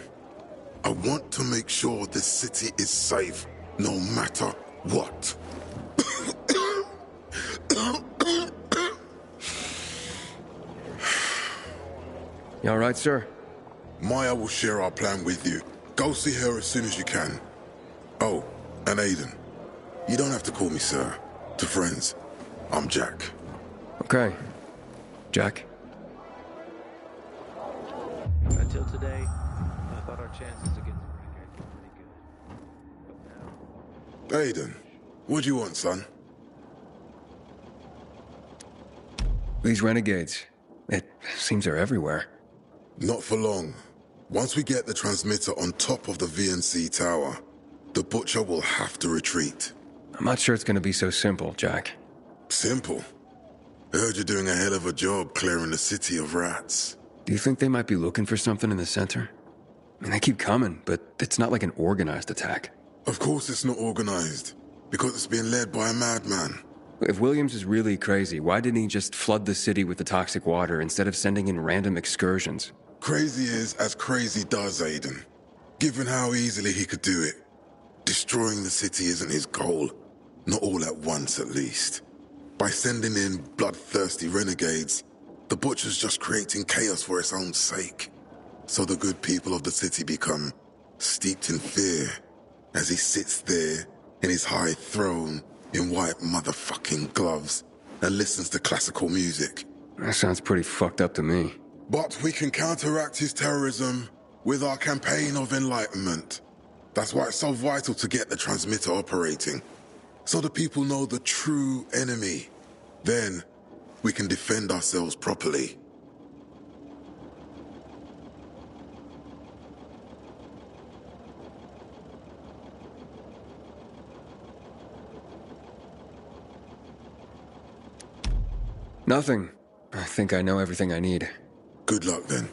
I want to make sure this city is safe, no matter what. You all right, sir? Maya will share our plan with you. Go see her as soon as you can. Oh, and Aiden. You don't have to call me sir. To friends, I'm Jack. Okay. Jack? Until today, I thought our chances against the Renegades were pretty good. But now... Aiden, what do you want, son? These renegades. It seems they're everywhere. Not for long. Once we get the transmitter on top of the VNC tower, the Butcher will have to retreat. I'm not sure it's gonna be so simple, Jack. Simple? I heard you're doing a hell of a job clearing the city of rats. Do you think they might be looking for something in the center? I mean, they keep coming, but it's not like an organized attack. Of course it's not organized, because it's being led by a madman. If Williams is really crazy, why didn't he just flood the city with the toxic water instead of sending in random excursions? Crazy is as crazy does, Aiden. Given how easily he could do it. Destroying the city isn't his goal. Not all at once, at least. By sending in bloodthirsty renegades, the Butcher's just creating chaos for its own sake. So the good people of the city become steeped in fear as he sits there in his high throne in white motherfucking gloves and listens to classical music. That sounds pretty fucked up to me. But we can counteract his terrorism with our campaign of enlightenment. That's why it's so vital to get the transmitter operating, so the people know the true enemy. Then, we can defend ourselves properly. Nothing. I think I know everything I need. Good luck, then.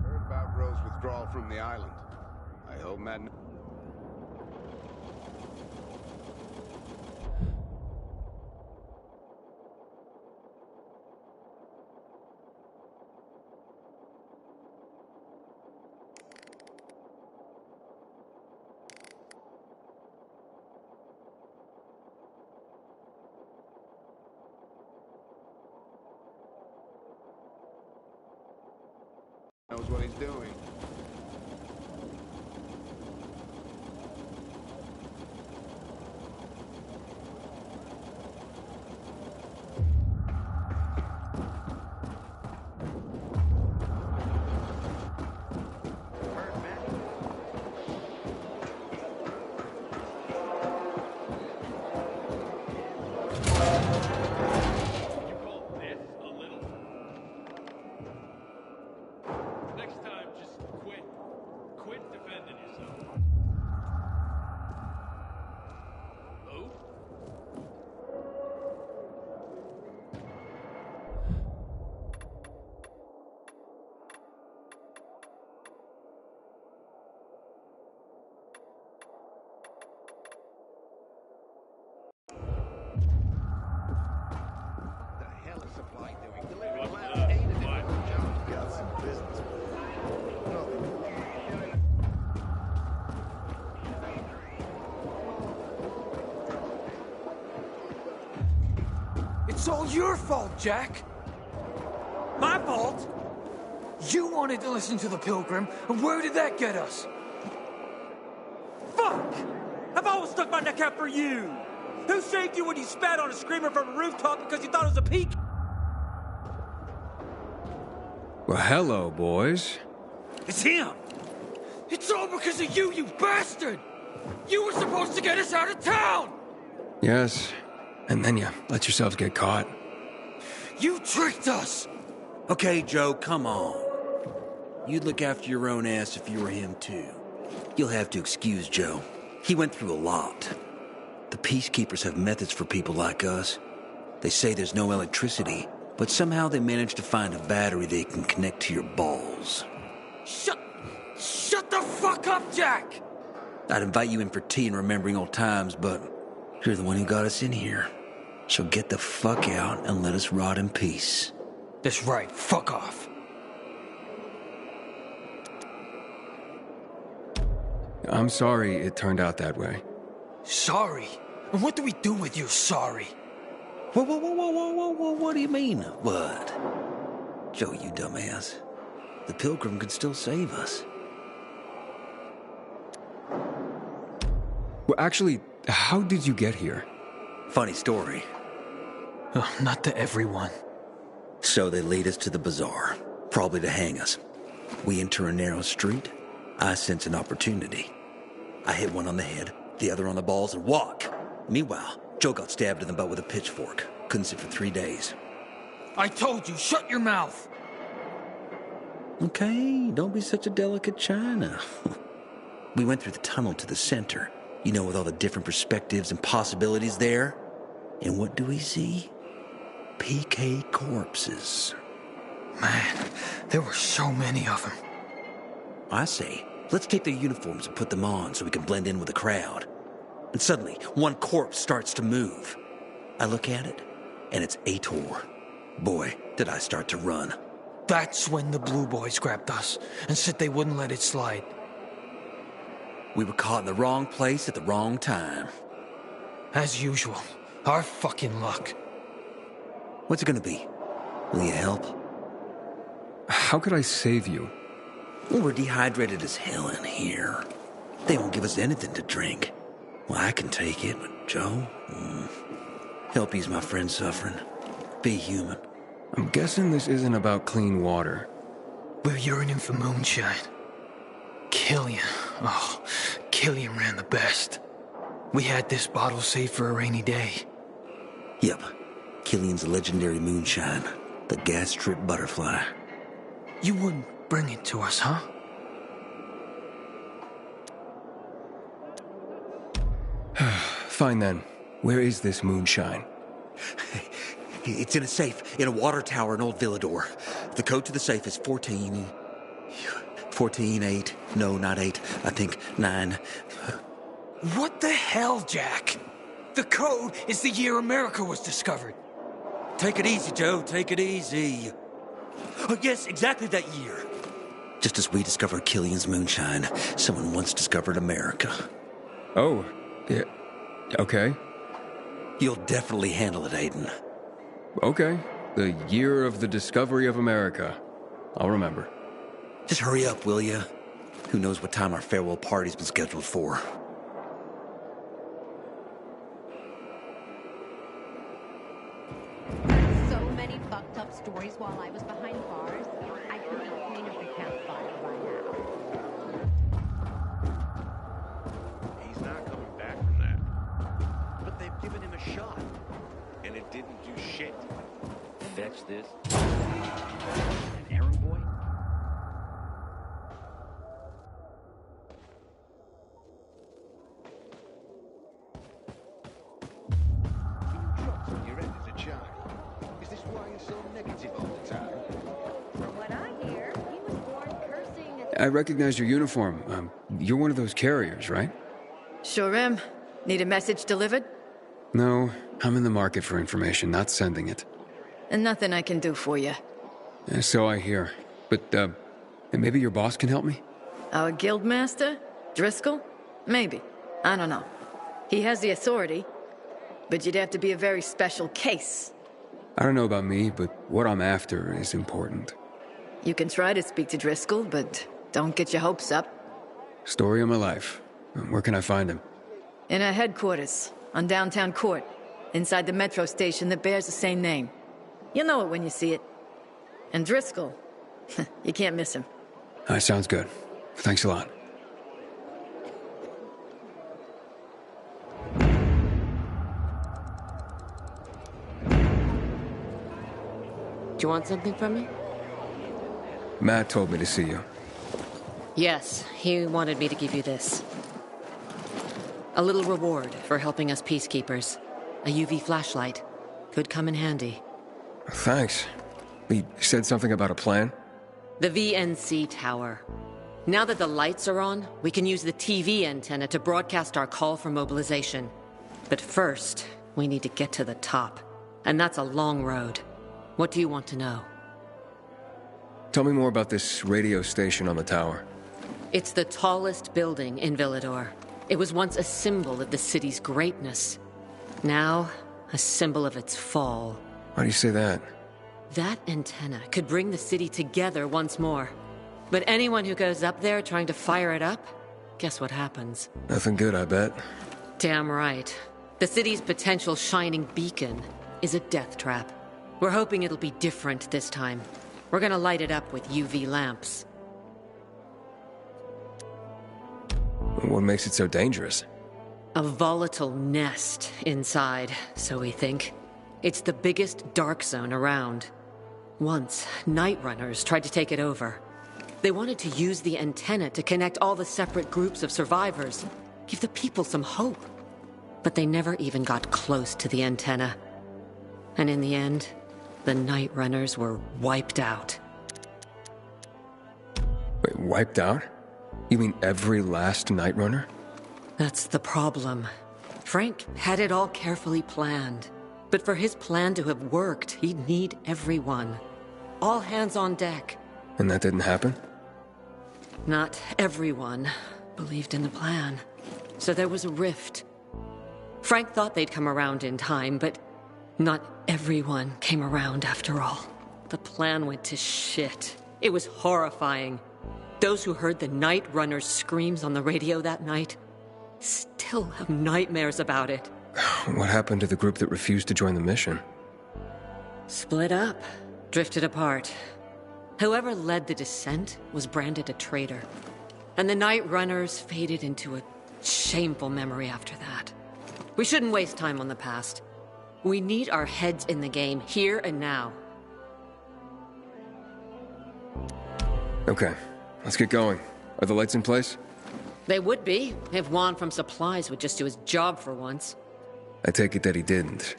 Heard about Rose withdrawal from the island. I hope Matt... knows what he's doing. Next time, just quit. Quit defending yourself. Who? The hell is Supply doing? Delivering Class A to different jobs. Got some business. It's all your fault, Jack. My fault? You wanted to listen to the Pilgrim, and where did that get us? Fuck! I've always stuck my neck out for you! Who saved you when you spat on a screamer from a rooftop because you thought it was a peak? Well, hello, boys. It's him! It's all because of you, you bastard! You were supposed to get us out of town! Yes, and then you let yourselves get caught. You tricked us! Okay, Joe, come on. You'd look after your own ass if you were him, too. You'll have to excuse Joe. He went through a lot. The Peacekeepers have methods for people like us. They say there's no electricity, but somehow they managed to find a battery they can connect to your balls. Shut the fuck up, Jack! I'd invite you in for tea and remembering old times, but you're the one who got us in here. So get the fuck out and let us rot in peace. That's right, fuck off. I'm sorry it turned out that way. Sorry? And what do we do with you, sorry? Whoa, what do you mean, what? Joe, you dumbass. The Pilgrim could still save us. Well, actually, how did you get here? Funny story. Oh, not to everyone. So they lead us to the bazaar, probably to hang us. We enter a narrow street. I sense an opportunity. I hit one on the head, the other on the balls, and walk. Meanwhile, Joe got stabbed in the butt with a pitchfork. Couldn't sit for 3 days. I told you, shut your mouth! Okay, don't be such a delicate china. We went through the tunnel to the center, you know, with all the different perspectives and possibilities there. And what do we see? PK corpses. Man, there were so many of them. I say, let's take their uniforms and put them on so we can blend in with the crowd. And suddenly, one corpse starts to move. I look at it, and it's Aitor. Boy, did I start to run. That's when the Blue Boys grabbed us and said they wouldn't let it slide. We were caught in the wrong place at the wrong time. As usual, our fucking luck. What's it gonna be? Will you help? How could I save you? Well, we're dehydrated as hell in here. They won't give us anything to drink. Well, I can take it, but Joe? Help ease my friend suffering. Be human. I'm guessing this isn't about clean water. We're yearning for moonshine. Killian. Oh, Killian ran the best. We had this bottle saved for a rainy day. Yep. Killian's legendary moonshine. The gas trip butterfly. You wouldn't bring it to us, huh? Fine then. Where is this moonshine? It's in a safe, in a water tower in Old Villador. The code to the safe is 14... 14-8. No, not 8. I think 9. What the hell, Jack? The code is the year America was discovered. Take it easy, Joe. Take it easy. Oh, yes, exactly that year. Just as we discovered Killian's moonshine, someone once discovered America. Oh, yeah. Okay. You'll definitely handle it, Aiden. Okay. The year of the discovery of America. I'll remember. Just hurry up, will ya? Who knows what time our farewell party's been scheduled for. So many fucked up stories while I was behind bars. I could be queen of the campfire by now. He's not coming back from that. But they've given him a shot. And it didn't do shit. Fetch this. An errand boy? gets it all the time. From what I hear, he was born cursing. I recognize your uniform. You're one of those carriers, right? Sure am. Need a message delivered? No, I'm in the market for information, not sending it. And nothing I can do for you. So I hear. But, maybe your boss can help me? Our guildmaster? Driscoll? Maybe. I don't know. He has the authority, but you'd have to be a very special case. I don't know about me, but what I'm after is important. You can try to speak to Driscoll, but don't get your hopes up. Story of my life. Where can I find him? In our headquarters, on Downtown Court, inside the metro station that bears the same name. You'll know it when you see it. And Driscoll, you can't miss him. That sounds good. Thanks a lot. Do you want something from me? Matt told me to see you. Yes, he wanted me to give you this. A little reward for helping us peacekeepers. A UV flashlight. Could come in handy. Thanks. He said something about a plan? The VNC tower. Now that the lights are on, we can use the TV antenna to broadcast our call for mobilization. But first, we need to get to the top. And that's a long road. What do you want to know? Tell me more about this radio station on the tower. It's the tallest building in Villador. It was once a symbol of the city's greatness. Now, a symbol of its fall. Why do you say that? That antenna could bring the city together once more. But anyone who goes up there trying to fire it up, guess what happens? Nothing good, I bet. Damn right. The city's potential shining beacon is a death trap. We're hoping it'll be different this time. We're gonna light it up with UV lamps. What makes it so dangerous? A volatile nest inside, so we think. It's the biggest dark zone around. Once, Night Runners tried to take it over. They wanted to use the antenna to connect all the separate groups of survivors, give the people some hope. But they never even got close to the antenna. And in the end, the Night Runners were wiped out. Wait, wiped out? You mean every last Night Runner? That's the problem. Frank had it all carefully planned. But for his plan to have worked, he'd need everyone. All hands on deck. And that didn't happen? Not everyone believed in the plan. So there was a rift. Frank thought they'd come around in time, but not everyone came around after all. The plan went to shit. It was horrifying. Those who heard the Night Runners' screams on the radio that night still have nightmares about it. What happened to the group that refused to join the mission? Split up. Drifted apart. Whoever led the descent was branded a traitor. And the Night Runners faded into a shameful memory after that. We shouldn't waste time on the past. We need our heads in the game, here and now. Okay, let's get going. Are the lights in place? They would be, if Juan from Supplies would just do his job for once. I take it that he didn't.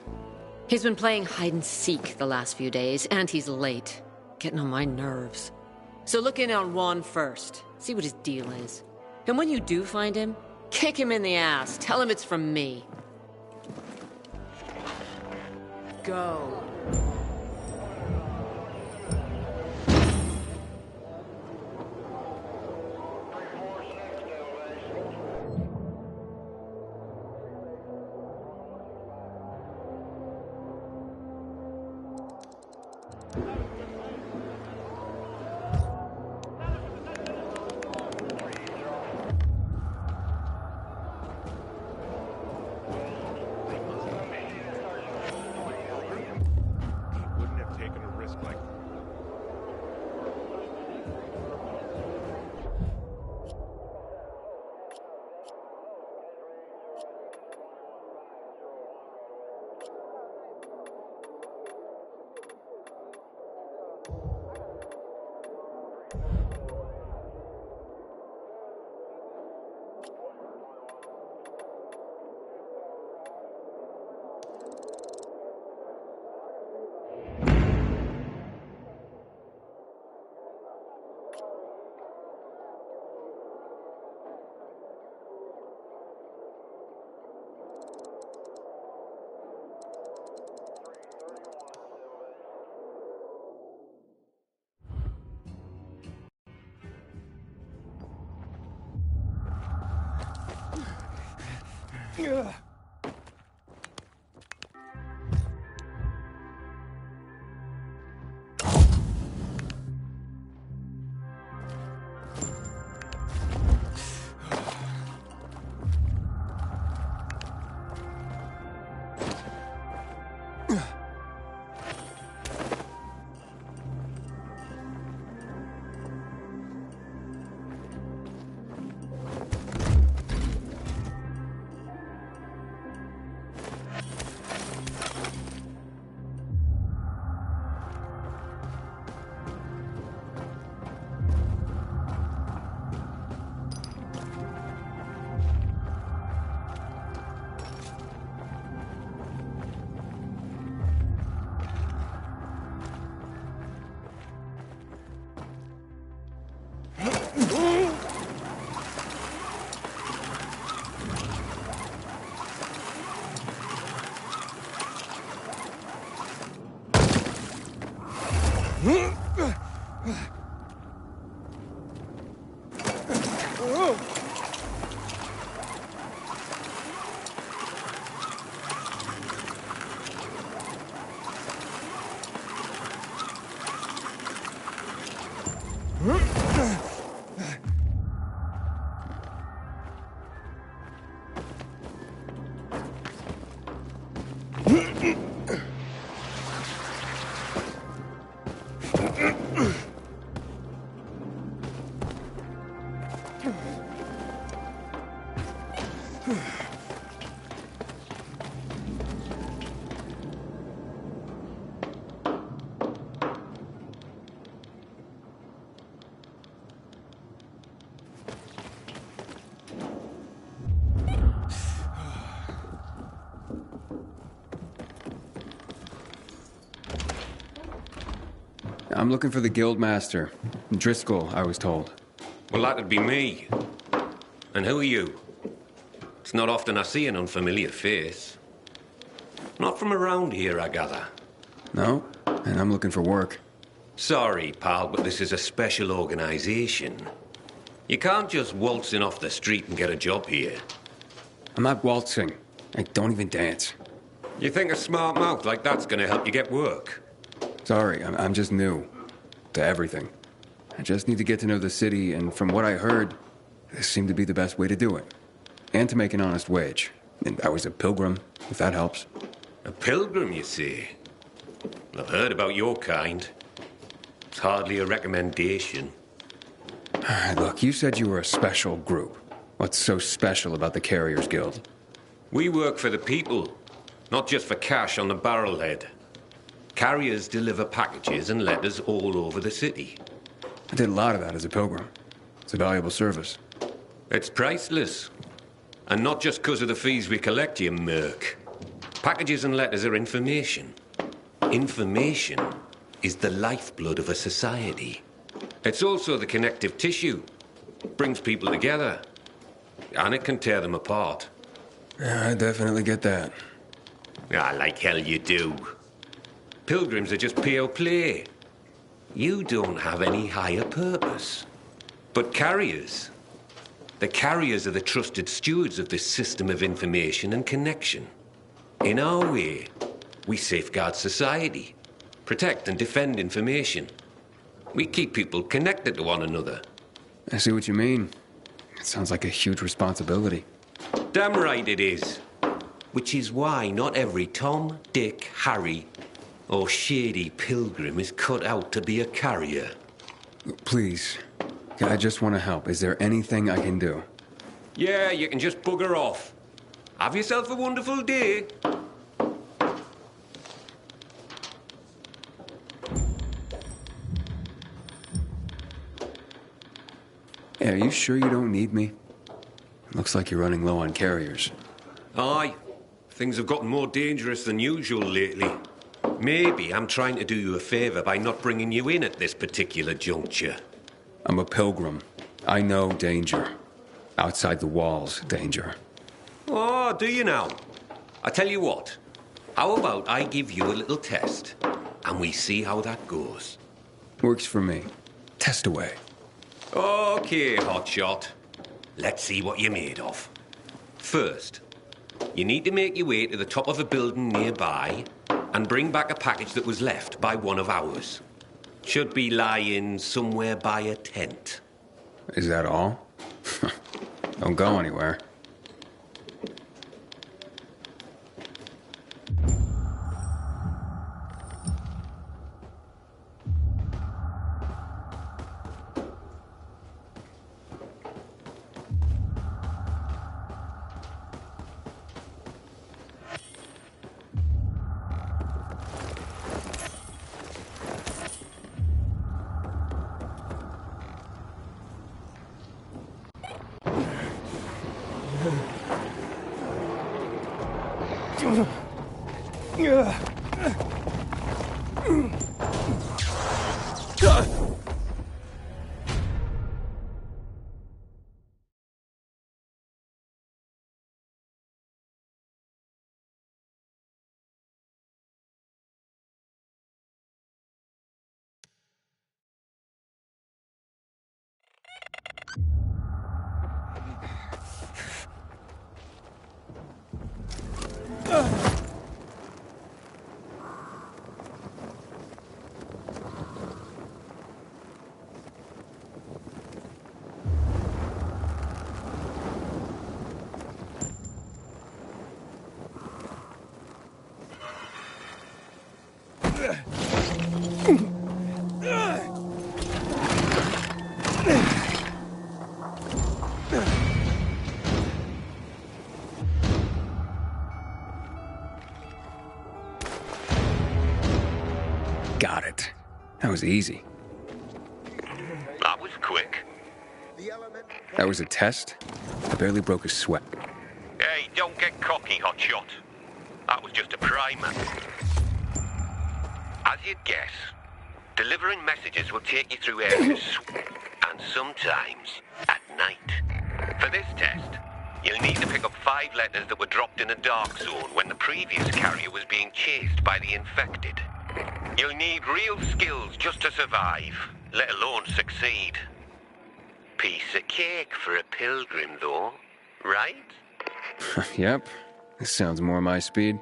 He's been playing hide-and-seek the last few days, and he's late. Getting on my nerves. So look in on Juan first. See what his deal is. And when you do find him, kick him in the ass. Tell him it's from me. Go. I'm looking for the Guildmaster. Driscoll, I was told. Well, that'd be me. And who are you? It's not often I see an unfamiliar face. Not from around here, I gather. No, and I'm looking for work. Sorry, pal, but this is a special organization. You can't just waltz in off the street and get a job here. I'm not waltzing. I don't even dance. You think a smart mouth like that's gonna help you get work? Sorry, I'm just new to everything. I just need to get to know the city, and from what I heard, this seemed to be the best way to do it. And to make an honest wage. And I was a pilgrim, if that helps. A pilgrim, you say? I've heard about your kind. It's hardly a recommendation. Look, you said you were a special group. What's so special about the Carriers Guild? We work for the people, not just for cash on the barrelhead. Carriers deliver packages and letters all over the city. I did a lot of that as a pilgrim. It's a valuable service. It's priceless. And not just because of the fees we collect, you merc. Packages and letters are information. Information is the lifeblood of a society. It's also the connective tissue. Brings people together. And it can tear them apart. Yeah, I definitely get that. Ah, like hell you do. Pilgrims are just pure play. You don't have any higher purpose. But carriers, the carriers are the trusted stewards of this system of information and connection. In our way, we safeguard society, protect and defend information. We keep people connected to one another. I see what you mean. It sounds like a huge responsibility. Damn right it is. Which is why not every Tom, Dick, Harry, or shady pilgrim is cut out to be a carrier. Please, I just want to help. Is there anything I can do? Yeah, you can just bugger off. Have yourself a wonderful day. Yeah, are you sure you don't need me? Looks like you're running low on carriers. Aye. Things have gotten more dangerous than usual lately. Maybe I'm trying to do you a favor by not bringing you in at this particular juncture. I'm a pilgrim. I know danger. Outside the walls, danger. Oh, do you now? I tell you what. How about I give you a little test, and we see how that goes? Works for me. Test away. Okay, hotshot. Let's see what you're made of. First, You need to make your way to the top of a building nearby and bring back a package that was left by one of ours. Should be lying somewhere by a tent. Is that all? Don't go anywhere. Got it. That was easy. That was quick. That was a test? I barely broke a sweat. Hey, don't get cocky, hotshot. That was just a primer. As you'd guess, delivering messages will take you through areas, and sometimes at night. For this test, you'll need to pick up 5 letters that were dropped in a dark zone when the previous carrier was being chased by the infected. You'll need real skills just to survive, let alone succeed. Piece of cake for a pilgrim, though, right? Yep. This sounds more my speed.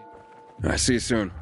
I'll see you soon.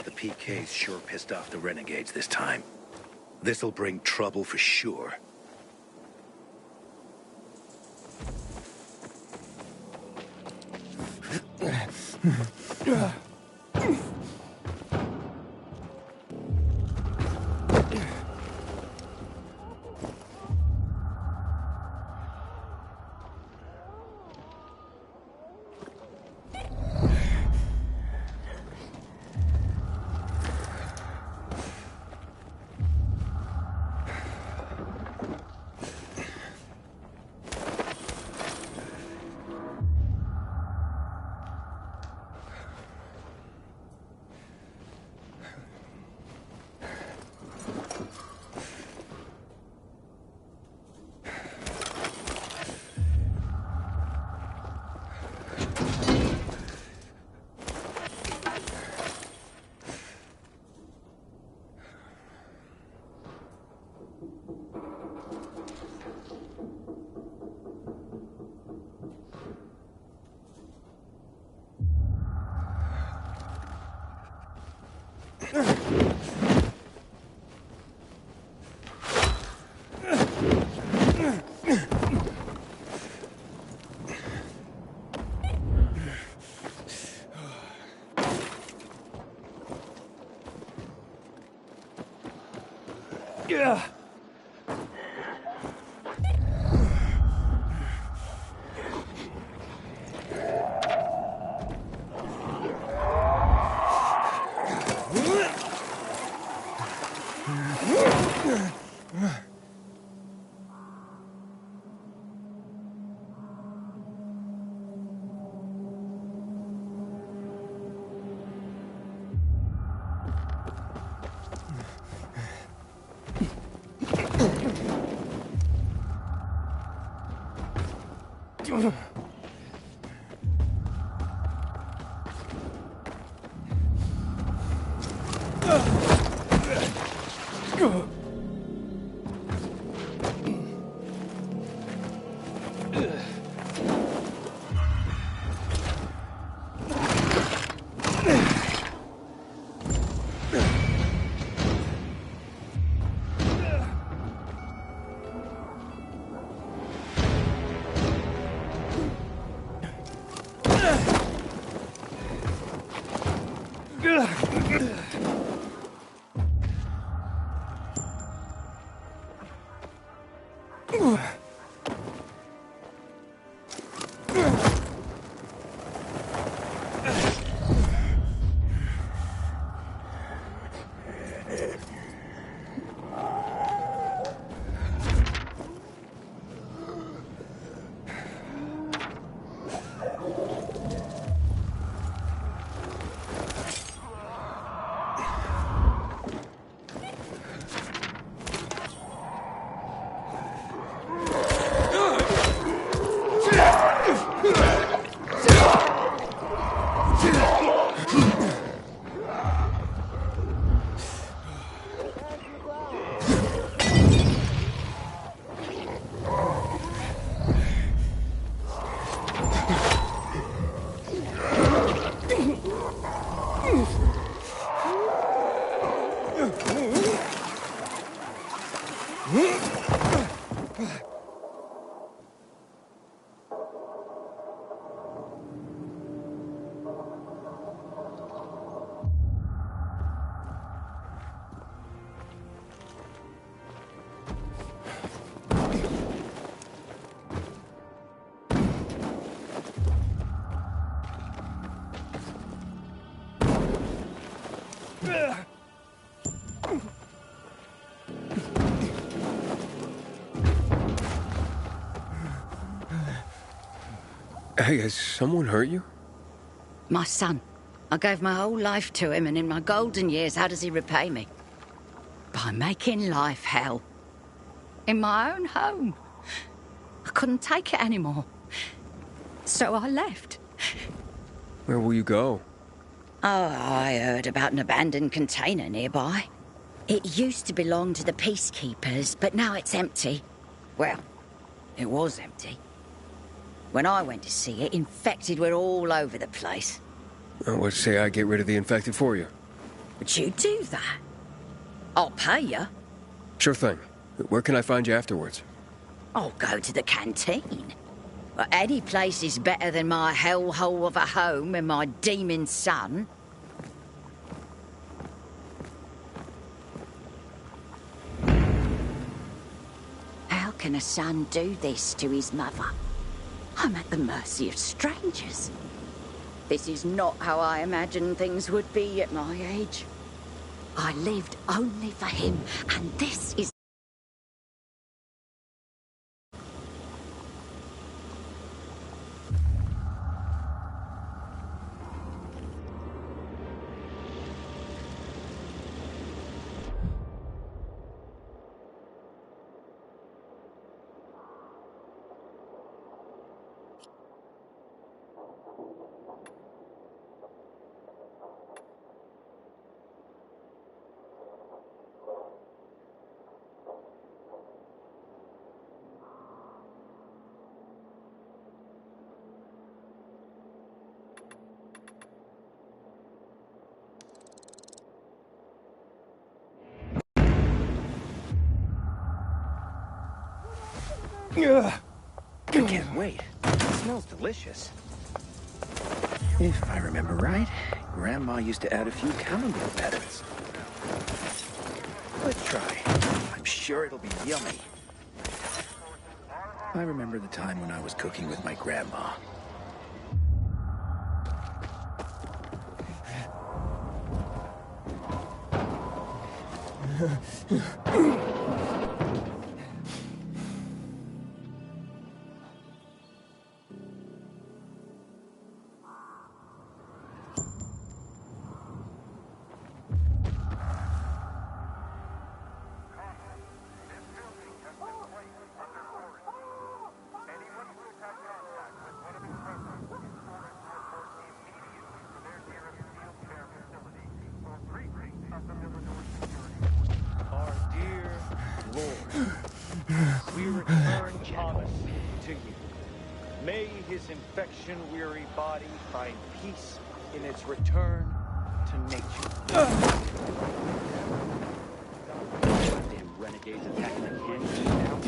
The PK's sure pissed off the renegades this time. This'll bring trouble for sure. Yeah. Ugh! Hey, has someone hurt you? My son. I gave my whole life to him, and in my golden years, how does he repay me? By making life hell. In my own home. I couldn't take it anymore. So I left. Where will you go? Oh, I heard about an abandoned container nearby. It used to belong to the peacekeepers, but now it's empty. Well, it was empty. When I went to see it, infected were all over the place. Let's say I get rid of the infected for you. Would you do that? I'll pay you. Sure thing. Where can I find you afterwards? I'll go to the canteen. But any place is better than my hellhole of a home and my demon son. How can a son do this to his mother? I'm at the mercy of strangers. This is not how I imagined things would be at my age. I lived only for him, and this is... I can't wait. It smells delicious. If I remember right, Grandma used to add a few chamomile petals. Let's try. I'm sure it'll be yummy. I remember the time when I was cooking with my grandma. Our dear Lord, we return Thomas to you. May his infection-weary body find peace in its return to nature. Damn renegades attacking the canteen now.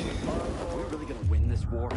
Are we really gonna win this war?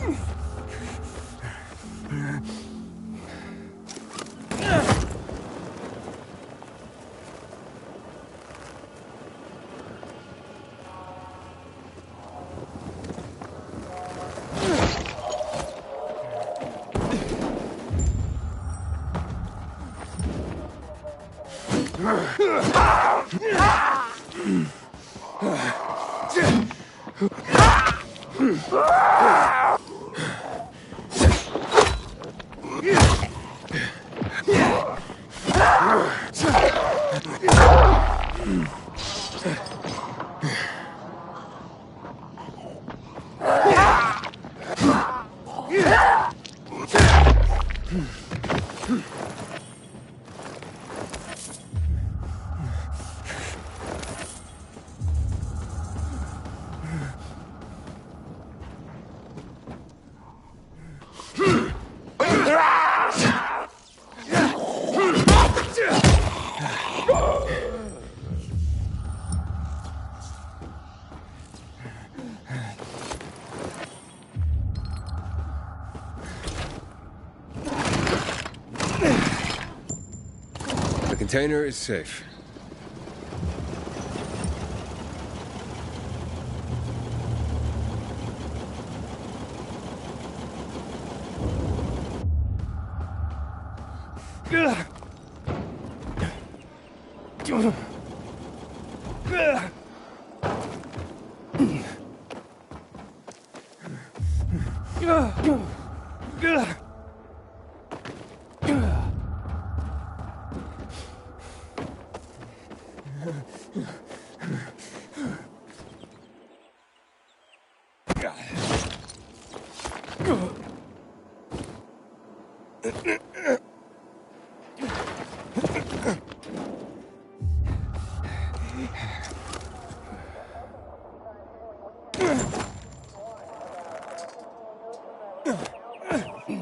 The container is safe.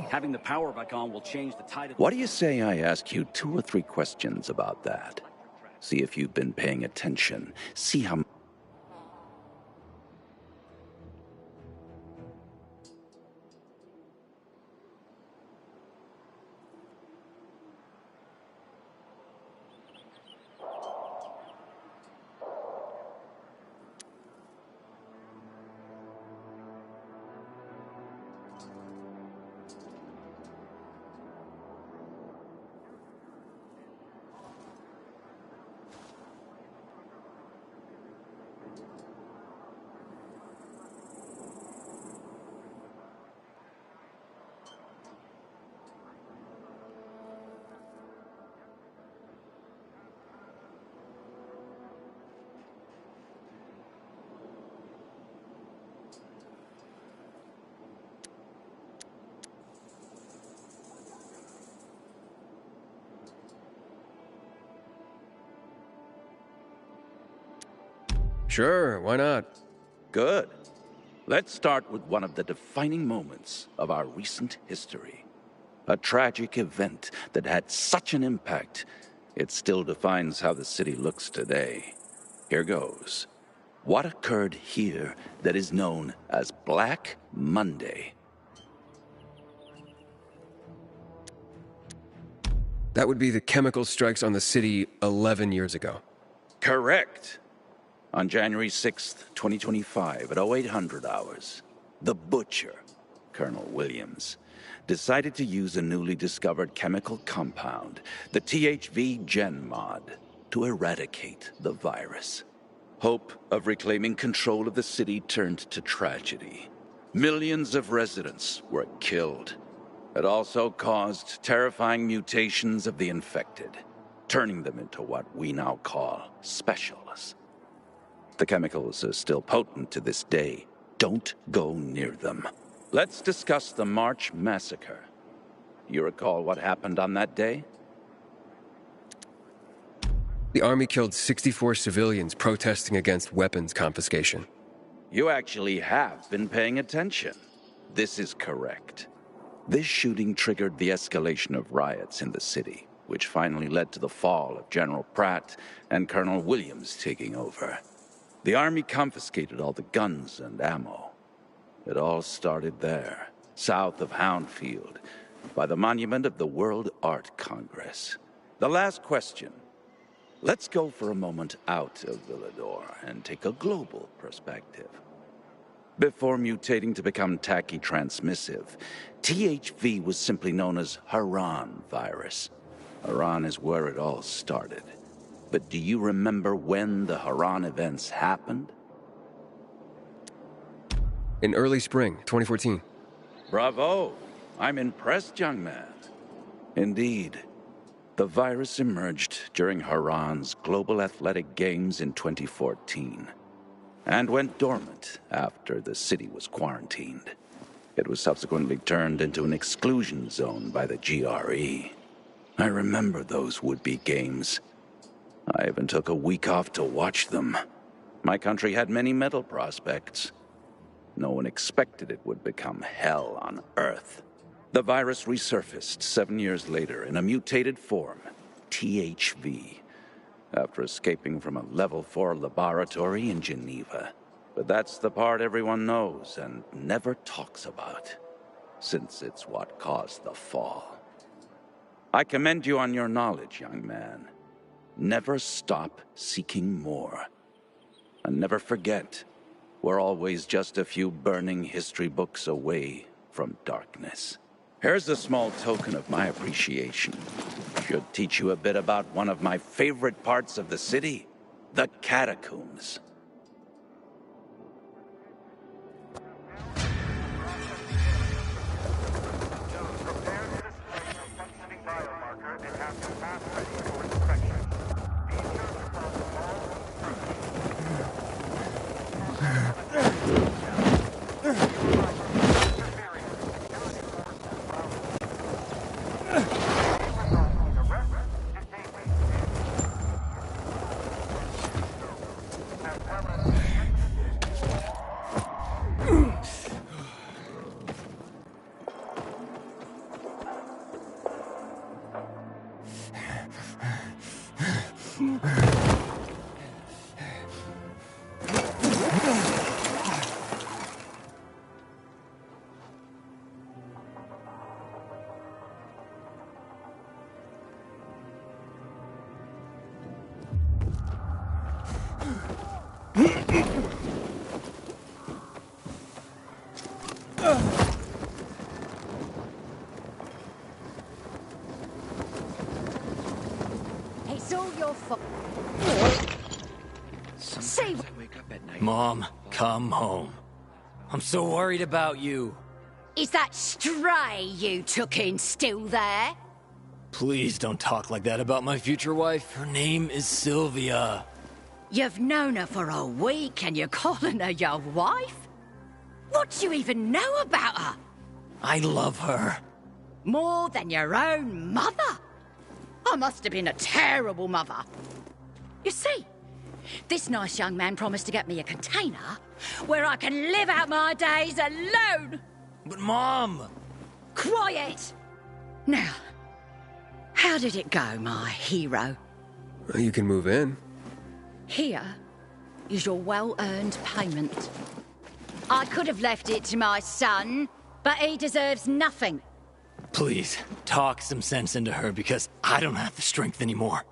Having the power back on will change the tide of... What do you say I ask you 2 or 3 questions about that? See if you've been paying attention. See how... Sure, why not? Good. Let's start with one of the defining moments of our recent history. A tragic event that had such an impact, it still defines how the city looks today. Here goes. What occurred here that is known as Black Monday? That would be the chemical strikes on the city 11 years ago. Correct. On January 6th, 2025, at 0800 hours, the Butcher, Colonel Williams, decided to use a newly discovered chemical compound, the THV Gen Mod, to eradicate the virus. Hope of reclaiming control of the city turned to tragedy. Millions of residents were killed. It also caused terrifying mutations of the infected, turning them into what we now call specialists. The chemicals are still potent to this day. Don't go near them. Let's discuss the March Massacre. You recall what happened on that day? The army killed 64 civilians protesting against weapons confiscation. You actually have been paying attention. This is correct. This shooting triggered the escalation of riots in the city, which finally led to the fall of General Pratt and Colonel Williams taking over. The army confiscated all the guns and ammo. It all started there, south of Houndfield, by the monument of the World Art Congress. The last question. Let's go for a moment out of Villador and take a global perspective. Before mutating to become tacky transmissive, THV was simply known as Haran virus. Haran is where it all started. But do you remember when the Haran events happened? In early spring, 2014. Bravo! I'm impressed, young man. Indeed. The virus emerged during Haran's Global Athletic Games in 2014, and went dormant after the city was quarantined. It was subsequently turned into an exclusion zone by the GRE. I remember those would-be games. I even took a week off to watch them. My country had many medal prospects. No one expected it would become hell on Earth. The virus resurfaced 7 years later in a mutated form, THV, after escaping from a Level 4 laboratory in Geneva. But that's the part everyone knows and never talks about, since it's what caused the fall. I commend you on your knowledge, young man. Never stop seeking more. And never forget, we're always just a few burning history books away from darkness. Here's a small token of my appreciation. Should teach you a bit about one of my favorite parts of the city, the catacombs. It's all your fault. See, Mom, come home. I'm so worried about you. is that stray you took in still there? Please don't talk like that about my future wife. Her name is Sylvia. You've known her for a week and you're calling her your wife? What do you even know about her? I love her. More than your own mother? I must have been a terrible mother. You see, this nice young man promised to get me a container where I can live out my days alone. But Mom! Quiet! Now, how did it go, my hero? You can move in. Here is your well-earned payment. I could have left it to my son, but he deserves nothing. Please, talk some sense into her because I don't have the strength anymore.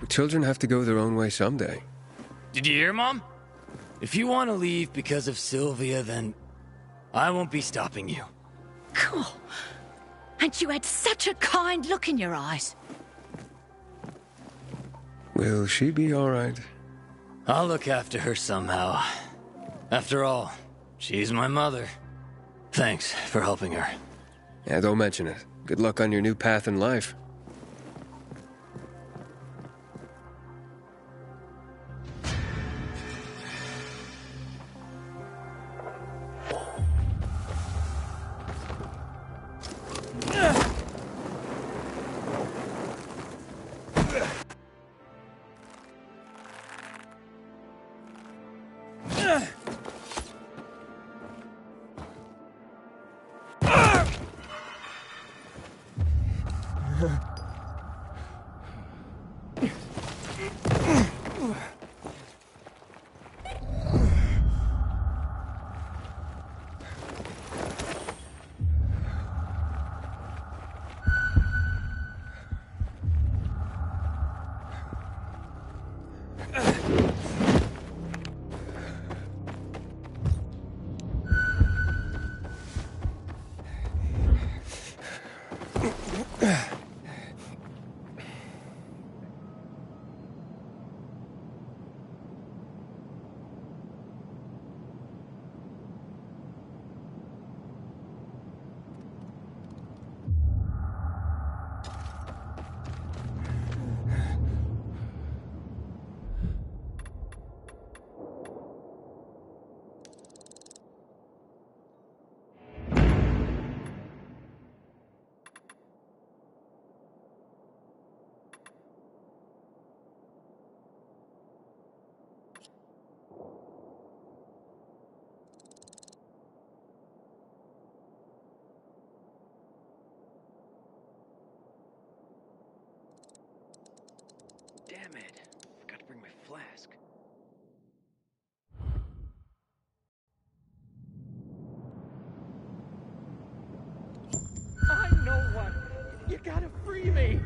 Children have to go their own way someday. Did you hear, Mom? If you want to leave because of Sylvia, then I won't be stopping you. Cool. And you had such a kind look in your eyes. Will she be all right? I'll look after her somehow. After all, she's my mother. Thanks for helping her. Yeah, don't mention it. Good luck on your new path in life. Damn it. Forgot to bring my flask. I'm no one. You gotta free me.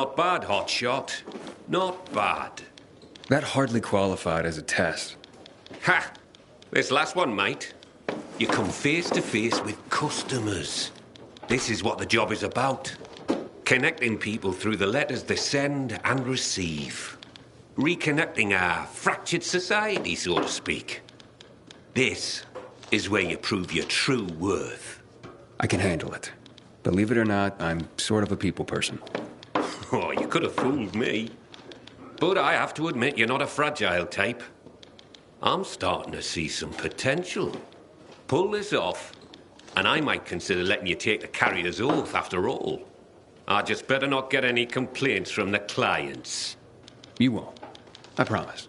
Not bad, hotshot. Not bad. That hardly qualified as a test. Ha! This last one, mate. You come face to face with customers. This is what the job is about. Connecting people through the letters they send and receive. Reconnecting our fractured society, so to speak. This is where you prove your true worth. I can handle it. Believe it or not, I'm sort of a people person. Oh, you could have fooled me. But I have to admit, you're not a fragile type. I'm starting to see some potential. Pull this off, and I might consider letting you take the carrier's oath after all. I just better not get any complaints from the clients. You won't. I promise.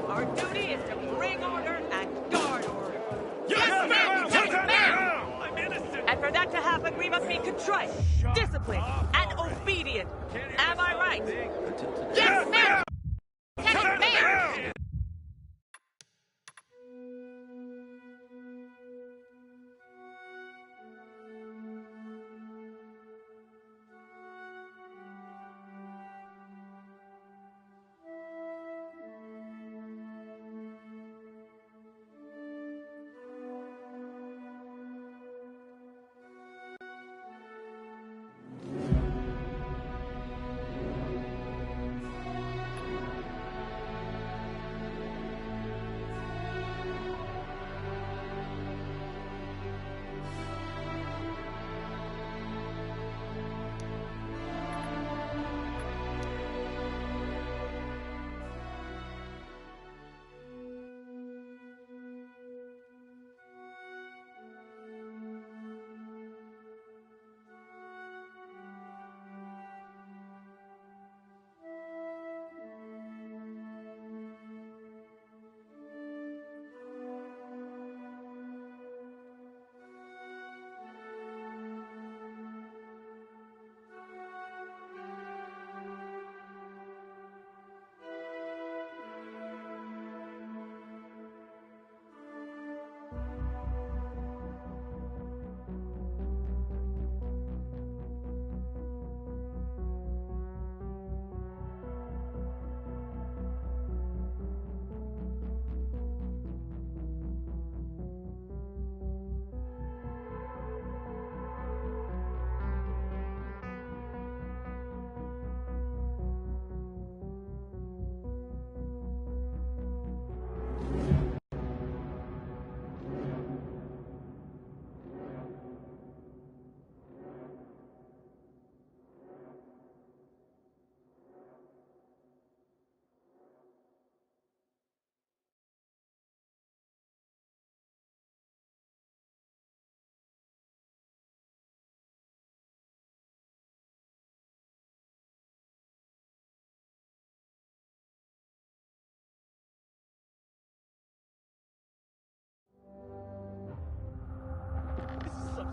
Our duty is to bring order and guard order. And for that to happen, we must be contrite, disciplined, and obedient. Am I right? Yes, ma'am! Lieutenant Mayor!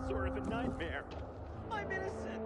Sort of a nightmare. I'm innocent.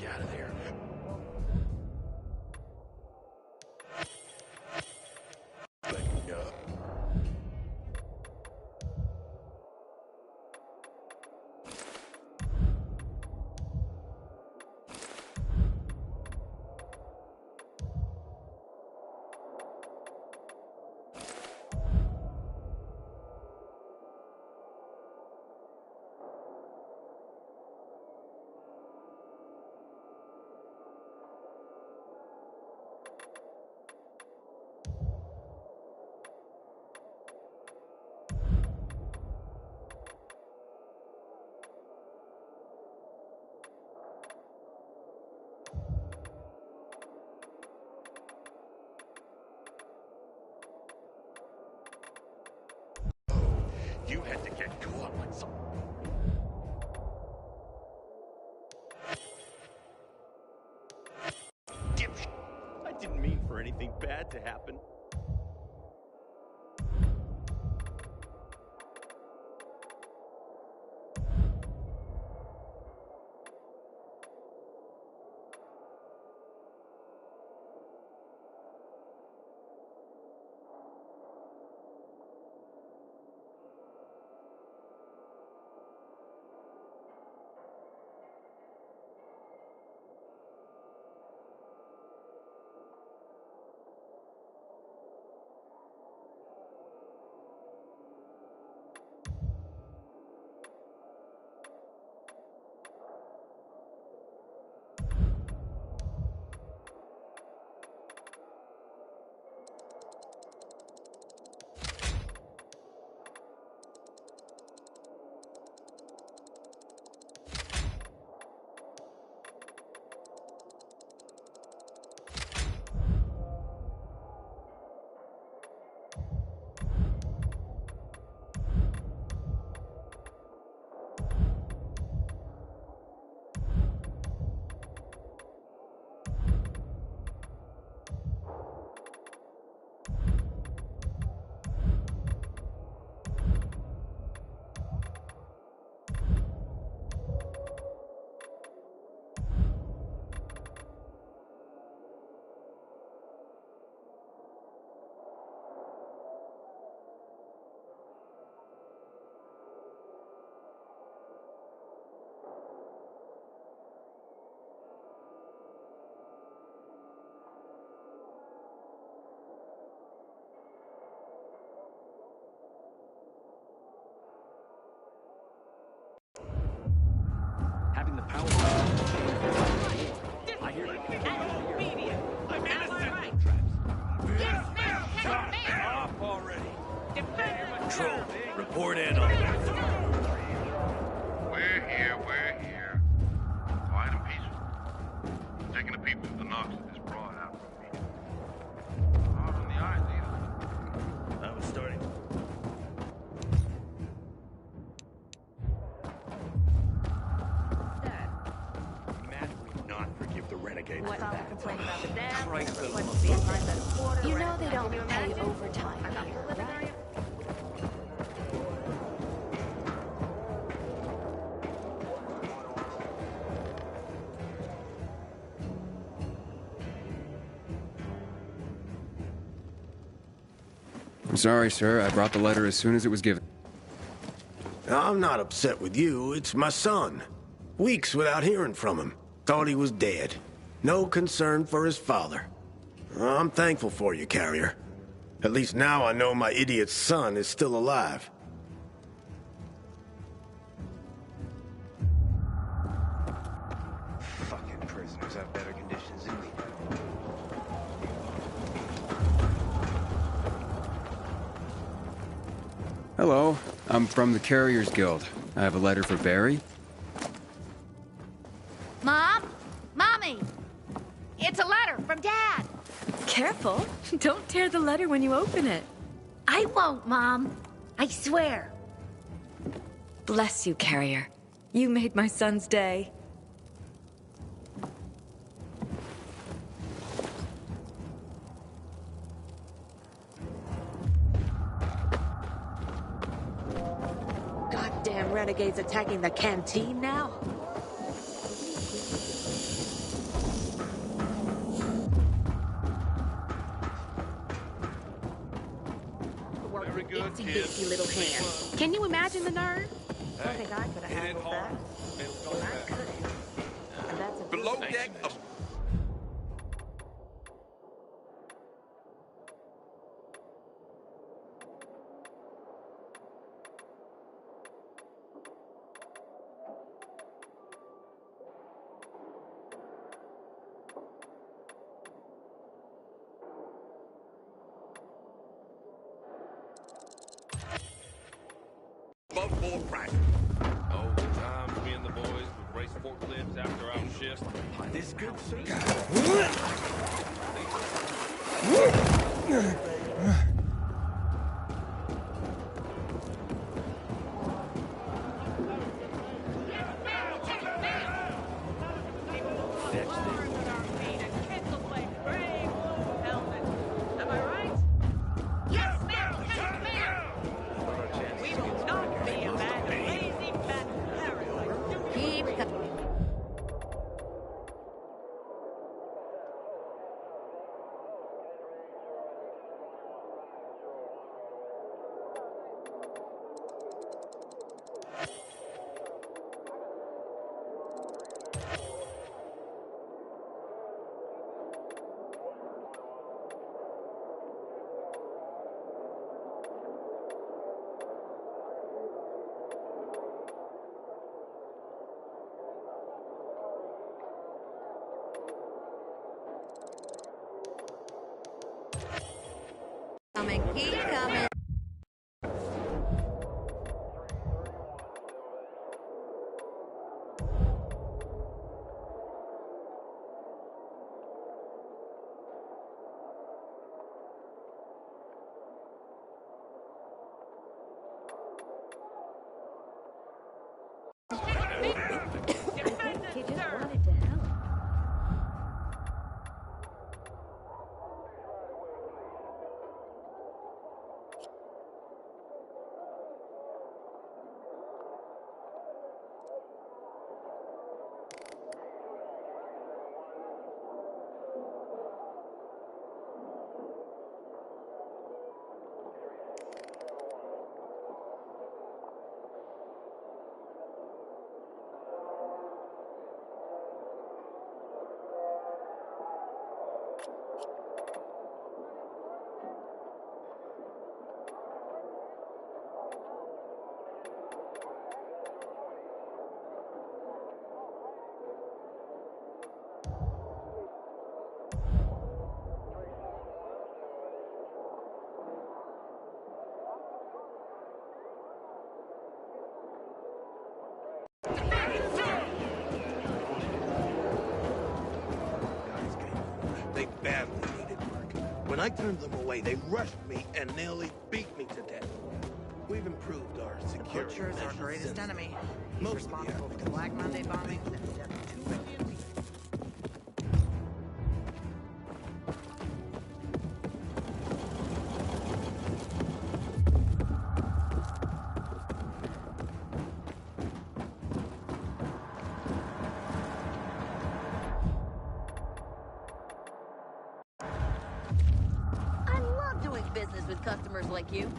out of there. You had to get caught with some... dipshit. I didn't mean for anything bad to happen. Having the power I hear that. Off already. Control, report in on that. We're here. Quiet and peaceful. Taking the people with the knocks that this brought out from me. Hard on the eyes either. I was starting. Forgive the renegade. What about complaining about the dam? Christ, You know they don't pay overtime here, right? I'm sorry, sir. I brought the letter as soon as it was given. I'm not upset with you. It's my son. Weeks without hearing from him. Thought he was dead. No concern for his father. I'm thankful for you, Carrier. At least now I know my idiot son is still alive. Fucking prisoners have better conditions than we do. Hello. I'm from the Carriers Guild. I have a letter for Barry. Mom? Mommy! It's a letter from Dad! Careful. Don't tear the letter when you open it. I won't, Mom. I swear. Bless you, Carrier. You made my son's day. Goddamn renegades attacking the canteen now? bouncy, dainty little hand. Can you imagine the nerve? I think I could have handled that. And I couldn't. And that's a Below deck, above board practice. Oh, the times me and the boys would race forklifts after our shift. This good, sir. Am I right? Yes, ma'am! We will not be a bag of lazy fat parasites. Keep coming, keep coming. He just wanted to help. They badly needed work. When I turned them away, they rushed me and nearly beat me to death. We've improved our security. Butcher's our measures greatest since enemy. He's most of the responsible for the Black Monday bombing and the death of 2 Indians. I love doing business with customers like you.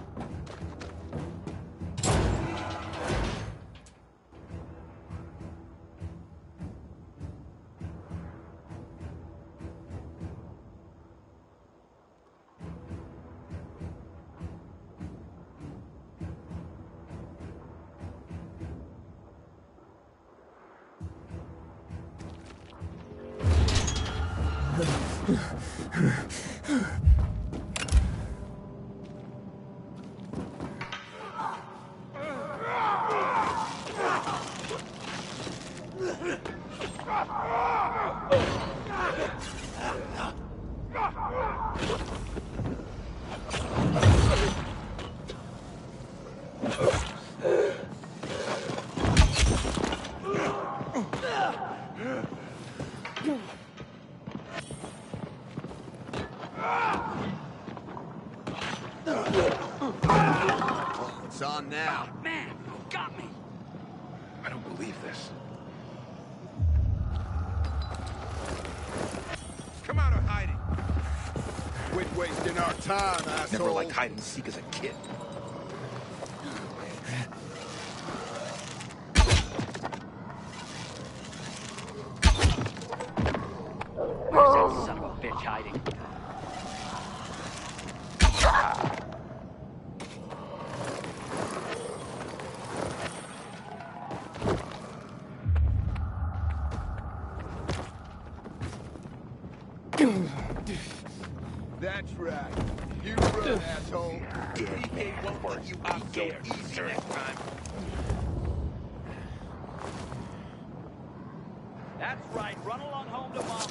It's on now. Man, you got me. I don't believe this. Come out of hiding. Quit wasting our time, asshole. Never liked hide and seek as a kid. much hiding. That's right. You run, asshole. PK won't let you out so easy next time. That's right. Run along home to Mama.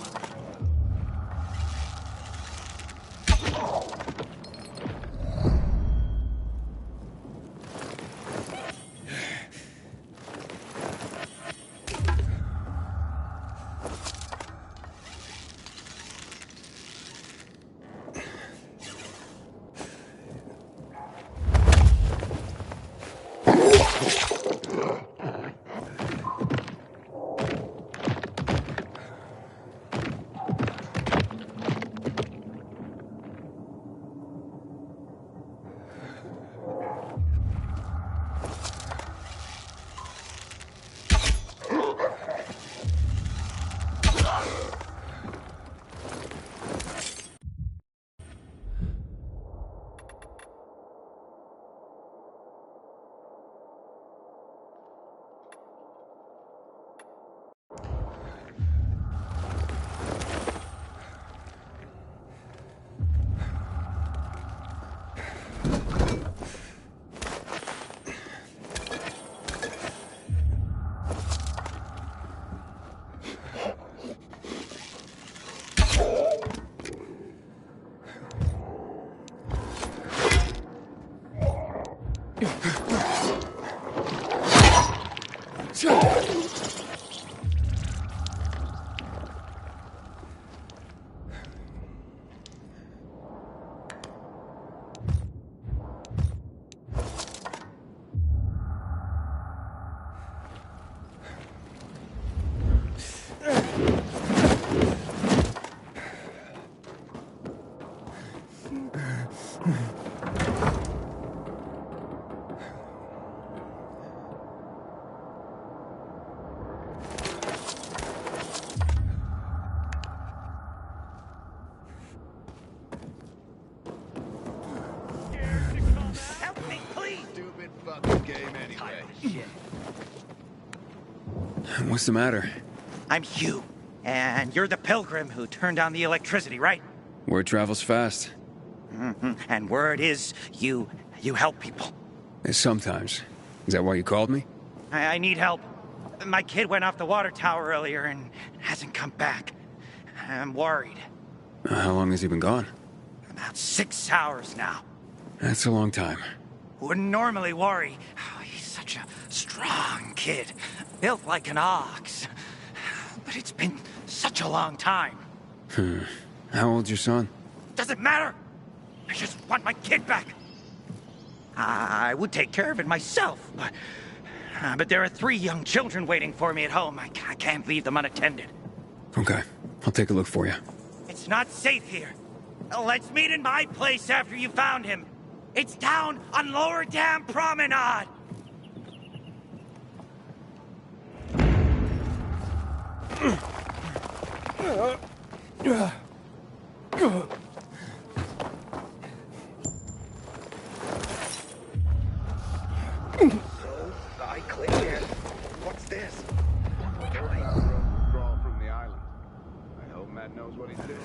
What's the matter? I'm Hugh, and you're the pilgrim who turned on the electricity, right? Word travels fast. And word is you help people. Sometimes. Is that why you called me? I need help. My kid went off the water tower earlier and hasn't come back. I'm worried. How long has he been gone? About 6 hours now. That's a long time. Wouldn't normally worry. Oh, he's such a strong kid. Built like an ox. But it's been such a long time. How old's your son? Doesn't matter. I just want my kid back. I would take care of it myself, but there are 3 young children waiting for me at home. I can't leave them unattended. Okay, I'll take a look for you. It's not safe here. Let's meet in my place after you found him. It's down on Lower Dam Promenade. I clear. What's this? Withdraw from the island. I hope Matt knows what he's doing.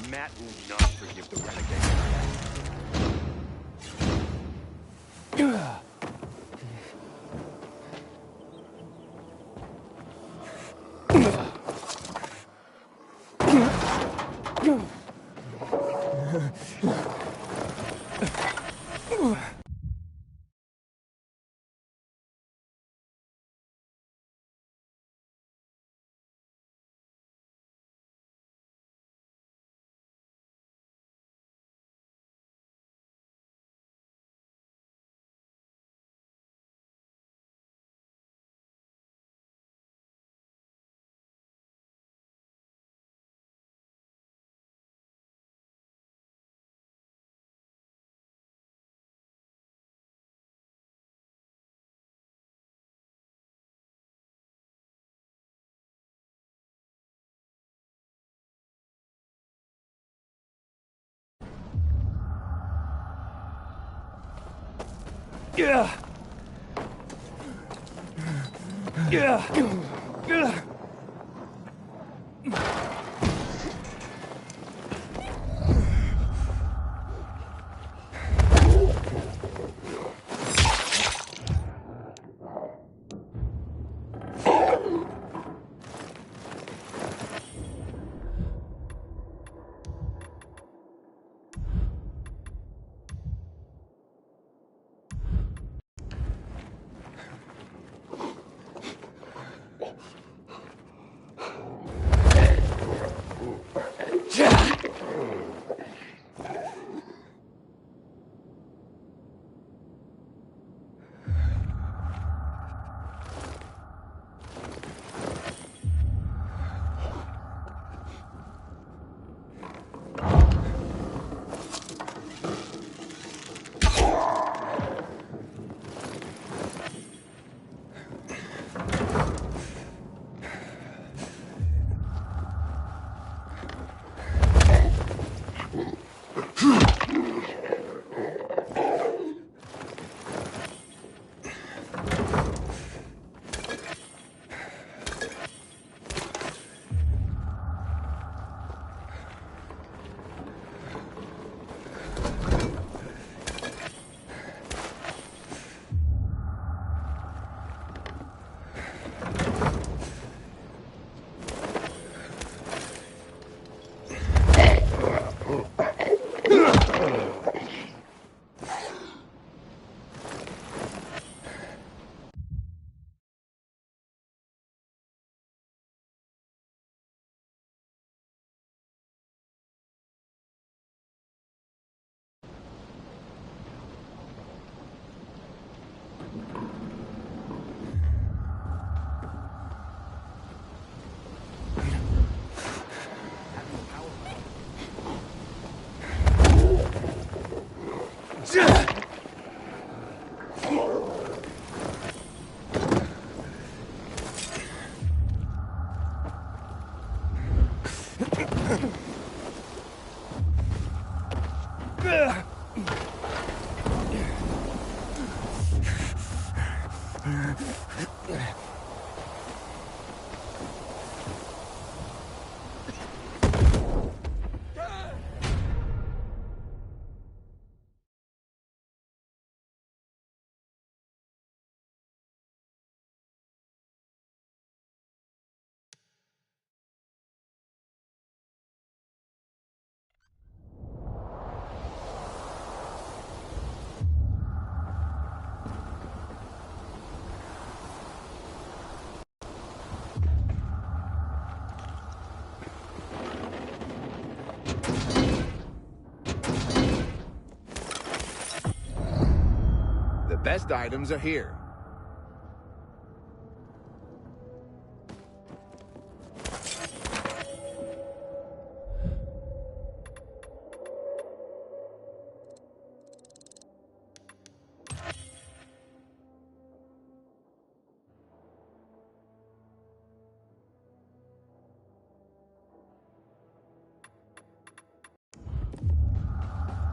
Matt will not forgive the renegade. Yeah. best items are here.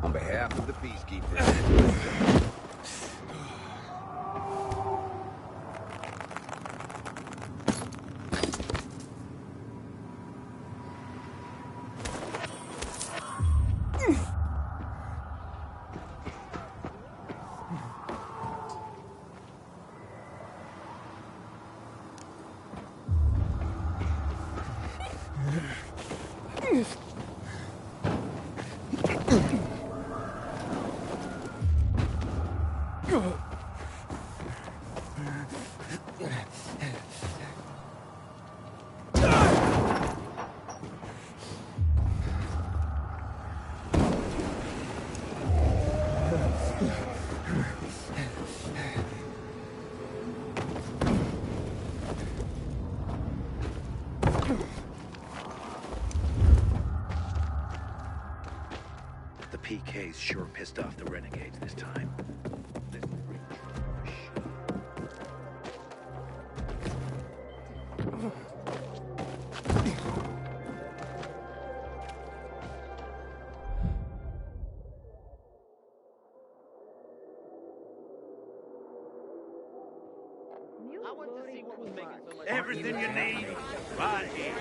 On behalf of the Peacekeepers. The PK's sure pissed off the renegades this time. Everything you need, right here.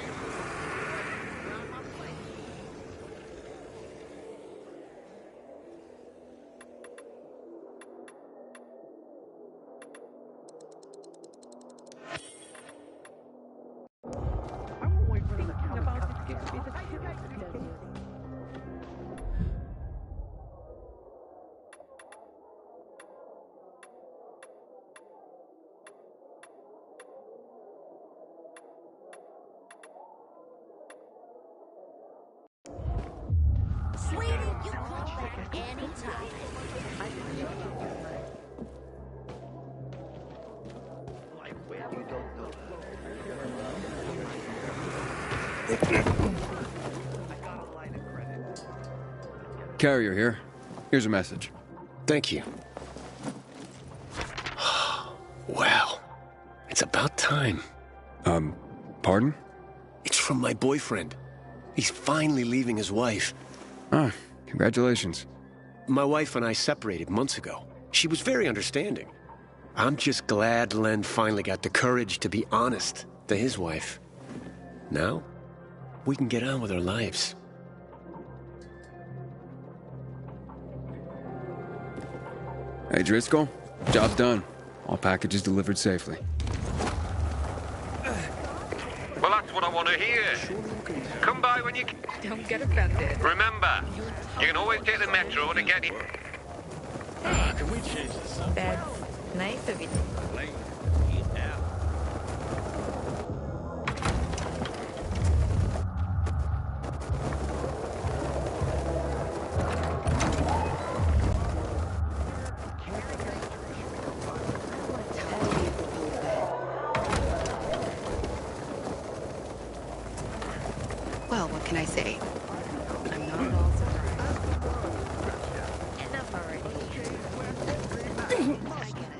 Sweetie, you call back anytime. Carrier here. Here's a message. Thank you. Well, it's about time. Pardon? It's from my boyfriend. He's finally leaving his wife. Ah, congratulations. My wife and I separated months ago. She was very understanding. I'm just glad Len finally got the courage to be honest to his wife. Now, we can get on with our lives. Hey, Driscoll. Job's done. All packages delivered safely. Well, that's what I want to hear. Come by when you can. Don't get offended. Remember, you can always take the metro to get in. Can we change this up? That's nice of you. Well, what can I say? I'm not at all surprised. Enough already. I get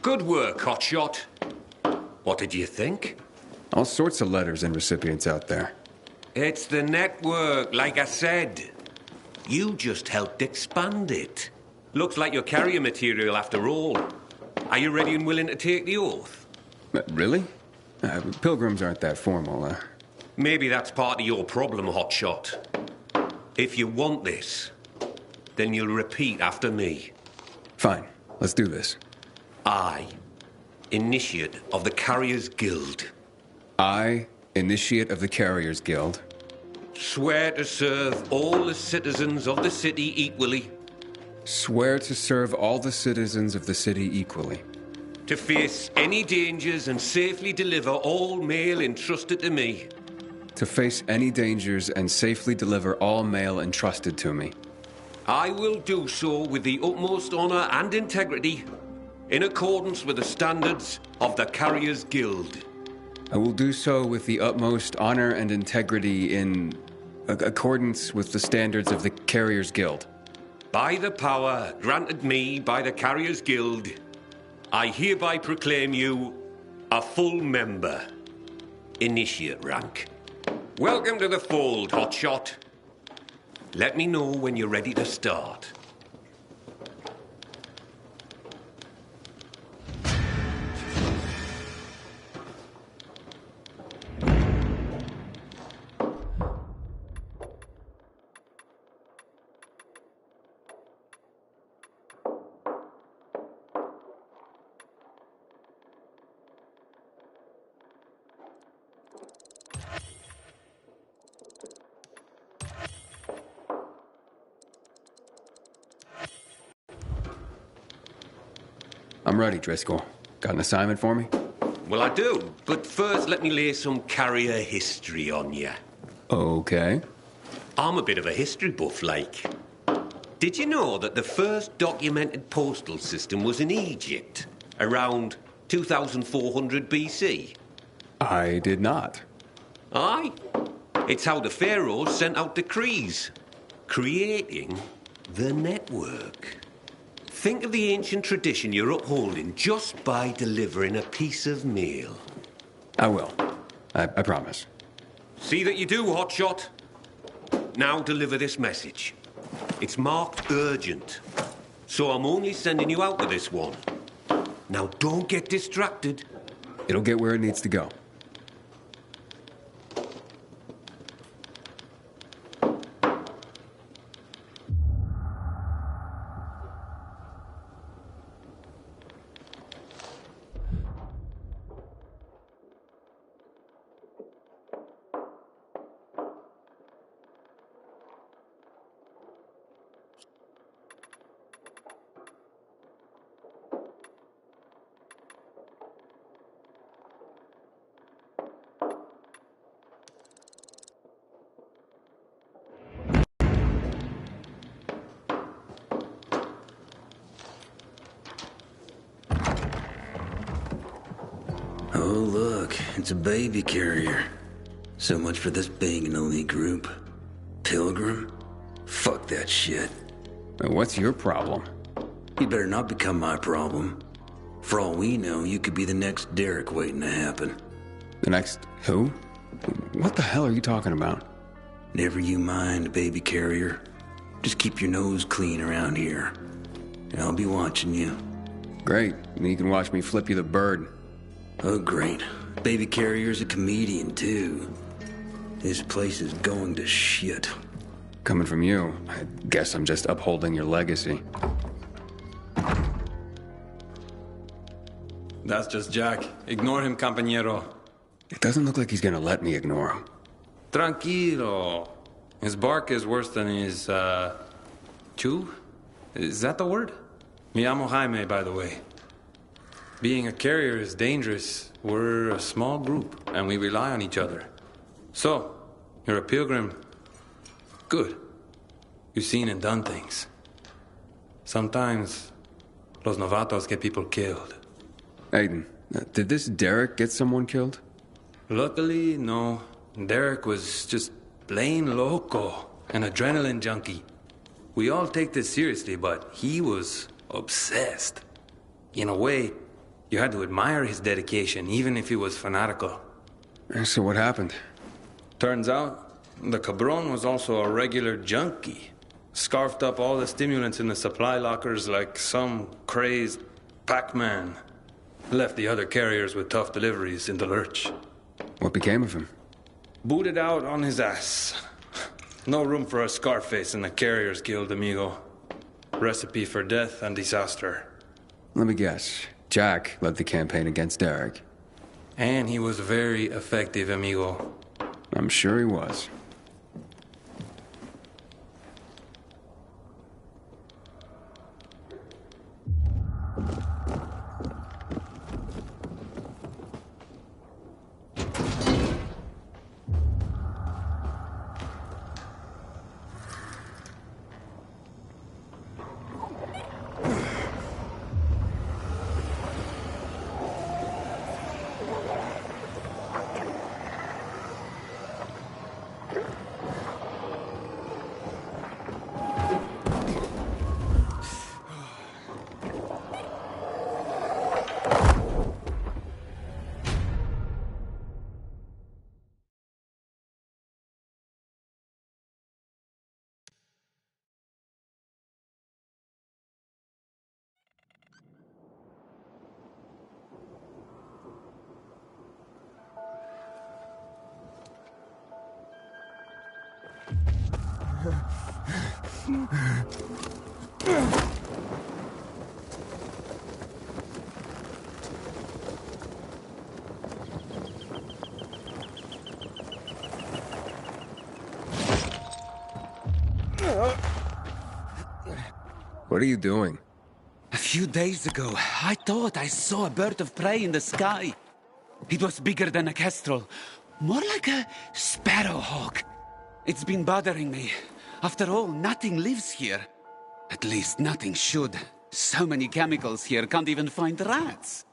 Good work, Hotshot. What did you think? All sorts of letters and recipients out there. It's the network, like I said. You just helped expand it. Looks like you're carrier material after all. Are you ready and willing to take the oath? Really? Pilgrims aren't that formal. Maybe that's part of your problem, Hotshot. If you want this, then you'll repeat after me. Fine. Let's do this. I, Initiate of the Carriers Guild. I, Initiate of the Carriers Guild. Swear to serve all the citizens of the city equally. Swear to serve all the citizens of the city equally. To face any dangers and safely deliver all mail entrusted to me. To face any dangers and safely deliver all mail entrusted to me. I will do so with the utmost honor and integrity, in accordance with the standards of the Carriers Guild. I will do so with the utmost honor and integrity in accordance with the standards of the Carriers Guild. By the power granted me by the Carriers Guild, I hereby proclaim you a full member, Initiate rank. Welcome to the fold, Hotshot. Let me know when you're ready to start. I'm ready, Driscoll. Got an assignment for me? Well, I do, but first let me lay some carrier history on you. Okay. I'm a bit of a history buff, like. Did you know that the first documented postal system was in Egypt, around 2400 BC? I did not. Aye. It's how the pharaohs sent out decrees, creating the network. Think of the ancient tradition you're upholding just by delivering a piece of mail. I will. I promise. See that you do, Hotshot. Now deliver this message. It's marked urgent, so I'm only sending you out with this one. Now don't get distracted. It'll get where it needs to go. Oh, look, it's a baby carrier. So much for this being an elite group. Pilgrim? Fuck that shit. What's your problem? You better not become my problem. For all we know, you could be the next Derek waiting to happen. The next who? What the hell are you talking about? Never you mind, baby carrier. Just keep your nose clean around here. And I'll be watching you. Great. And you can watch me flip you the bird. Oh, great. Baby carrier's a comedian, too. This place is going to shit. Coming from you, I guess I'm just upholding your legacy. That's just Jack. Ignore him, compañero. It doesn't look like he's gonna let me ignore him. Tranquilo. His bark is worse than his, chew? Is that the word? Me llamo Jaime, by the way. Being a carrier is dangerous. We're a small group, and we rely on each other. So, you're a pilgrim. Good. You've seen and done things. Sometimes, los novatos get people killed. Aiden, did this Derek get someone killed? Luckily, no. Derek was just plain loco, an adrenaline junkie. We all take this seriously, but he was obsessed. In a way, you had to admire his dedication, even if he was fanatical. So what happened? Turns out, the cabron was also a regular junkie. Scarfed up all the stimulants in the supply lockers like some crazed Pac-Man. Left the other carriers with tough deliveries in the lurch. What became of him? Booted out on his ass. No room for a Scarface in the Carriers Guild, amigo. Recipe for death and disaster. Let me guess. Jack led the campaign against Derek. And he was very effective, amigo. I'm sure he was. What are you doing? A few days ago, I thought I saw a bird of prey in the sky. It was bigger than a kestrel, more like a sparrowhawk. It's been bothering me. After all, nothing lives here. At least nothing should. So many chemicals here, can't even find rats.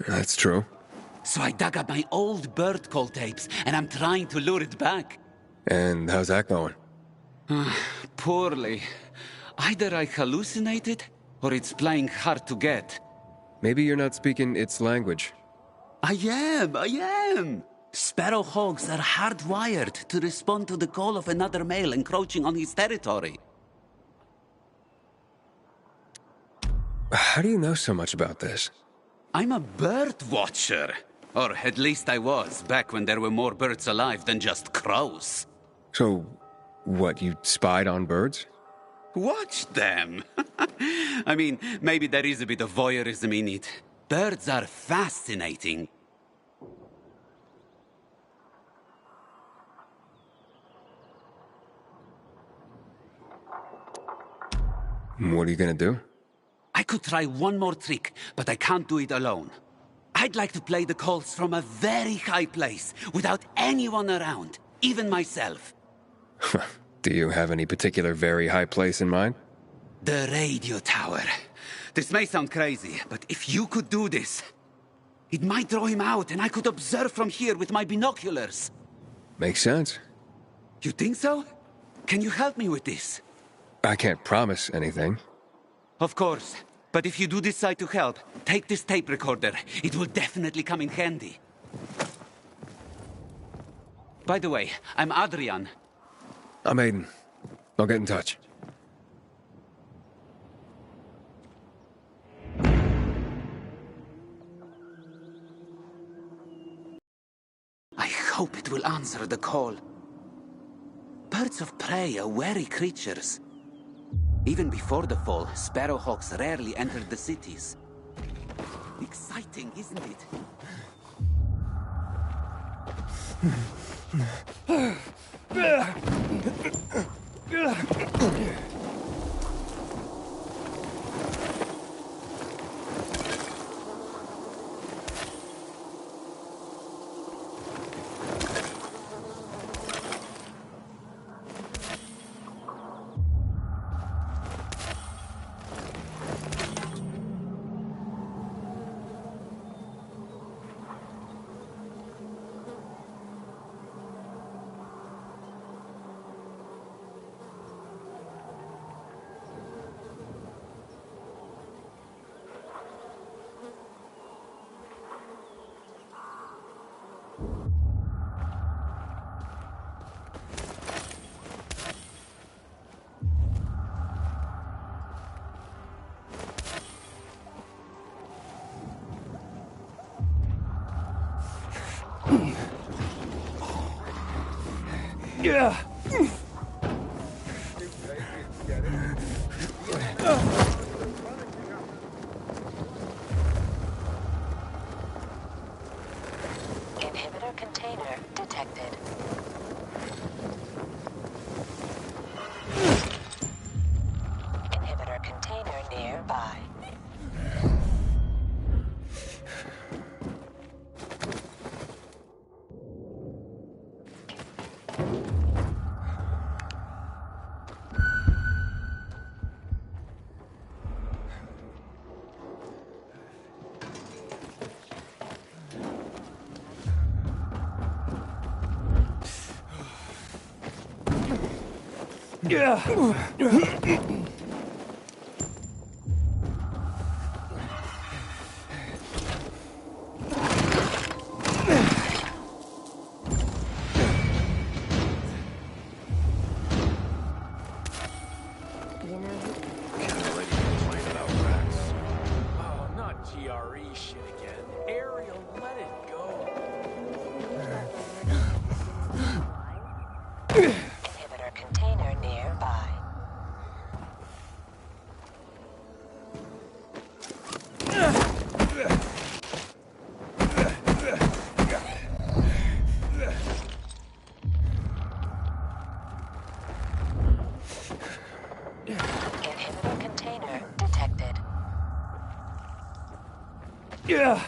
That's true. So I dug up my old bird call tapes, and I'm trying to lure it back. And how's that going? Poorly. Either I hallucinated, or it's playing hard to get. Maybe you're not speaking its language. I am! Sparrow hogs are hardwired to respond to the call of another male encroaching on his territory. How do you know so much about this? I'm a bird watcher. Or at least I was, back when there were more birds alive than just crows. So, what, you spied on birds? Watch them. I mean, maybe there is a bit of voyeurism in it. Birds are fascinating. What are you gonna do? I could try one more trick, but I can't do it alone. I'd like to play the calls from a very high place, without anyone around, even myself. Do you have any particular very high place in mind? The radio tower. This may sound crazy, but if you could do this, it might draw him out and I could observe from here with my binoculars. Makes sense. You think so? Can you help me with this? I can't promise anything. Of course. But if you do decide to help, take this tape recorder. It will definitely come in handy. By the way, I'm Adrian. I'm Aiden. I'll get in touch. I hope it will answer the call. Birds of prey are wary creatures. Even before the fall, sparrowhawks rarely entered the cities. Exciting, isn't it? Yeah. Inhibitor container detected. Inhibitor container nearby. Yeah. Oh, not GRE shit again. Ariel, let it go. Inhibitor container nearby. Inhibitor container detected. Yeah.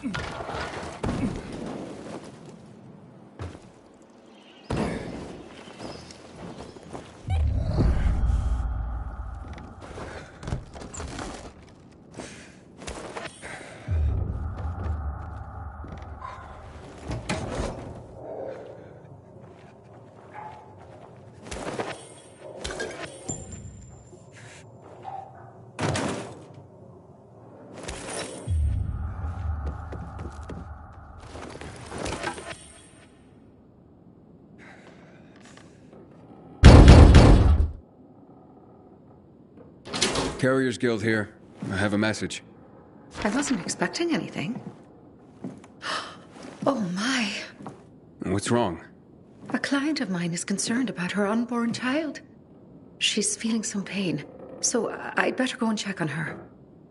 Carriers Guild here. I have a message. I wasn't expecting anything. Oh my. What's wrong? A client of mine is concerned about her unborn child. She's feeling some pain, so I'd better go and check on her.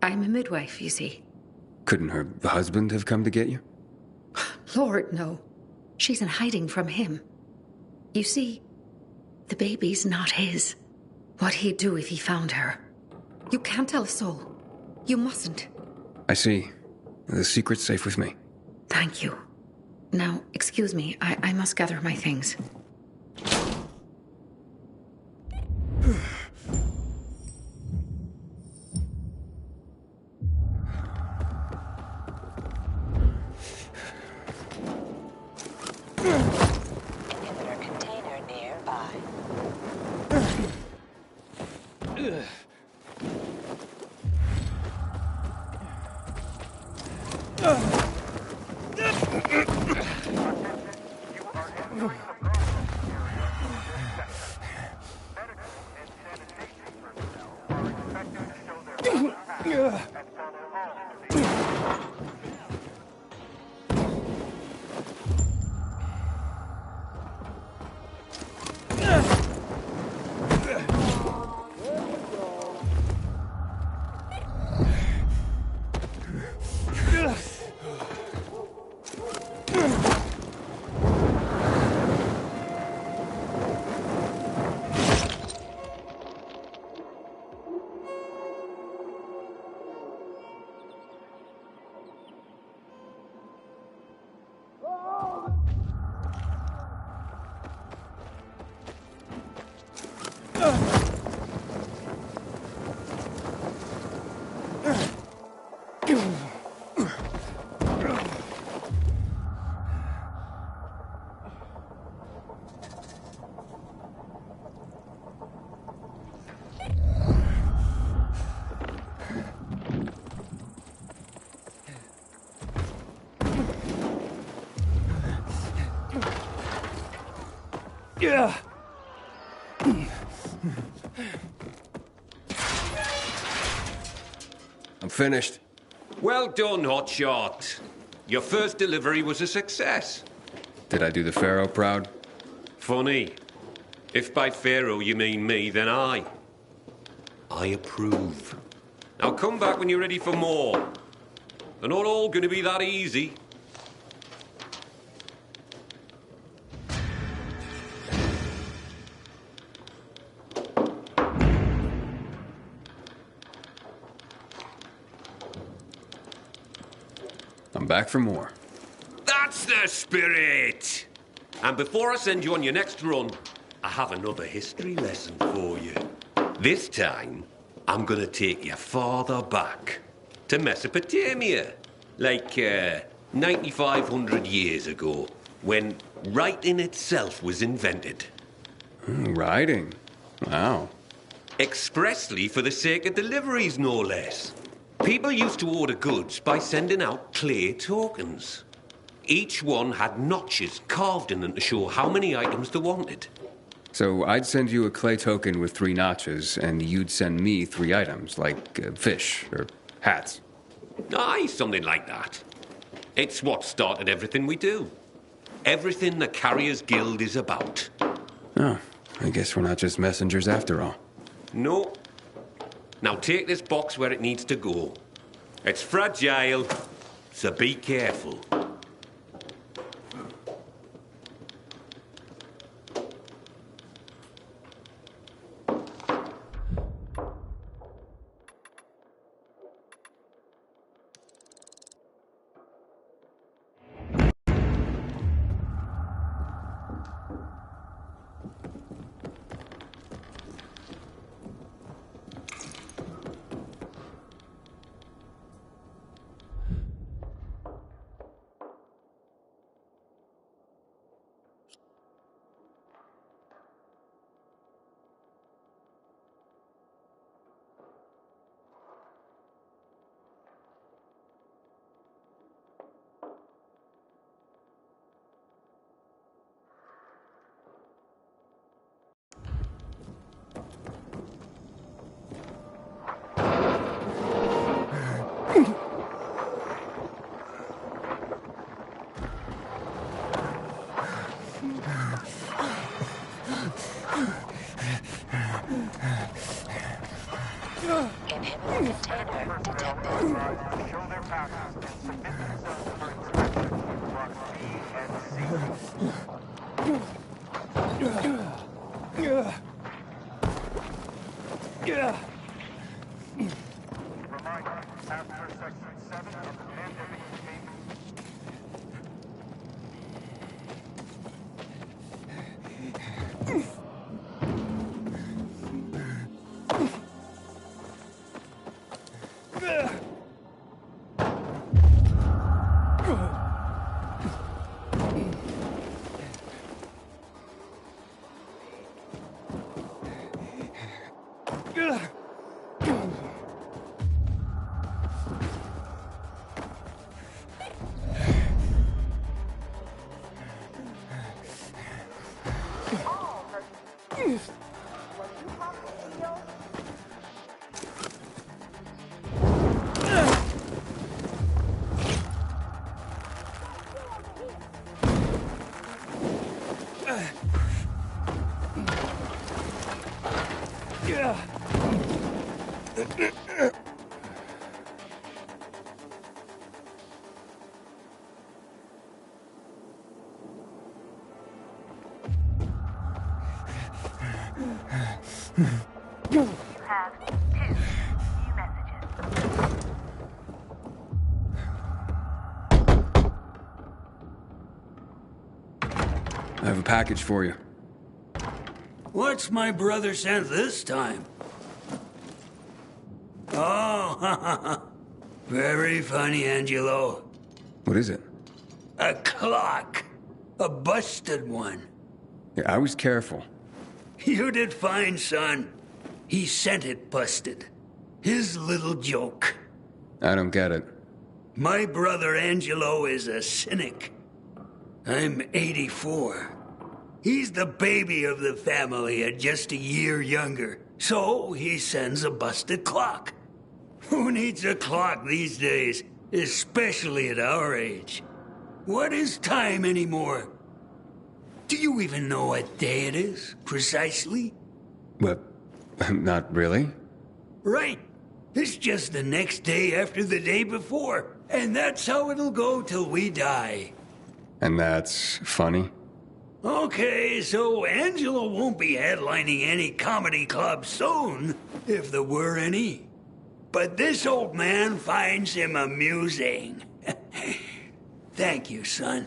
I'm a midwife, you see. Couldn't her husband have come to get you? Lord, no. She's in hiding from him. You see, the baby's not his. What he'd do if he found her. You can't tell a soul. You mustn't. I see. The secret's safe with me. Thank you. Now, excuse me, I must gather my things. Inhibitor container nearby. Yeah. I'm finished. Well done, Hotshot. Your first delivery was a success. Did I do the Pharaoh proud? Funny. If by Pharaoh you mean me, then I approve. Now come back when you're ready for more. They're not all going to be that easy. I'm back for more. That's the spirit! And before I send you on your next run, I have another history lesson for you. This time, I'm gonna take you farther back to Mesopotamia, like 9,500 years ago, when writing itself was invented. Writing? Wow. Expressly for the sake of deliveries, no less. People used to order goods by sending out clay tokens. Each one had notches carved in them to show how many items they wanted. So I'd send you a clay token with 3 notches, and you'd send me 3 items, like fish or hats. Aye, something like that. It's what started everything we do. Everything the Carriers Guild is about. Oh, I guess we're not just messengers after all. No. Now take this box where it needs to go. It's fragile, so be careful. Inhibitor container detected. Show their passes and submit themselves for inspection. Block B and C. Reminder, after section 7 of the pandemic You have 2 new messages. I have a package for you. What's my brother sent this time? Oh, very funny, Angelo. What is it? A clock. A busted one. Yeah, I was careful. You did fine, son. He sent it busted. His little joke. I don't get it. My brother Angelo is a cynic. I'm 84. He's the baby of the family at just a year younger. So he sends a busted clock. Who needs a clock these days, especially at our age? What is time anymore? Do you even know what day it is, precisely? What? Not really. Right. It's just the next day after the day before. And that's how it'll go till we die. And that's funny? Okay, so Angelo won't be headlining any comedy club soon, if there were any. But this old man finds him amusing. Thank you, son.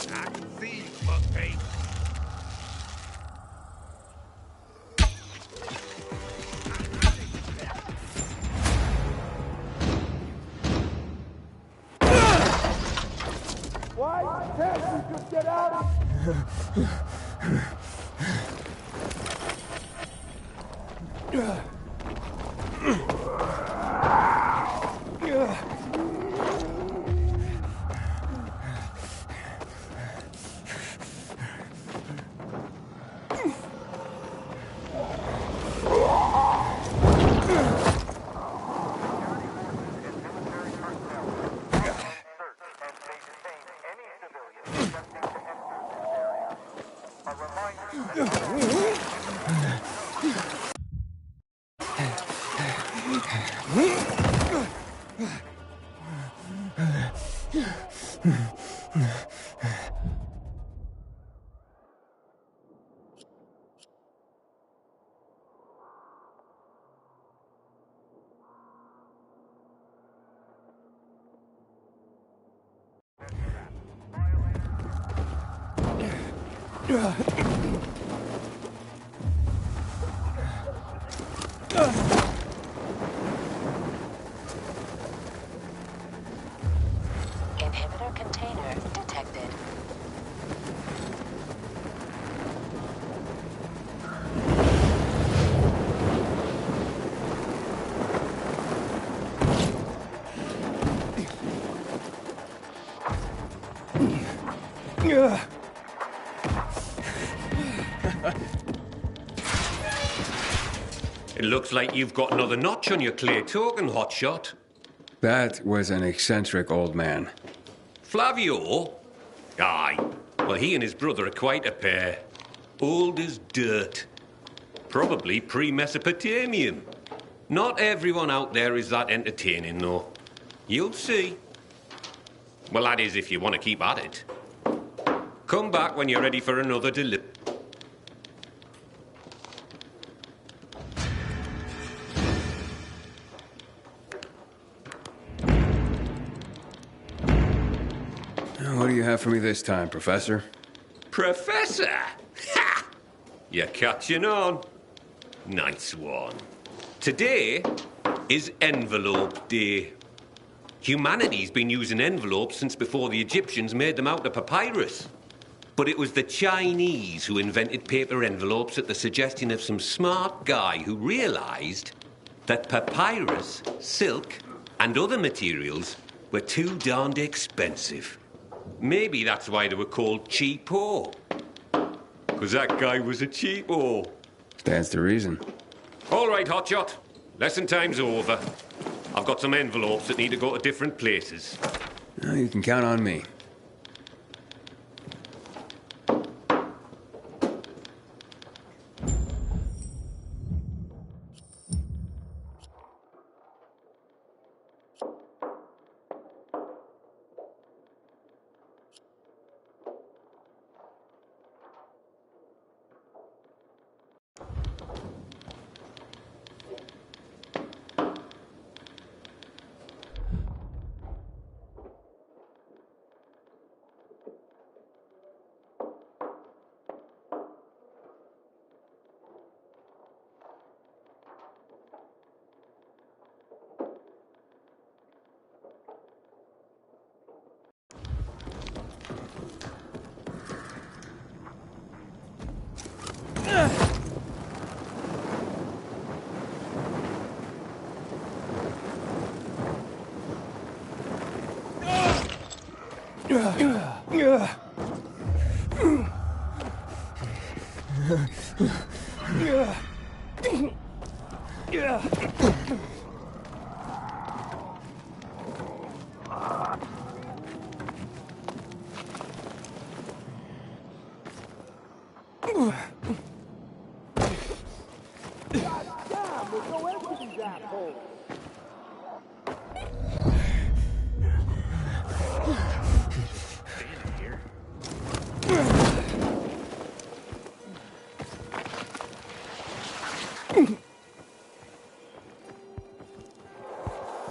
I can see you, fuckface. Why can't you just get out Inhibitor container detected. It looks like you've got another notch on your clay token, Hotshot. That was an eccentric old man. Flavio? Aye. Well, he and his brother are quite a pair. Old as dirt. Probably pre-Mesopotamian. Not everyone out there is that entertaining, though. You'll see. Well, that is if you want to keep at it. Come back when you're ready for another delivery. What do you have for me this time, Professor? Professor? Ha! You're catching on. Nice one. Today is Envelope Day. Humanity's been using envelopes since before the Egyptians made them out of papyrus. But it was the Chinese who invented paper envelopes at the suggestion of some smart guy who realized that papyrus, silk, and other materials were too darned expensive. Maybe that's why they were called cheapo. Because that guy was a cheapo. Stands to reason. All right, Hotshot. Lesson time's over. I've got some envelopes that need to go to different places. You can count on me.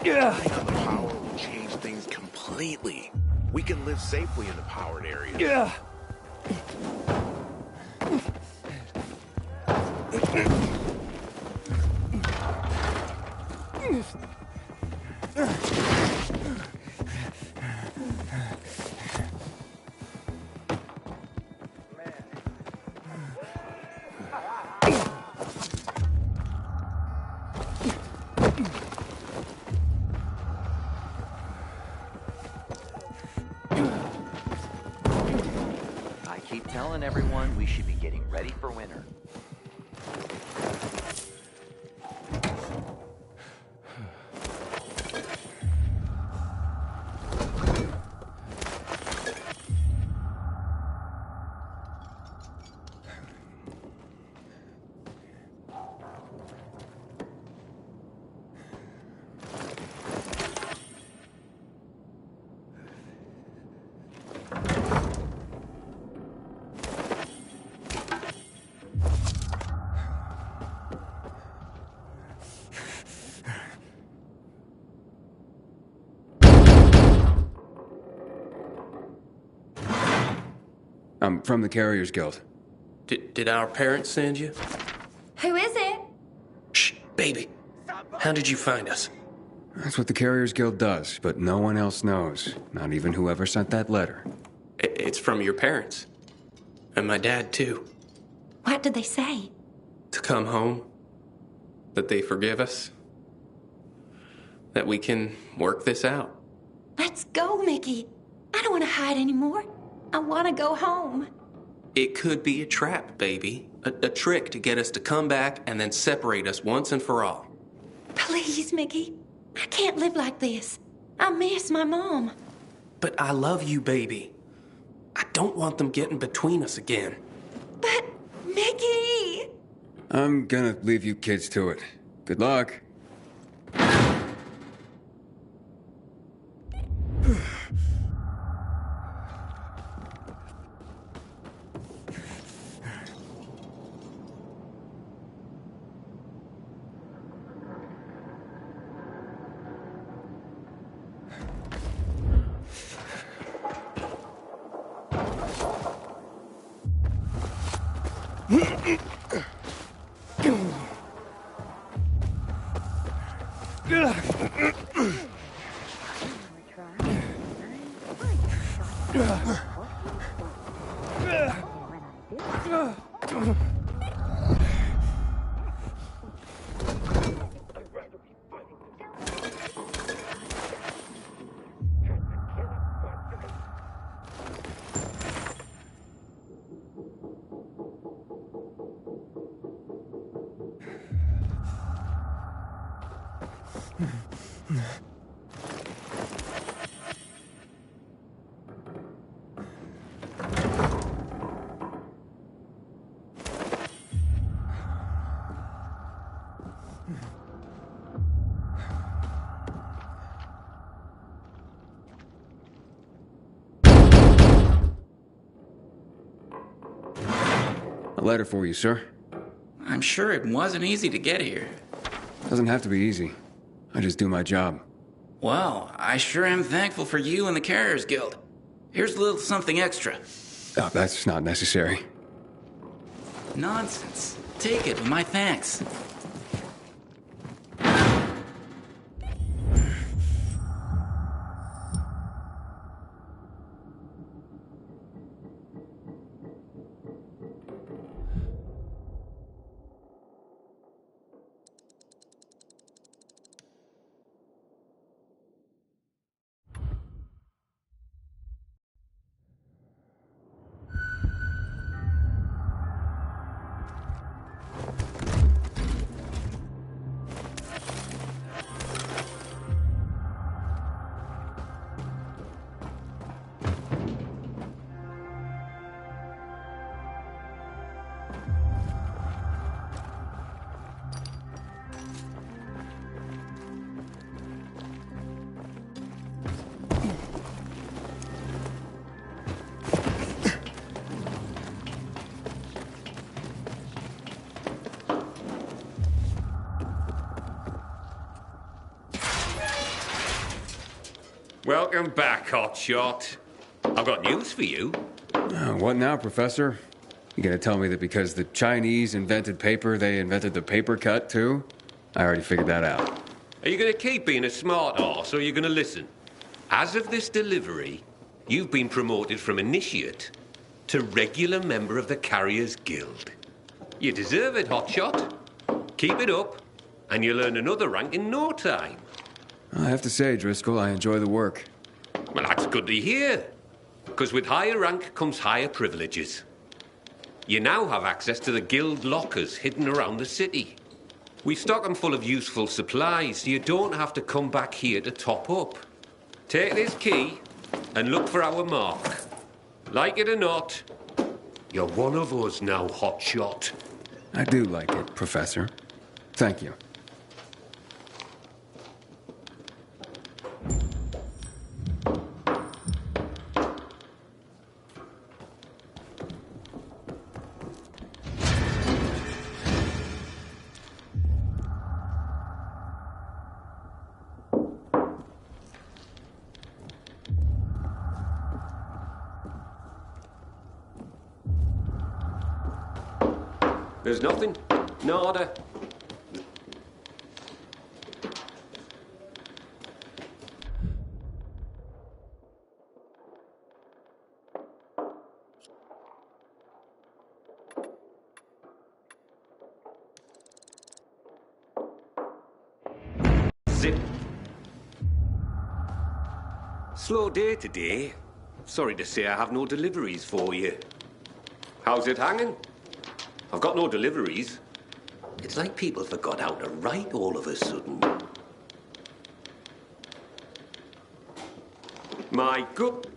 Relying on the power will change things completely. We can live safely in the powered areas. Yeah. I keep telling everyone we should be getting ready for winter. I'm from the Carriers Guild. Did our parents send you? Who is it? Shh, baby. How did you find us? That's what the Carriers Guild does, but no one else knows. Not even whoever sent that letter. It's from your parents. And my dad, too. What did they say? To come home. That they forgive us. That we can work this out. Let's go, Mickey. I don't want to hide anymore. I want to go home. It could be a trap, baby. A trick to get us to come back and then separate us once and for all. Please, Mickey. I can't live like this. I miss my mom. But I love you, baby. I don't want them getting between us again. But, Mickey! I'm gonna leave you kids to it. Good luck. A letter for you, sir. I'm sure it wasn't easy to get here. Doesn't have to be easy. I just do my job. Well, I sure am thankful for you and the Carriers Guild. Here's a little something extra. Oh, that's not necessary. Nonsense. Take it with my thanks. Welcome back, Hotshot. I've got news for you. What now, Professor? You gonna tell me that because the Chinese invented paper, they invented the paper cut, too? I already figured that out. Are you going to keep being a smart arse, or are you going to listen? As of this delivery, you've been promoted from initiate to regular member of the Carriers Guild. You deserve it, Hotshot. Keep it up, and you'll earn another rank in no time. I have to say, Driscoll, I enjoy the work. Well, that's good to hear. Because with higher rank comes higher privileges. You now have access to the guild lockers hidden around the city. We stock them full of useful supplies, so you don't have to come back here to top up. Take this key and look for our mark. Like it or not, you're one of us now, Hotshot. I do like it, Professor. Thank you. There's nothing? Nada? Zip. Slow day today. sorry to say I have no deliveries for you. How's it hanging? I've got no deliveries. It's like people forgot how to write all of a sudden. My good...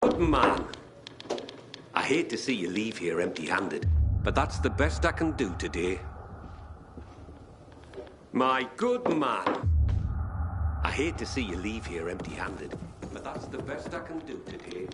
Good man. I hate to see you leave here empty-handed, but that's the best I can do today. My good man. I hate to see you leave here empty-handed, but that's the best I can do today.